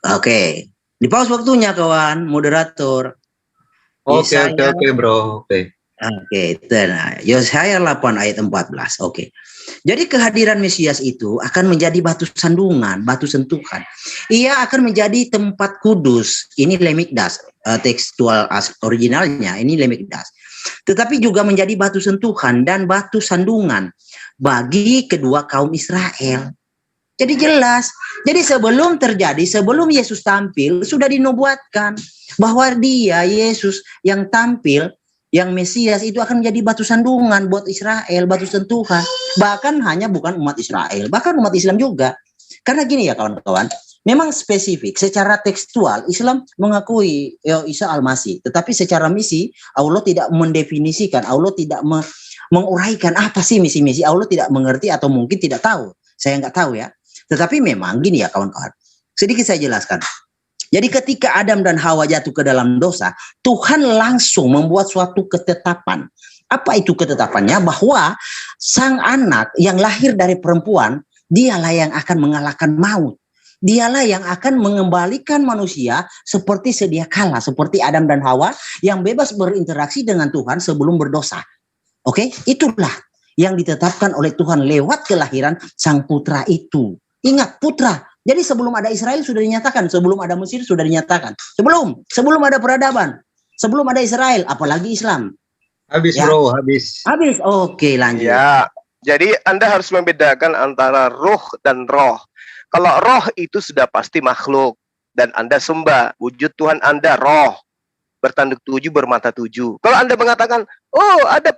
Oke. Di pause waktunya kawan, moderator. Oke bro. Oke. Yesaya 8 ayat 14. Oke. Jadi kehadiran Mesias itu akan menjadi batu sandungan, batu sentuhan. Ia akan menjadi tempat kudus. Ini Lemikdas, tekstual originalnya ini Lemikdas. Tetapi juga menjadi batu sentuhan dan batu sandungan bagi kedua kaum Israel. Jadi jelas. Jadi sebelum Yesus tampil sudah dinubuatkan bahwa dia Yesus yang tampil, yang Mesias itu akan menjadi batu sandungan buat Israel, batu sentuhan. Bahkan hanya bukan umat Israel, bahkan umat Islam juga. Karena gini ya kawan-kawan, memang spesifik secara tekstual Islam mengakui Isa Al-Masih, tetapi secara misi Allah tidak mendefinisikan, Allah tidak menguraikan apa sih misi-misi. Allah tidak mengerti atau mungkin tidak tahu. Saya nggak tahu ya. Tetapi memang gini ya kawan-kawan, sedikit saya jelaskan. Jadi ketika Adam dan Hawa jatuh ke dalam dosa, Tuhan langsung membuat suatu ketetapan. Apa itu ketetapannya? Bahwa sang anak yang lahir dari perempuan, dialah yang akan mengalahkan maut. Dialah yang akan mengembalikan manusia seperti sedia kala, seperti Adam dan Hawa yang bebas berinteraksi dengan Tuhan sebelum berdosa. Oke, itulah yang ditetapkan oleh Tuhan lewat kelahiran sang putra itu. Ingat, putra. Jadi sebelum ada Israel sudah dinyatakan, sebelum ada Mesir sudah dinyatakan. Sebelum ada peradaban, sebelum ada Israel, apalagi Islam. Habis ya? Bro, habis. Oke, lanjut. Ya, jadi Anda harus membedakan antara ruh dan roh. Kalau roh itu sudah pasti makhluk dan Anda sembah, wujud Tuhan Anda roh, bertanduk 7, bermata 7. Kalau Anda mengatakan, oh ada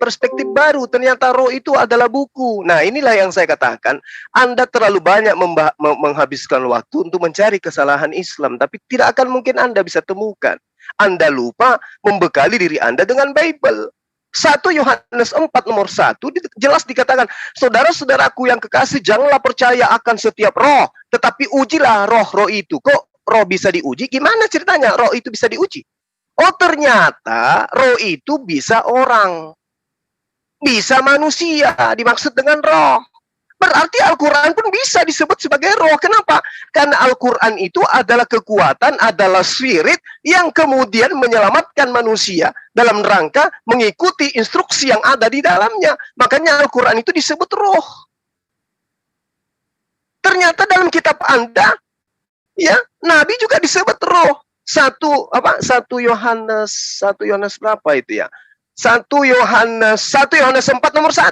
perspektif baru, ternyata roh itu adalah buku. Nah inilah yang saya katakan, Anda terlalu banyak menghabiskan waktu untuk mencari kesalahan Islam, tapi tidak akan mungkin Anda bisa temukan. Anda lupa membekali diri Anda dengan Bible. 1 Yohanes 4 nomor 1 jelas dikatakan, saudara-saudaraku yang kekasih, janganlah percaya akan setiap roh, tetapi ujilah roh-roh itu. Kok roh bisa diuji? Gimana ceritanya roh itu bisa diuji? Oh ternyata roh itu bisa orang, bisa manusia, dimaksud dengan roh. Berarti Al-Quran pun bisa disebut sebagai roh. Kenapa? Karena Al-Quran itu adalah kekuatan, adalah spirit yang kemudian menyelamatkan manusia dalam rangka mengikuti instruksi yang ada di dalamnya. Makanya Al-Quran itu disebut roh. Ternyata dalam kitab Anda, ya, Nabi juga disebut roh. 1 Yohanes berapa itu ya? 1 Yohanes 4 nomor 1.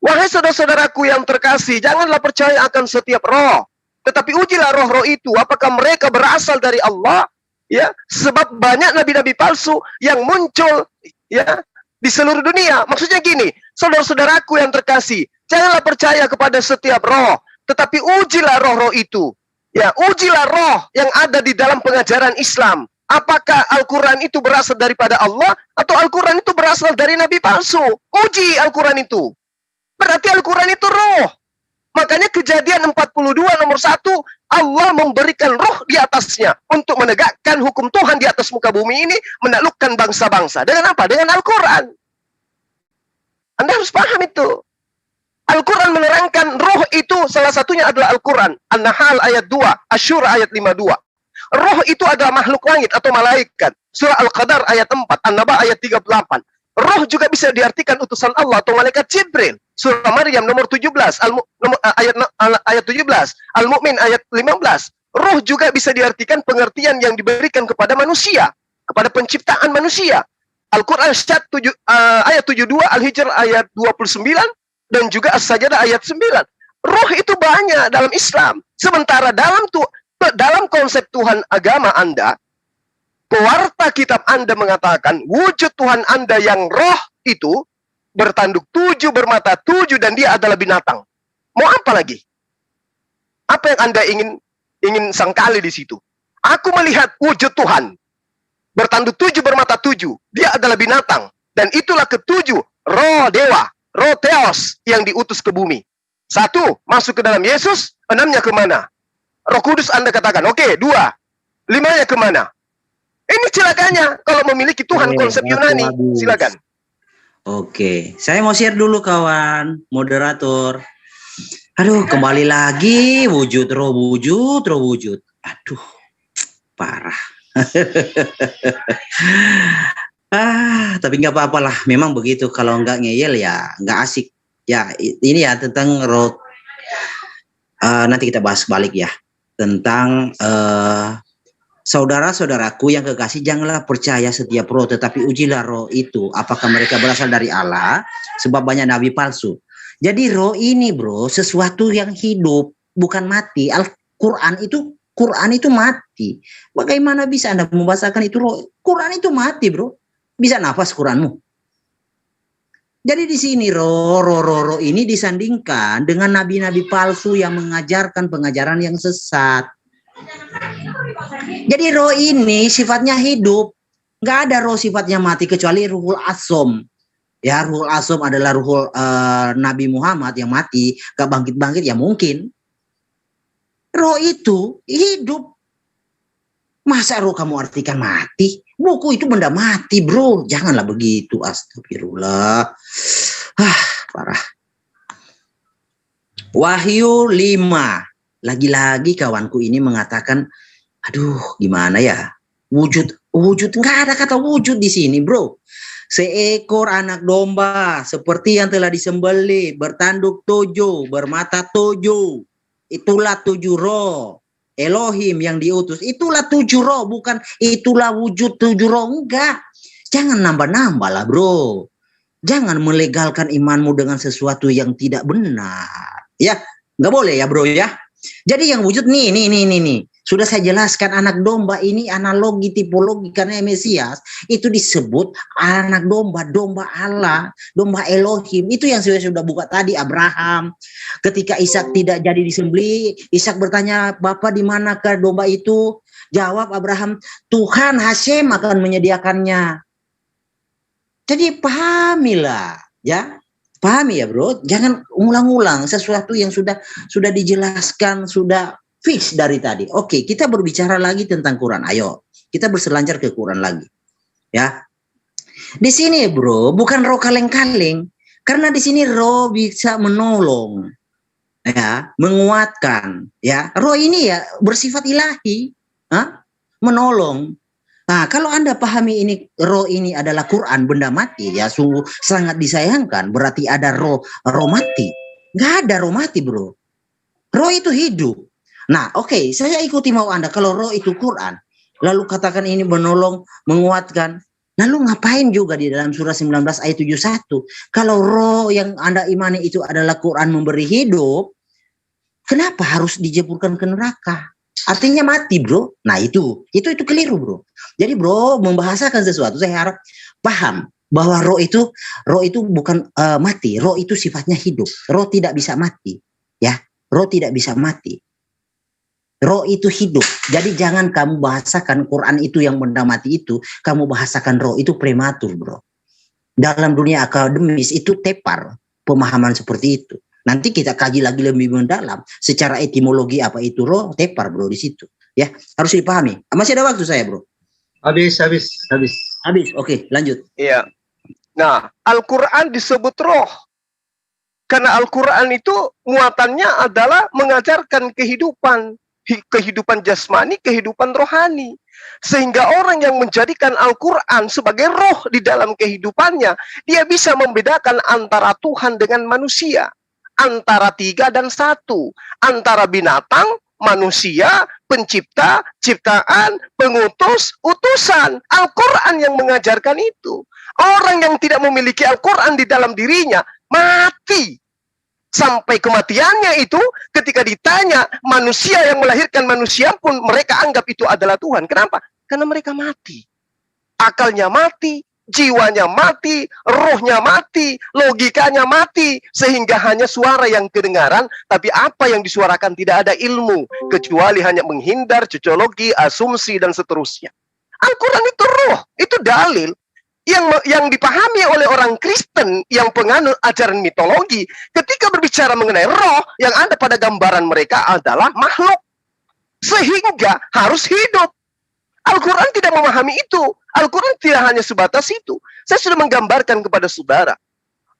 Wahai saudara-saudaraku yang terkasih, janganlah percaya akan setiap roh, tetapi ujilah roh-roh itu apakah mereka berasal dari Allah, ya, sebab banyak nabi-nabi palsu yang muncul ya di seluruh dunia. Maksudnya gini, Saudara-saudaraku yang terkasih, janganlah percaya kepada setiap roh, tetapi ujilah roh-roh itu. Ya, ujilah roh yang ada di dalam pengajaran Islam. Apakah Al-Quran itu berasal daripada Allah atau Al-Quran itu berasal dari nabi palsu? Uji Al-Quran itu. Berarti Al-Quran itu roh. Makanya Kejadian 42 nomor 1, Allah memberikan roh di atasnya untuk menegakkan hukum Tuhan di atas muka bumi ini, menaklukkan bangsa-bangsa. Dengan apa? Dengan Al-Quran. Anda harus paham itu. Al-Quran menerangkan roh itu salah satunya adalah Al-Quran. An-Nahl ayat 2, Asy-Syura ayat 52. Roh itu adalah makhluk langit atau malaikat. Surah Al-Qadar ayat 4, An-Naba ayat 38. Roh juga bisa diartikan utusan Allah atau malaikat Jibril. Surah Maryam nomor 17, ayat 17, Al-Mu'min ayat 15. Roh juga bisa diartikan pengertian yang diberikan kepada manusia, kepada penciptaan manusia. Al-Quran ayat 72, Al-Hijr ayat 29, dan juga As-Sajdah ayat 9. Roh itu banyak dalam Islam. Sementara dalam konsep Tuhan agama Anda, pewarta kitab Anda mengatakan wujud Tuhan Anda yang roh itu bertanduk 7, bermata 7, dan dia adalah binatang. Mau apa lagi? Apa yang Anda ingin sangkali di situ? Aku melihat wujud Tuhan bertanduk 7, bermata 7. Dia adalah binatang. Dan itulah ketujuh roh dewa, roh Theos yang diutus ke bumi. 1, masuk ke dalam Yesus. 6-nya kemana? Roh Kudus Anda katakan. Oke, 2. 5-nya kemana? Ini celakanya kalau memiliki Tuhan konsep Yunani. Silakan. Oke, saya mau share dulu kawan, moderator. Aduh, kembali lagi wujud roh wujud. Aduh, parah. Tapi nggak apa-apa lah, memang begitu. Kalau nggak ngeyel ya nggak asik. Ya ini ya tentang roh. Nanti kita bahas balik ya tentang saudara-saudaraku yang kekasih, janganlah percaya setiap roh, tetapi ujilah roh itu apakah mereka berasal dari Allah, sebab banyak nabi palsu. Jadi roh ini bro sesuatu yang hidup, bukan mati. Al-Quran itu mati. Bagaimana bisa Anda membahasakan itu roh? Quran itu mati bro. Bisa nafas Quranmu. Jadi di sini roh ini disandingkan dengan nabi-nabi palsu yang mengajarkan pengajaran yang sesat. Jadi roh ini sifatnya hidup. Nggak ada roh sifatnya mati kecuali Ruhul Asom. Ya, Ruhul Asom adalah Ruhul Nabi Muhammad yang mati, gak bangkit-bangkit ya mungkin. Roh itu hidup. Masa roh kamu artikan mati? Buku itu benda mati bro. Janganlah begitu. Astagfirullah. Parah. Wahyu 5. Lagi-lagi kawanku ini mengatakan, aduh gimana ya? Wujud. Nggak ada kata wujud di sini bro. Seekor anak domba seperti yang telah disembelih, bertanduk 7, bermata 7. Itulah 7 roh Elohim yang diutus. Itulah 7 roh, bukan itulah wujud 7 roh. Enggak. Jangan nambah-nambah lah bro. Jangan melegalkan imanmu dengan sesuatu yang tidak benar. Ya, nggak boleh ya bro ya. Jadi yang wujud nih. Sudah saya jelaskan, anak domba ini analogi tipologi karena Mesias itu disebut anak domba Allah, domba Elohim. Itu yang saya sudah buka tadi. Abraham ketika Ishak tidak jadi disembelih, Ishak bertanya, "Bapak di manakah domba itu?" Jawab Abraham, "Tuhan Hashem akan menyediakannya." Jadi pahamilah ya. Pahami ya bro, jangan ulang-ulang sesuatu yang sudah dijelaskan, sudah fix dari tadi. Oke, kita berbicara lagi tentang Quran. Ayo, kita berselancar ke Quran lagi. Ya. Di sini bro, bukan roh kaleng-kaleng, karena di sini roh bisa menolong, ya, menguatkan, ya. Roh ini ya bersifat ilahi, menolong. Nah, kalau Anda pahami ini roh ini adalah Quran, benda mati, ya sungguh sangat disayangkan. Berarti ada roh mati. Nggak ada roh mati bro. Roh itu hidup. Nah, oke, saya ikuti mau Anda. Kalau roh itu Quran, lalu katakan ini menolong, menguatkan. Lalu ngapain juga di dalam surah 19 ayat 71? Kalau roh yang Anda imani itu adalah Quran memberi hidup, kenapa harus dijeburkan ke neraka? Artinya mati bro. Nah itu keliru bro. Jadi bro, membahasakan sesuatu saya harap paham. bahwa roh itu bukan mati, roh itu sifatnya hidup. Roh tidak bisa mati, ya. Roh tidak bisa mati. Roh itu hidup. Jadi jangan kamu bahasakan Quran itu yang benda mati itu, kamu bahasakan roh itu prematur, bro. Dalam dunia akademis itu tepar pemahaman seperti itu. Nanti kita kaji lagi lebih mendalam secara etimologi apa itu roh, tepar, bro, di situ. Ya, harus dipahami. Masih ada waktu saya, bro. Habis. Oke, lanjut. Iya. Nah, Al-Quran disebut roh. Karena Al-Quran itu muatannya adalah mengajarkan kehidupan jasmani, kehidupan rohani. Sehingga orang yang menjadikan Al-Quran sebagai roh di dalam kehidupannya, dia bisa membedakan antara Tuhan dengan manusia. Antara 3 dan 1. Antara binatang, manusia, pencipta, ciptaan, pengutus, utusan. Al-Quran yang mengajarkan itu. Orang yang tidak memiliki Al-Quran di dalam dirinya, mati. Sampai kematiannya itu ketika ditanya manusia yang melahirkan manusia pun mereka anggap itu adalah Tuhan. Kenapa? Karena mereka mati. Akalnya mati, jiwanya mati, rohnya mati, logikanya mati. Sehingga hanya suara yang kedengaran, tapi apa yang disuarakan tidak ada ilmu. Kecuali hanya menghindar, cocologi, asumsi, dan seterusnya. Al-Quran itu roh, itu dalil. Yang dipahami oleh orang Kristen yang penganut ajaran mitologi, ketika berbicara mengenai roh, yang ada pada gambaran mereka adalah makhluk. Sehingga harus hidup. Al-Quran tidak memahami itu. Al-Quran tidak hanya sebatas itu. Saya sudah menggambarkan kepada saudara.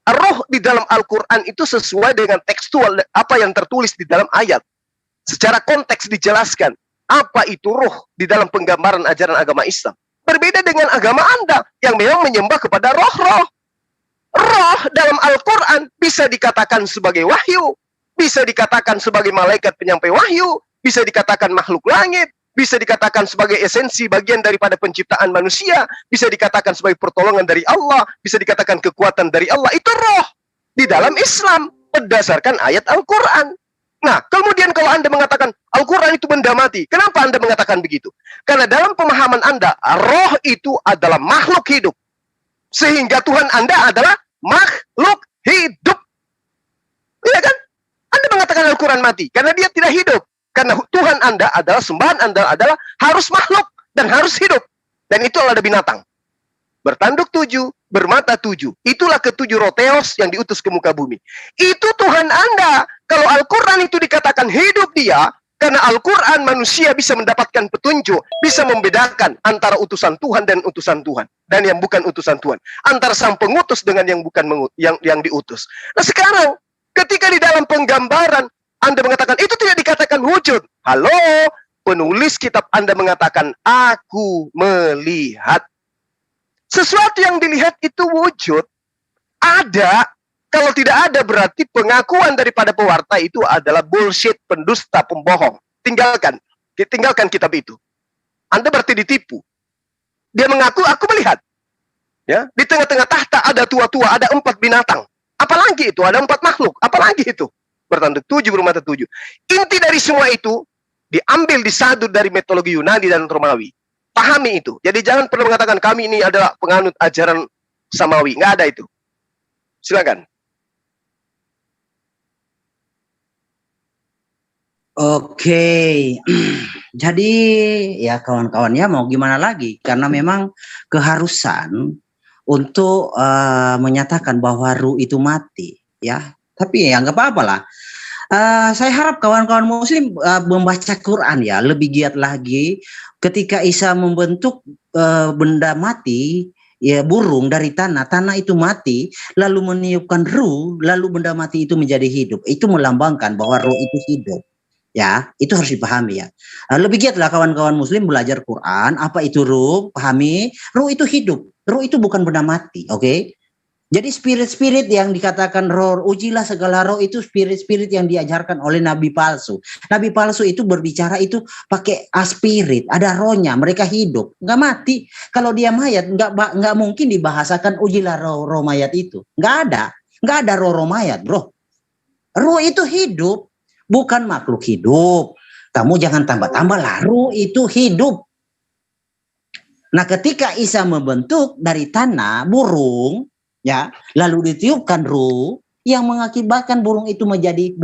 Roh di dalam Al-Quran itu sesuai dengan tekstual apa yang tertulis di dalam ayat. Secara konteks dijelaskan. Apa itu roh di dalam penggambaran ajaran agama Islam. Berbeda dengan agama Anda yang memang menyembah kepada roh-roh. Roh dalam Al-Quran bisa dikatakan sebagai wahyu, bisa dikatakan sebagai malaikat penyampai wahyu, bisa dikatakan makhluk langit, bisa dikatakan sebagai esensi bagian daripada penciptaan manusia, bisa dikatakan sebagai pertolongan dari Allah, bisa dikatakan kekuatan dari Allah. Itu roh di dalam Islam berdasarkan ayat Al-Quran. Nah, kemudian kalau Anda mengatakan Al-Quran itu benda mati, kenapa Anda mengatakan begitu? Karena dalam pemahaman Anda, roh itu adalah makhluk hidup. Sehingga Tuhan Anda adalah makhluk hidup. Iya kan? Anda mengatakan Al-Quran mati, karena dia tidak hidup. Karena Tuhan Anda adalah, sembahan Anda adalah harus makhluk dan harus hidup. Dan itu ada binatang. Bertanduk 7, bermata 7. Itulah ke-7 roh Theos yang diutus ke muka bumi. Itu Tuhan Anda. Kalau Al-Quran itu dikatakan hidup dia, karena Al-Quran manusia bisa mendapatkan petunjuk, bisa membedakan antara utusan Tuhan dan utusan Tuhan, dan yang bukan utusan Tuhan. Antara sang pengutus dengan yang bukan yang diutus. Nah sekarang, ketika di dalam penggambaran, Anda mengatakan, itu tidak dikatakan wujud. Halo, penulis kitab Anda mengatakan, aku melihat. Sesuatu yang dilihat itu wujud, ada. Kalau tidak ada berarti pengakuan daripada pewarta itu adalah bullshit, pendusta, pembohong. Tinggalkan kitab itu. Anda berarti ditipu. Dia mengaku, aku melihat. Ya, di tengah-tengah tahta ada tua-tua, ada 4 binatang. Apalagi itu, ada 4 makhluk. Apalagi itu? Bertanduk 7, bermata 7. Inti dari semua itu diambil, disadur dari mitologi Yunani dan Romawi. Pahami itu. Jadi jangan pernah mengatakan kami ini adalah penganut ajaran samawi. Nggak ada itu. Silakan. Oke, jadi ya kawan-kawan ya mau gimana lagi, karena memang keharusan untuk menyatakan bahwa ruh itu mati, ya. Tapi ya nggak apa-apa lah. Saya harap kawan-kawan Muslim membaca Quran ya lebih giat lagi. Ketika Isa membentuk benda mati, ya burung dari tanah itu mati, lalu meniupkan ruh, lalu benda mati itu menjadi hidup. Itu melambangkan bahwa ruh itu hidup. Ya, itu harus dipahami ya. Lebih giatlah kawan-kawan Muslim belajar Quran. Apa itu ruh? Pahami, ruh itu hidup. Ruh itu bukan benda mati, oke? Jadi spirit-spirit yang dikatakan roh, ujilah segala roh, itu spirit-spirit yang diajarkan oleh nabi palsu. Nabi palsu itu berbicara itu pakai spirit, ada rohnya, mereka hidup, nggak mati. Kalau dia mayat, nggak mungkin dibahasakan ujilah roh mayat itu. Nggak ada roh mayat, bro. Roh itu hidup. Bukan makhluk hidup. Kamu jangan tambah-tambah lah. Ruh itu hidup. Nah, ketika Isa membentuk dari tanah burung, ya, lalu ditiupkan ruh yang mengakibatkan burung itu menjadi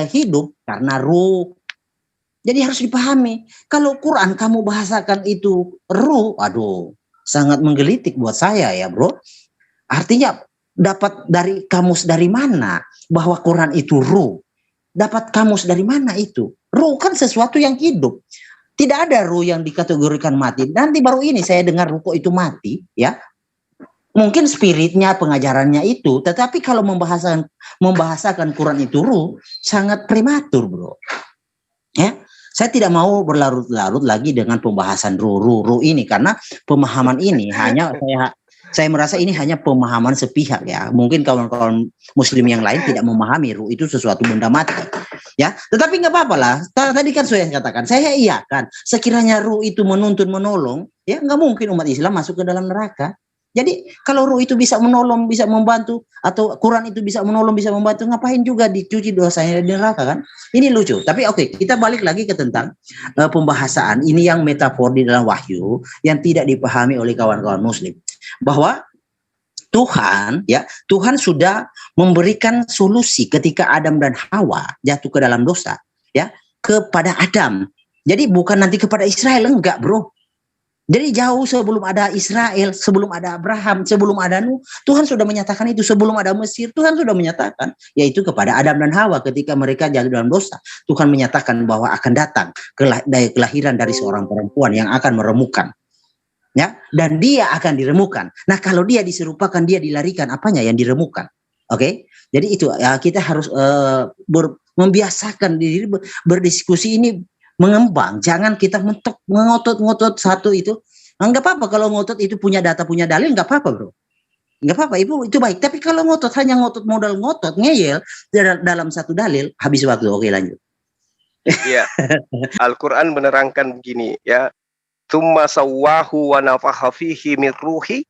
hidup karena ruh. Jadi harus dipahami. Kalau Quran kamu bahasakan itu ruh, aduh, sangat menggelitik buat saya ya, bro. Artinya dapat dari kamus dari mana bahwa Quran itu ruh? Dapat kamus dari mana itu? Ruh kan sesuatu yang hidup. Tidak ada ruh yang dikategorikan mati. Nanti baru ini saya dengar ruh kok itu mati, ya. Mungkin spiritnya, pengajarannya itu, tetapi kalau membahasakan Quran itu ruh, sangat prematur, bro. Ya, saya tidak mau berlarut-larut lagi dengan pembahasan ruh ini, karena pemahaman ini hanya saya merasa ini hanya pemahaman sepihak ya. Mungkin kawan-kawan muslim yang lain tidak memahami ruh itu sesuatu benda mati. Ya, tetapi nggak apa-apa lah. Tadi kan saya katakan, saya iya kan. Sekiranya ruh itu menuntun menolong, ya nggak mungkin umat Islam masuk ke dalam neraka. Jadi kalau ruh itu bisa menolong, bisa membantu, atau Quran itu bisa menolong, bisa membantu, ngapain juga dicuci dosanya di neraka kan? Ini lucu. Tapi oke, kita balik lagi ke tentang pembahasan ini yang metafor di dalam wahyu yang tidak dipahami oleh kawan-kawan muslim. Bahwa Tuhan sudah memberikan solusi ketika Adam dan Hawa jatuh ke dalam dosa, ya, kepada Adam. Jadi bukan nanti kepada Israel, enggak, bro. Jadi jauh sebelum ada Israel, sebelum ada Abraham, sebelum ada Nuh, Tuhan sudah menyatakan itu. Sebelum ada Mesir, Tuhan sudah menyatakan, yaitu kepada Adam dan Hawa ketika mereka jatuh dalam dosa. Tuhan menyatakan bahwa akan datang kelahiran dari seorang perempuan yang akan meremukan. Ya, dan dia akan diremukan. Nah, kalau dia diserupakan, dia dilarikan, apanya yang diremukan? Oke, jadi itu ya, kita harus membiasakan diri berdiskusi ini mengembang. Jangan kita ngotot satu itu. Enggak apa-apa kalau ngotot itu punya data, punya dalil, enggak apa-apa, bro. Enggak apa-apa, itu baik. Tapi kalau hanya ngotot modal ngotot, ngeyel dalam satu dalil, habis waktu. Oke, lanjut. Iya. Al-Qur'an menerangkan begini, ya. Tsumma sawwahu wa nafakha fihi min ruhi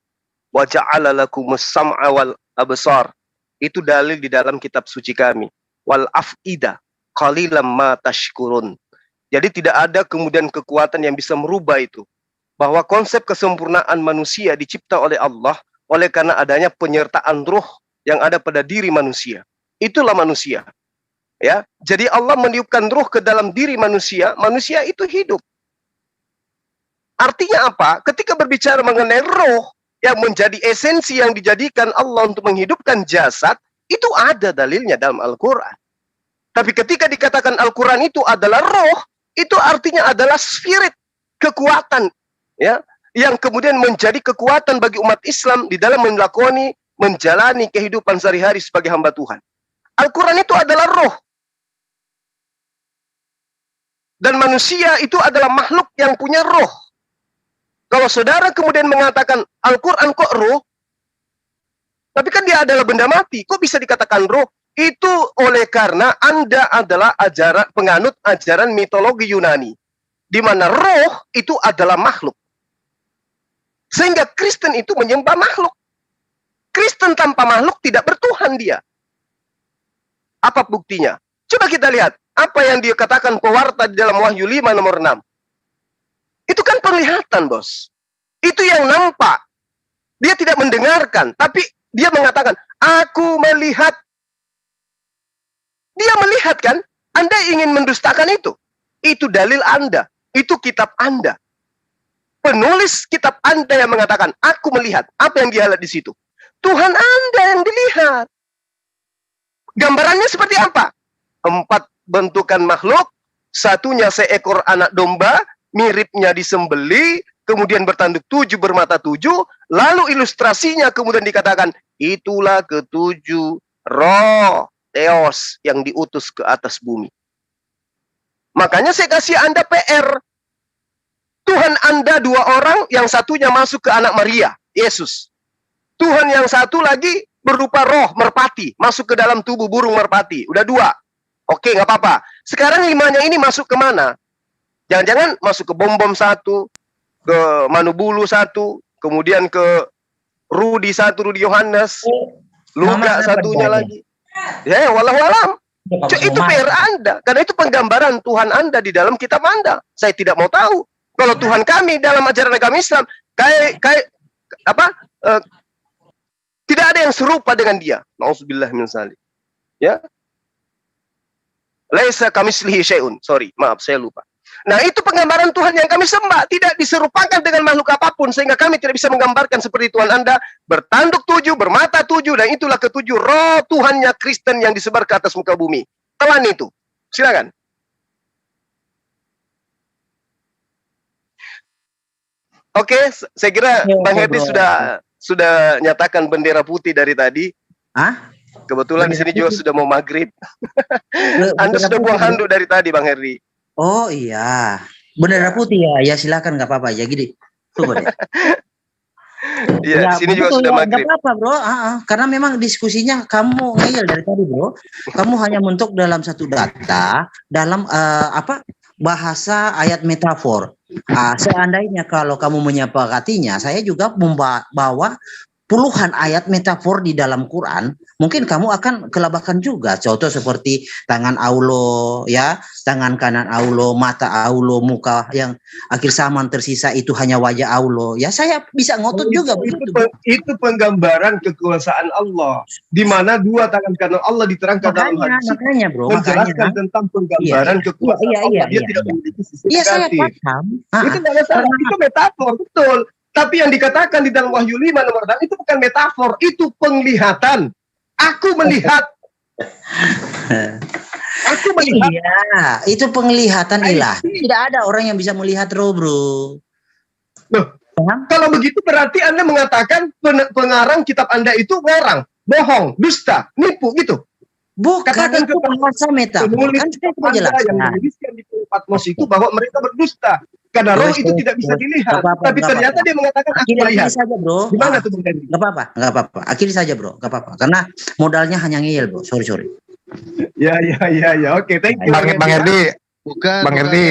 wa ja'ala lakumus sam'a wal absar. Itu dalil di dalam kitab suci kami. Wal afida qalilan ma tashkurun. Jadi tidak ada kemudian kekuatan yang bisa merubah itu. Bahwa konsep kesempurnaan manusia dicipta oleh Allah oleh karena adanya penyertaan ruh yang ada pada diri manusia. Itulah manusia. Ya, jadi Allah meniupkan ruh ke dalam diri manusia, manusia itu hidup. Artinya apa? Ketika berbicara mengenai roh yang menjadi esensi yang dijadikan Allah untuk menghidupkan jasad, itu ada dalilnya dalam Al-Quran. Tapi ketika dikatakan Al-Quran itu adalah roh, itu artinya adalah spirit, kekuatan, ya, yang kemudian menjadi kekuatan bagi umat Islam di dalam menjalani kehidupan sehari-hari sebagai hamba Tuhan. Al-Quran itu adalah roh. Dan manusia itu adalah makhluk yang punya roh. Kalau saudara kemudian mengatakan Al-Quran kok roh, tapi kan dia adalah benda mati, kok bisa dikatakan roh? Itu oleh karena Anda adalah penganut ajaran mitologi Yunani, di mana roh itu adalah makhluk. Sehingga Kristen itu menyembah makhluk. Kristen tanpa makhluk tidak bertuhan dia. Apa buktinya? Coba kita lihat, apa yang dia katakan pewarta di dalam Wahyu 5 nomor 6. Itu kan penglihatan, bos. Itu yang nampak. Dia tidak mendengarkan, tapi dia mengatakan, aku melihat. Dia melihat kan? Anda ingin mendustakan itu. Itu dalil Anda. Itu kitab Anda. Penulis kitab Anda yang mengatakan, aku melihat. Apa yang dia lihat di situ? Tuhan Anda yang dilihat. Gambarannya seperti apa? 4 bentukan makhluk, satunya seekor anak domba, miripnya disembeli, kemudian bertanduk 7, bermata 7, lalu ilustrasinya kemudian dikatakan, itulah ketujuh roh Theos yang diutus ke atas bumi. Makanya saya kasih Anda PR. Tuhan Anda 2 orang, yang satunya masuk ke anak Maria, Yesus. Tuhan yang satu lagi berupa roh merpati, masuk ke dalam tubuh burung merpati. Udah 2. Oke, nggak apa-apa. Sekarang 5-nya ini masuk ke mana? Jangan-jangan masuk ke Bom-Bom 1, ke Manubulu 1, kemudian ke Rudi 1, Rudi Yohanes, Luga satunya lagi. Ya, wallahualam. Itu PR Anda. Karena itu penggambaran Tuhan Anda di dalam kitab Anda. Saya tidak mau tahu. Kalau Tuhan kami dalam ajaran agama Islam, Tidak ada yang serupa dengan dia. Nauzubillah min dzalik. Ya. Laisa kamitslihi syai'un. Sorry, maaf saya lupa. Nah, itu penggambaran Tuhan yang kami sembah, tidak diserupakan dengan makhluk apapun, sehingga kami tidak bisa menggambarkan seperti Tuhan Anda bertanduk 7, bermata 7, dan itulah ketujuh roh Tuhannya Kristen yang disebar ke atas muka bumi. Telan itu. Silakan. Oke, saya kira Bang Herdi sudah nyatakan bendera putih dari tadi. Hah? Kebetulan di sini juga sudah mau maghrib. Anda sudah buang handuk dari tadi, Bang Herdi. Oh iya, bendera putih ya. Ya silakan, nggak apa-apa. Ya gini, tunggu deh. Iya, sini juga sudah maghrib. Nggak apa-apa, bro. Karena memang diskusinya kamu ngeyel dari tadi, bro. Kamu hanya mentok dalam satu data, dalam bahasa ayat metafor. Seandainya kalau kamu menyepakatinya, saya juga membawa puluhan ayat metafor di dalam Quran, mungkin kamu akan kelabakan juga. Contoh seperti tangan Allah, ya, tangan kanan Allah, mata Allah, muka yang akhir zaman tersisa itu hanya wajah Allah. Ya, saya bisa ngotot juga begitu. Itu penggambaran kekuasaan Allah, di mana dua tangan kanan Allah diterangkan dalam hadis. Makanya, bro, menjelaskan tentang penggambaran kekuasaan Allah. Dia tidak memiliki sisi negatif. Saya paham. Itu tidak masalah, itu metafor, betul. Tapi yang dikatakan di dalam Wahyu 5 nomor 6 itu bukan metafor, itu penglihatan. Aku melihat. Aku melihat. Iya, itu penglihatan ilahi. Tidak ada orang yang bisa melihat roh, bro. Loh, kalau begitu berarti Anda mengatakan pengarang kitab Anda itu ngarang, bohong, dusta, nipu gitu. Bukan, itu bahasa metafor. Kan saya sudah jelaskan. Yang menuliskan di Patmos itu bahwa mereka berdusta. Karena roh itu tidak bisa dilihat. Tapi ternyata dia mengatakan aku melihat. Akhiri saja, bro. Gimana tuh, Bung Henry? Gak apa-apa. Akhiri saja, bro. Gak apa-apa. Karena modalnya hanya ngeyel, bro. Sorry. Ya. Oke, thank you. Bang Herdi. Bukan. Bang Herdi.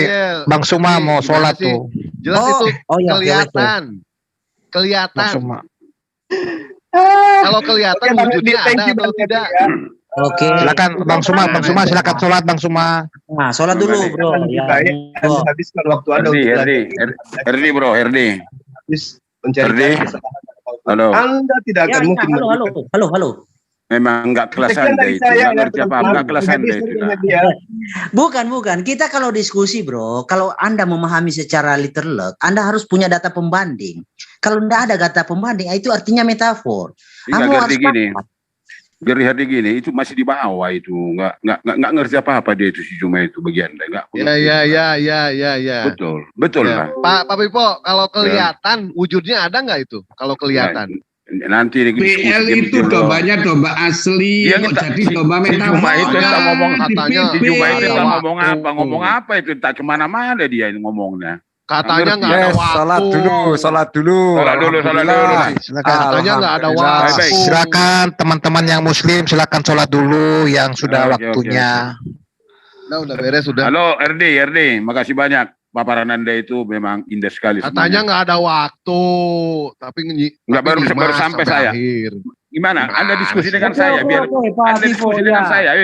Bang Suma mau sholat tuh. Jelas itu kelihatan. Kelihatan. Kalau kelihatan wujudnya ada atau tidak. Oke. Silakan Bang Suma silakan sholat Bang Suma. Nah, sholat dulu, bro. Habiskan waktu Anda untuk Herdi, bro, Herdi. Habis mencari. Halo. Anda tidak akan mungkin. Halo. Memang enggak kelas Anda itu. Enggak ngerti apa, enggak kelas Anda itu. Bukan. Kita kalau diskusi, bro, kalau Anda memahami secara literal, Anda harus punya data pembanding. Kalau enggak ada data pembanding, itu artinya metafor. Enggak ngerti gini. Geri Herdi gini, itu masih di bawah itu, nggak ngerti apa dia itu si Juma itu bagian enggak. Ya. Betul ya. lah. Pak Pipo, kalau kelihatan wujudnya ada nggak itu? Kalau kelihatan. Nanti PL itu dombanya domba asli, kok jadi domba metafor. Juma itu tak ngomong katanya. Juma itu tak ngomong apa itu, tak kemana-mana dia ngomongnya. Katanya nggak ada waktu. Sholat dulu. Katanya nggak ada waktu. Silakan teman-teman yang Muslim, silakan sholat dulu yang sudah waktunya. Nah, udah beres sudah. Halo RD, makasih banyak. Paparan Anda itu memang indah sekali. Katanya nggak ada waktu, tapi nggak baru sampai saya. Gimana? Anda diskusi dengan saya, biar Anda diskusi dengan saya.